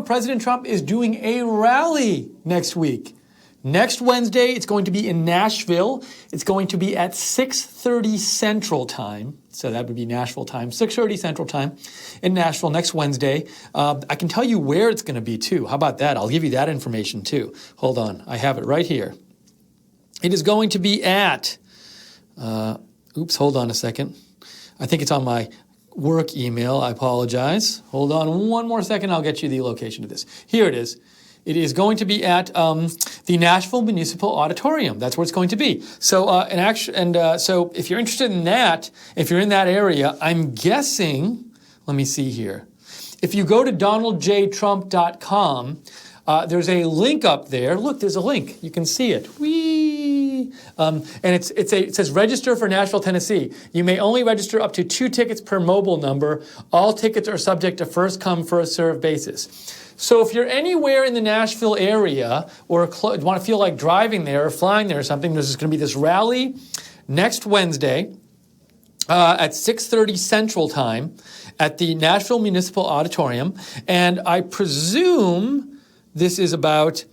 Speaker 7: President Trump is doing a rally next week. Next Wednesday, it's going to be in Nashville. It's going to be at 6:30 Central Time. So that would be Nashville time, 6:30 Central Time in Nashville next Wednesday. I can tell you where it's going to be, too. How about that? I'll give you that information, too. Hold on. I have it right here. It is going to be at, hold on a second. I think it's on my work email. I apologize. Hold on one more second. I'll get you the location of this. Here it is. It is going to be at the Nashville Municipal Auditorium. That's where it's going to be. So, so if you're interested in that, if you're in that area, I'm guessing. Let me see here. If you go to donaldjtrump.com, there's a link up there. Look, there's a link. You can see it. Whee! And it says register for Nashville, Tennessee. You may only register up to 2 tickets per mobile number. All tickets are subject to first come, first served basis. So if you're anywhere in the Nashville area or want to feel like driving there or flying there or something, there's going to be this rally next Wednesday at 6:30 Central Time at the Nashville Municipal Auditorium. And I presume this is about,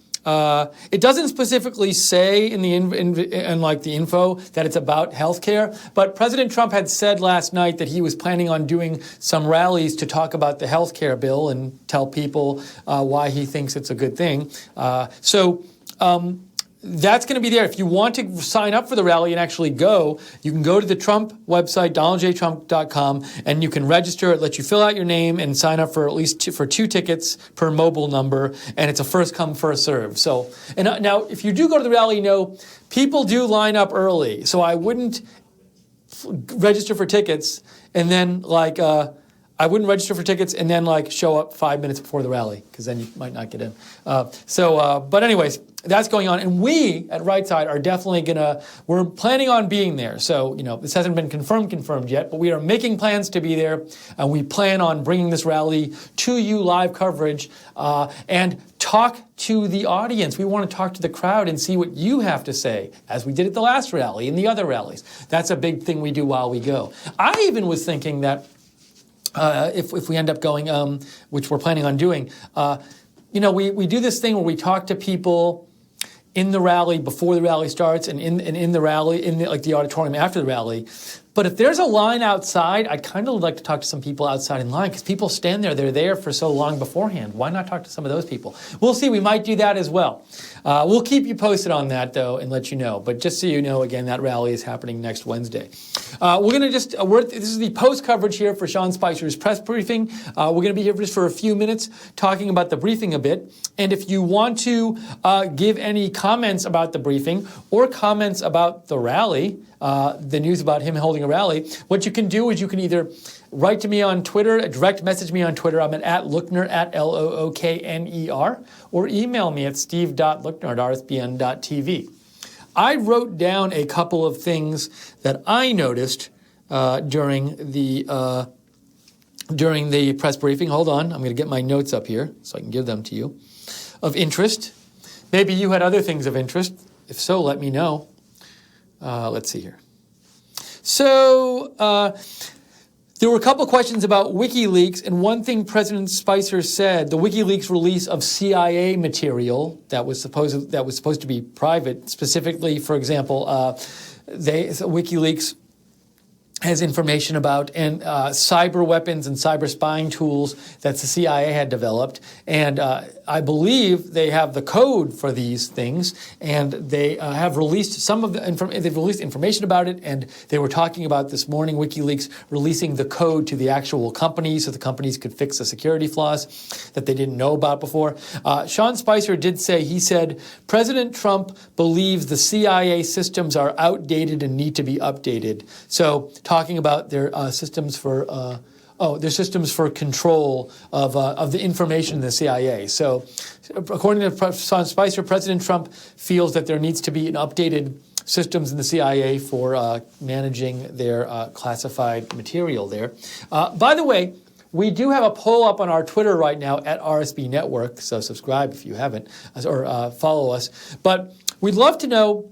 Speaker 7: it doesn't specifically say in the info that it's about healthcare, but President Trump had said last night that he was planning on doing some rallies to talk about the healthcare bill and tell people why he thinks it's a good thing. That's going to be there. If you want to sign up for the rally and actually go, you can go to the Trump website, donaldjtrump.com, and you can register. It lets you fill out your name and sign up for at least 2 tickets per mobile number, and it's a first come, first serve. So, and now, if you do go to the rally, people do line up early. So I wouldn't register for tickets and then show up 5 minutes before the rally, because then you might not get in. But anyways, that's going on. And we at Right Side are definitely we're planning on being there. So, this hasn't been confirmed yet, but we are making plans to be there. And we plan on bringing this rally to you, live coverage, and talk to the audience. We want to talk to the crowd and see what you have to say, as we did at the last rally and the other rallies. That's a big thing we do while we go. I even was thinking that if we end up going, which we're planning on doing, we do this thing where we talk to people in the rally before the rally starts and in the rally, the auditorium after the rally. But if there's a line outside, I'd kind of like to talk to some people outside in line, because people stand there. They're there for so long beforehand. Why not talk to some of those people? We'll see. We might do that as well. We'll keep you posted on that, though, and let you know. But just so you know, again, that rally is happening next Wednesday. This is the post coverage here for Sean Spicer's press briefing. We're going to be here just for a few minutes talking about the briefing a bit. And if you want to give any comments about the briefing or comments about the rally, the news about him holding a rally, what you can do is you can either write to me on Twitter, direct message me on Twitter. I'm at Lookner, at Lookner, or email me at steve.lookner@rsbn.tv. I wrote down a couple of things that I noticed during the press briefing. Hold on, I'm going to get my notes up here so I can give them to you. Of interest. Maybe you had other things of interest. If so, let me know. Let's see here. So there were a couple of questions about WikiLeaks, and one thing President Spicer said: the WikiLeaks release of CIA material that was supposed to be private. Specifically, for example, WikiLeaks has information about cyber weapons and cyber spying tools that the CIA had developed, and I believe they have the code for these things, and they have released some of the they've released information about it, and they were talking about this morning WikiLeaks releasing the code to the actual companies so the companies could fix the security flaws that they didn't know about before. Sean Spicer did say, he said, President Trump believes the CIA systems are outdated and need to be updated. So talking about their systems for control of the information in the CIA. So according to Sean Spicer, President Trump feels that there needs to be an updated systems in the CIA for managing their classified material there. By the way, we do have a poll up on our Twitter right now at RSB Network, so subscribe if you haven't, or follow us. But we'd love to know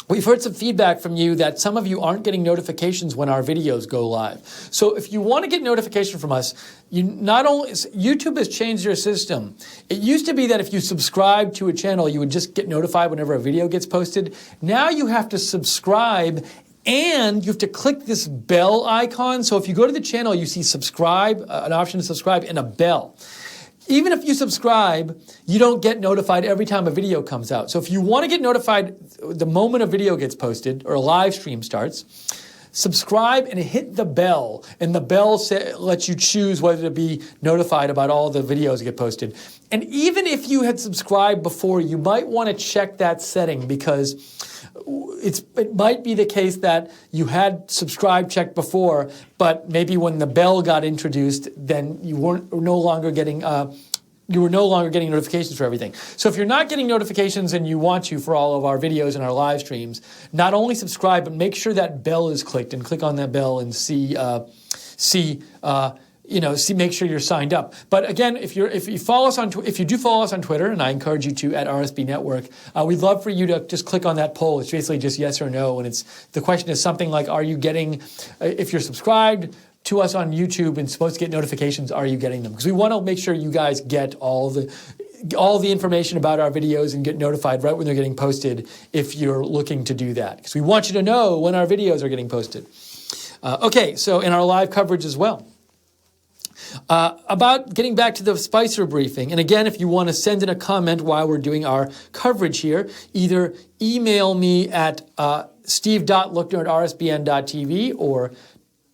Speaker 7: We've heard some feedback from you that some of you aren't getting notifications when our videos go live. So if you want to get notification from us, YouTube has changed their system. It used to be that if you subscribe to a channel, you would just get notified whenever a video gets posted. Now you have to subscribe and you have to click this bell icon. So if you go to the channel, you see subscribe, an option to subscribe, and a bell. Even if you subscribe, you don't get notified every time a video comes out. So if you want to get notified the moment a video gets posted or a live stream starts, subscribe and hit the bell. And the bell lets you choose whether to be notified about all the videos that get posted. And even if you had subscribed before, you might want to check that setting because it might be the case that you had subscribe checked before, but maybe when the bell got introduced, then you were no longer getting notifications for everything. So if you're not getting notifications and you want to for all of our videos and our live streams, not only subscribe, but make sure that bell is clicked and click on that bell and make sure you're signed up. But again, if you do follow us on Twitter, and I encourage you to at RSB Network, we'd love for you to just click on that poll. It's basically just yes or no, and the question is something like, are you getting, if you're subscribed to us on YouTube and supposed to get notifications, are you getting them? Because we want to make sure you guys get all the information about our videos and get notified right when they're getting posted if you're looking to do that. Because we want you to know when our videos are getting posted. Okay, so in our live coverage as well. About getting back to the Spicer briefing, and again, if you want to send in a comment while we're doing our coverage here, either email me at steve.lookner@rsbn.tv or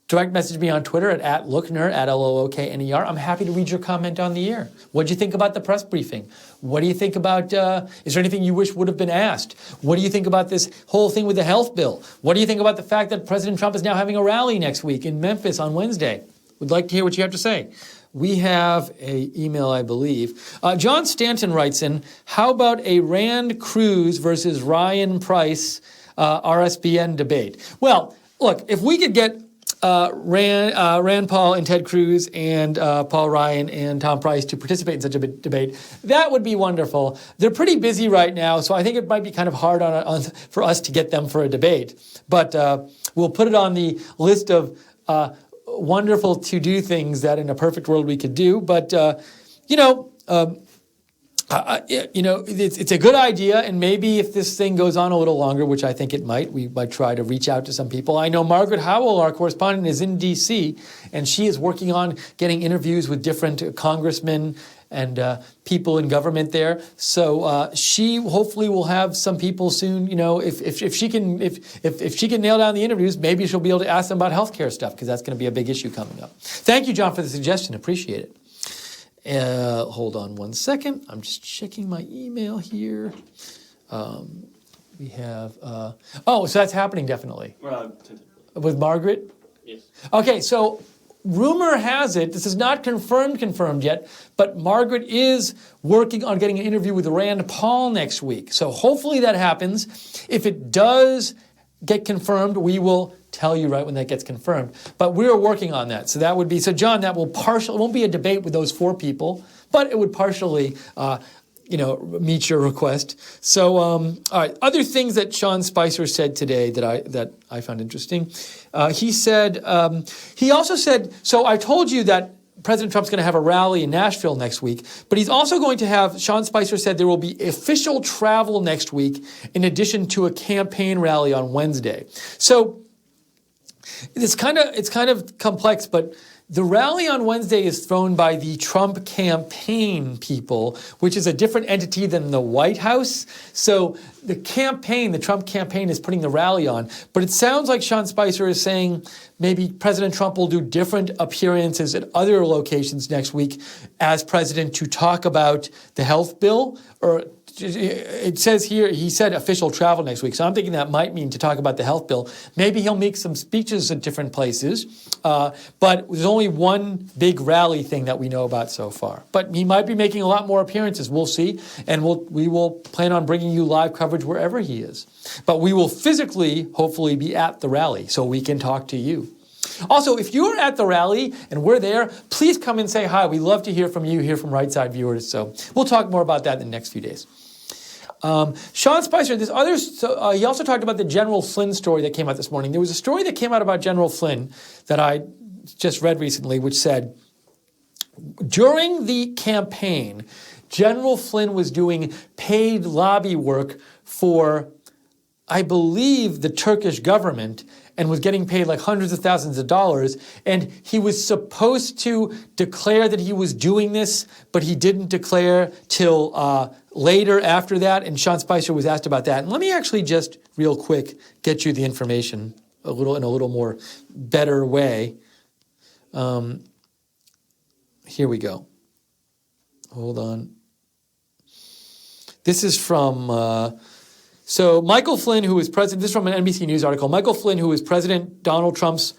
Speaker 7: direct message me on Twitter at Lookner, at LOOKNER. I'm happy to read your comment on the air. What do you think about the press briefing? What do you think about, is there anything you wish would have been asked? What do you think about this whole thing with the health bill? What do you think about the fact that President Trump is now having a rally next week in Memphis on Wednesday? We'd like to hear what you have to say. We have an email, I believe. John Stanton writes in, how about a Rand Cruz versus Ryan Price RSBN debate? Well, look, if we could get Rand Paul and Ted Cruz and Paul Ryan and Tom Price to participate in such a debate, that would be wonderful. They're pretty busy right now, so I think it might be kind of hard for us to get them for a debate. But we'll put it on the list of wonderful to-do things that in a perfect world we could do. But, it's a good idea, and maybe if this thing goes on a little longer, which I think it might, we might try to reach out to some people. I know Margaret Howell, our correspondent, is in D.C., and she is working on getting interviews with different congressmen and people in government there. So she hopefully will have some people soon. If she can nail down the interviews, maybe she'll be able to ask them about healthcare stuff because that's going to be a big issue coming up. Thank you, John, for the suggestion. Appreciate it. Hold on one second. I'm just checking my email here. We have. So that's happening definitely. With Margaret?
Speaker 21: Yes.
Speaker 7: Okay, so rumor has it, this is not confirmed yet, but Margaret is working on getting an interview with Rand Paul next week. So hopefully that happens. If it does get confirmed, we will tell you right when that gets confirmed. But we're working on that. So that would be, John, that will it won't be a debate with those four people, but it would partially meet your request. So, all right, other things that Sean Spicer said today that I found interesting. He also said, so I told you that President Trump's going to have a rally in Nashville next week, but he's also going to have, Sean Spicer said there will be official travel next week in addition to a campaign rally on Wednesday. So it's kind of complex, but the rally on Wednesday is thrown by the Trump campaign people, which is a different entity than the White House. So the Trump campaign is putting the rally on. But it sounds like Sean Spicer is saying maybe President Trump will do different appearances at other locations next week as president to talk about the health bill, or it says here, he said official travel next week. So I'm thinking that might mean to talk about the health bill. Maybe he'll make some speeches at different places. But there's only one big rally thing that we know about so far. But he might be making a lot more appearances. We'll see. And we will plan on bringing you live coverage wherever he is. But we will physically, hopefully, be at the rally so we can talk to you. Also, if you're at the rally and we're there, please come and say hi. We love to hear from you, hear from Right Side viewers. So we'll talk more about that in the next few days. Sean Spicer, he also talked about the General Flynn story that came out this morning. There was a story that came out about General Flynn that I just read recently, which said, during the campaign, General Flynn was doing paid lobby work for, I believe, the Turkish government, and was getting paid like hundreds of thousands of dollars, and he was supposed to declare that he was doing this, but he didn't declare till later after that, and Sean Spicer was asked about that. And let me actually just real quick get you the information in a little more better way. Here we go. Hold on. This is from... So Michael Flynn, who is president, this is from an NBC News article, Michael Flynn, who is President Donald Trump's,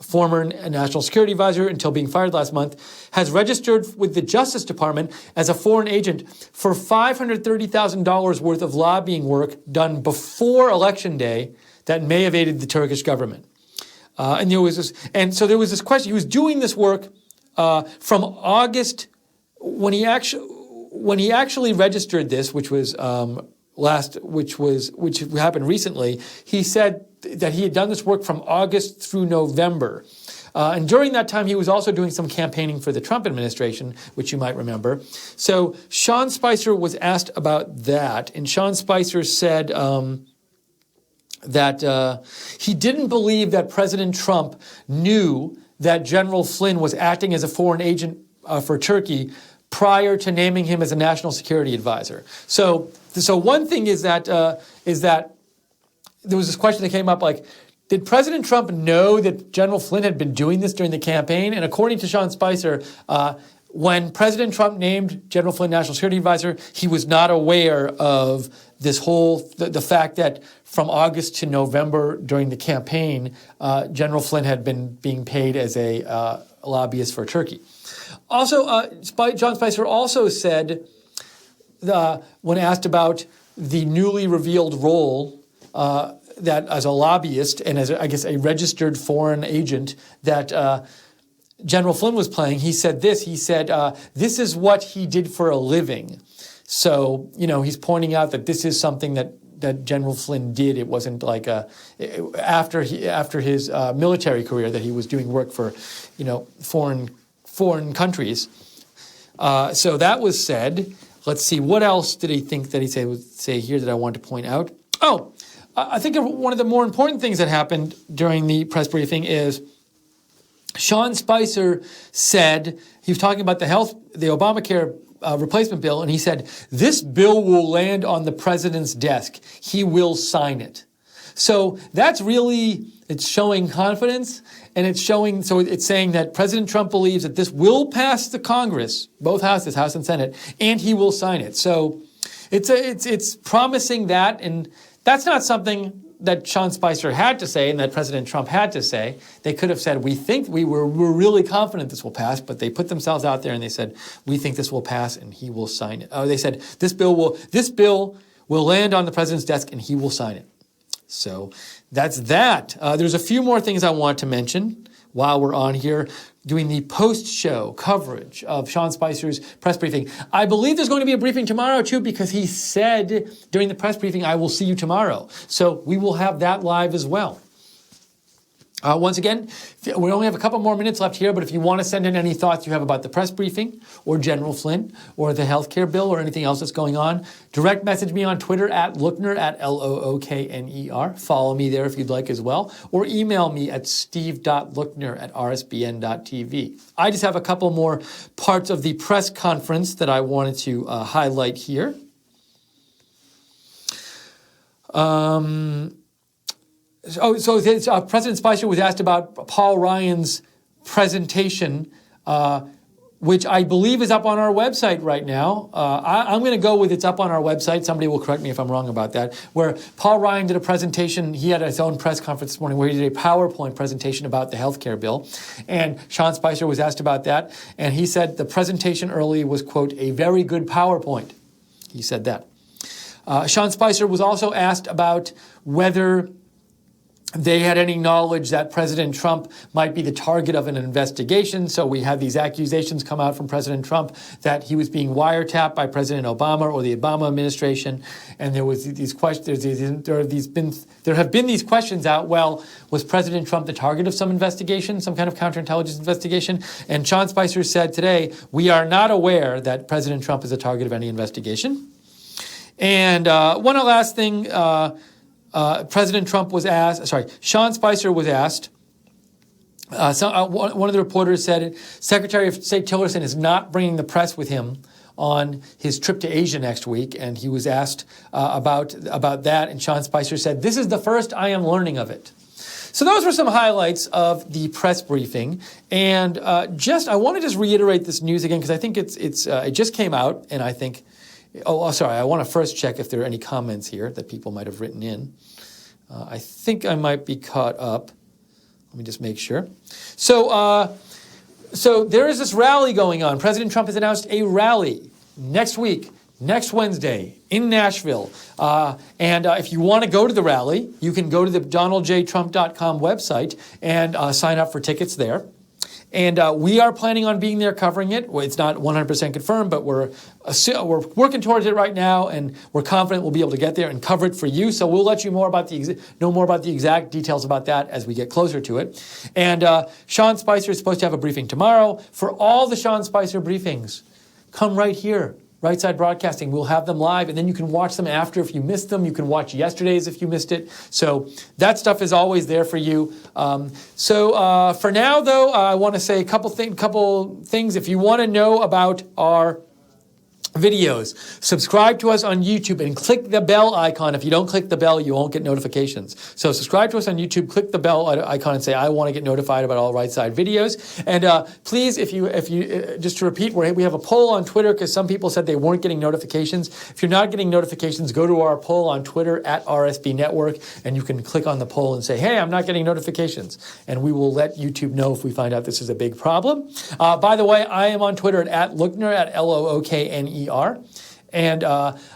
Speaker 7: former national security advisor until being fired last month, has registered with the Justice Department as a foreign agent for $530,000 worth of lobbying work done before Election Day that may have aided the Turkish government. And there was this question, he was doing this work from August, when he actually registered this, which happened recently, he said that he had done this work from August through November. And during that time, he was also doing some campaigning for the Trump administration, which you might remember. So Sean Spicer was asked about that, and Sean Spicer said that he didn't believe that President Trump knew that General Flynn was acting as a foreign agent for Turkey prior to naming him as a national security advisor. So one thing is that there was this question that came up like, did President Trump know that General Flynn had been doing this during the campaign? And according to Sean Spicer, when President Trump named General Flynn national security advisor, he was not aware of this the fact that from August to November during the campaign, General Flynn had been being paid as a lobbyist for Turkey. Also, John Spicer also said, when asked about the newly revealed role that as a lobbyist and as, I guess, a registered foreign agent that General Flynn was playing, he said this. He said, this is what he did for a living. So, he's pointing out that this is something that General Flynn did. It wasn't like after his military career that he was doing work for, foreign countries. So that was said. Let's see, what else did he think that he say here that I want to point out? Oh, I think one of the more important things that happened during the press briefing is Sean Spicer said, he was talking about the Obamacare replacement bill, and he said, this bill will land on the president's desk. He will sign it. So that's really, it's showing confidence, and it's saying that President Trump believes that this will pass the Congress, both houses, House and Senate, and he will sign it. So it's promising that, and that's not something that Sean Spicer had to say and that President Trump had to say. They could have said, we're really confident this will pass, but they put themselves out there and they said, we think this will pass and he will sign it. They said, this bill will land on the president's desk and he will sign it. So that's that. There's a few more things I want to mention while we're on here, doing the post-show coverage of Sean Spicer's press briefing. I believe there's going to be a briefing tomorrow, too, because he said during the press briefing, I will see you tomorrow. So we will have that live as well. Once again, we only have a couple more minutes left here, but if you want to send in any thoughts you have about the press briefing or General Flynn or the healthcare bill or anything else that's going on, direct message me on Twitter at Lookner, at Lookner. Follow me there if you'd like as well, or email me at steve.lookner@rsbn.tv. I just have a couple more parts of the press conference that I wanted to highlight here. President Spicer was asked about Paul Ryan's presentation, which I believe is up on our website right now. I'm going to go with it's up on our website. Somebody will correct me if I'm wrong about that. Where Paul Ryan did a presentation. He had his own press conference this morning where he did a PowerPoint presentation about the healthcare bill. And Sean Spicer was asked about that. And he said the presentation early was, quote, a very good PowerPoint. He said that. Sean Spicer was also asked about whether they had any knowledge that President Trump might be the target of an investigation. So we had these accusations come out from President Trump that he was being wiretapped by President Obama or the Obama administration. And there was these questions. There have been these questions out. Well, was President Trump the target of some investigation, some kind of counterintelligence investigation? And Sean Spicer said today, we are not aware that President Trump is a target of any investigation. And one last thing. President Trump was asked, Sean Spicer was asked, one of the reporters said Secretary of State Tillerson is not bringing the press with him on his trip to Asia next week, and he was asked about that, and Sean Spicer said, this is the first I am learning of it. So those were some highlights of the press briefing, and I want to just reiterate this news again, because I think it just came out, and I think, I want to first check if there are any comments here that people might have written in. I think I might be caught up. Let me just make sure. So there is this rally going on. President Trump has announced a rally next week, next Wednesday, in Nashville. And if you want to go to the rally, you can go to the DonaldJTrump.com website and sign up for tickets there. And we are planning on being there covering it. Well, it's not 100% confirmed, but we're working towards it right now, and we're confident we'll be able to get there and cover it for you. So we'll let you know more about the exact details about that as we get closer to it. And Sean Spicer is supposed to have a briefing tomorrow. For all the Sean Spicer briefings, come right here. Right Side Broadcasting, we'll have them live, and then you can watch them after if you missed them. You can watch yesterday's if you missed it. So that stuff is always there for you. For now, though, I want to say a couple things. If you want to know about our videos, subscribe to us on YouTube and click the bell icon. If you don't click the bell, you won't get notifications. So subscribe to us on YouTube, click the bell icon and say, I want to get notified about all Right Side videos. And please, if you just to repeat, we have a poll on Twitter because some people said they weren't getting notifications. If you're not getting notifications, go to our poll on Twitter at RSB Network, and you can click on the poll and say, hey, I'm not getting notifications. And we will let YouTube know if we find out this is a big problem. By the way, I am on Twitter at Lookner, at Lookner. And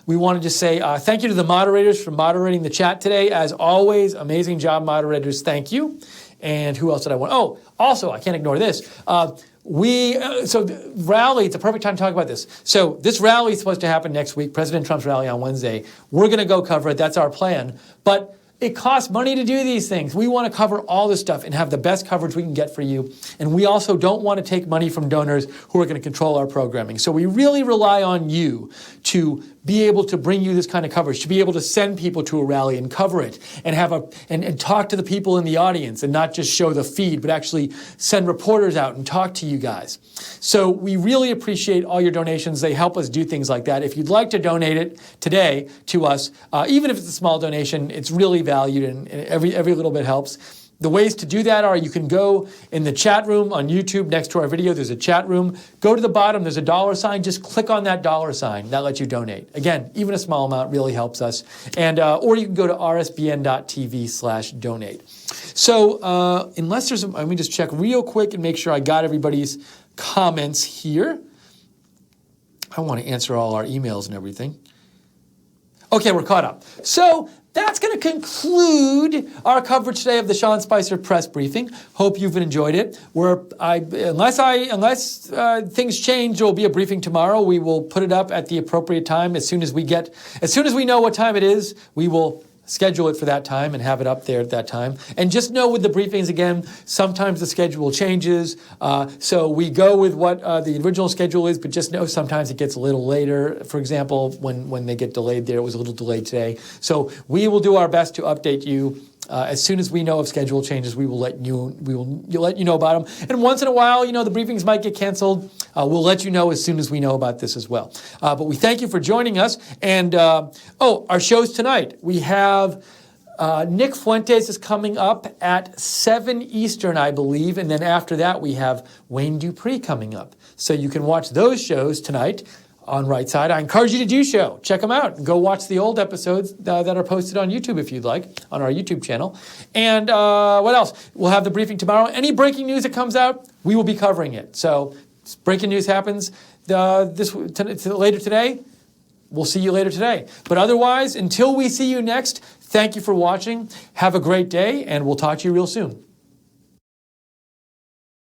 Speaker 7: we wanted to say thank you to the moderators for moderating the chat today. As always, amazing job, moderators. Thank you. And who else did I want? Oh, also, I can't ignore this. So the rally, it's a perfect time to talk about this. So this rally is supposed to happen next week, President Trump's rally on Wednesday. We're going to go cover it. That's our plan. But it costs money to do these things. We want to cover all this stuff and have the best coverage we can get for you. And we also don't want to take money from donors who are going to control our programming. So we really rely on you to be able to bring you this kind of coverage, to be able to send people to a rally and cover it and have and talk to the people in the audience and not just show the feed, but actually send reporters out and talk to you guys. So we really appreciate all your donations. They help us do things like that. If you'd like to donate it today to us, even if it's a small donation, it's really valued and every little bit helps. The ways to do that are you can go in the chat room on YouTube next to our video. There's a chat room. Go to the bottom. There's a $sign. Just click on that $sign. That lets you donate. Again, even a small amount really helps us. And or you can go to rsbn.tv/donate. So unless there's, let me just check real quick and make sure I got everybody's comments here. I want to answer all our emails and everything. Okay, we're caught up. So that's going to conclude our coverage today of the Sean Spicer press briefing. Hope you've enjoyed it. Unless things change, there will be a briefing tomorrow. We will put it up at the appropriate time as soon as we know what time it is. We will schedule it for that time and have it up there at that time. And just know with the briefings, again, sometimes the schedule changes. So we go with what the original schedule is, but just know sometimes it gets a little later. For example, when they get delayed there, it was a little delayed today. So we will do our best to update you. As soon as we know of schedule changes, we will let you know about them. And once in a while, the briefings might get canceled. We'll let you know as soon as we know about this as well. But we thank you for joining us. And our shows tonight. We have Nick Fuentes is coming up at 7 Eastern, I believe. And then after that, we have Wayne Dupree coming up. So you can watch those shows tonight on Right Side. I encourage you to do so. Check them out. Go watch the old episodes that are posted on YouTube if you'd like, on our YouTube channel. And what else? We'll have the briefing tomorrow. Any breaking news that comes out, we will be covering it. So breaking news happens later today. we'll see you later today. But otherwise, until we see you next, thank you for watching. Have a great day, and we'll talk to you real soon.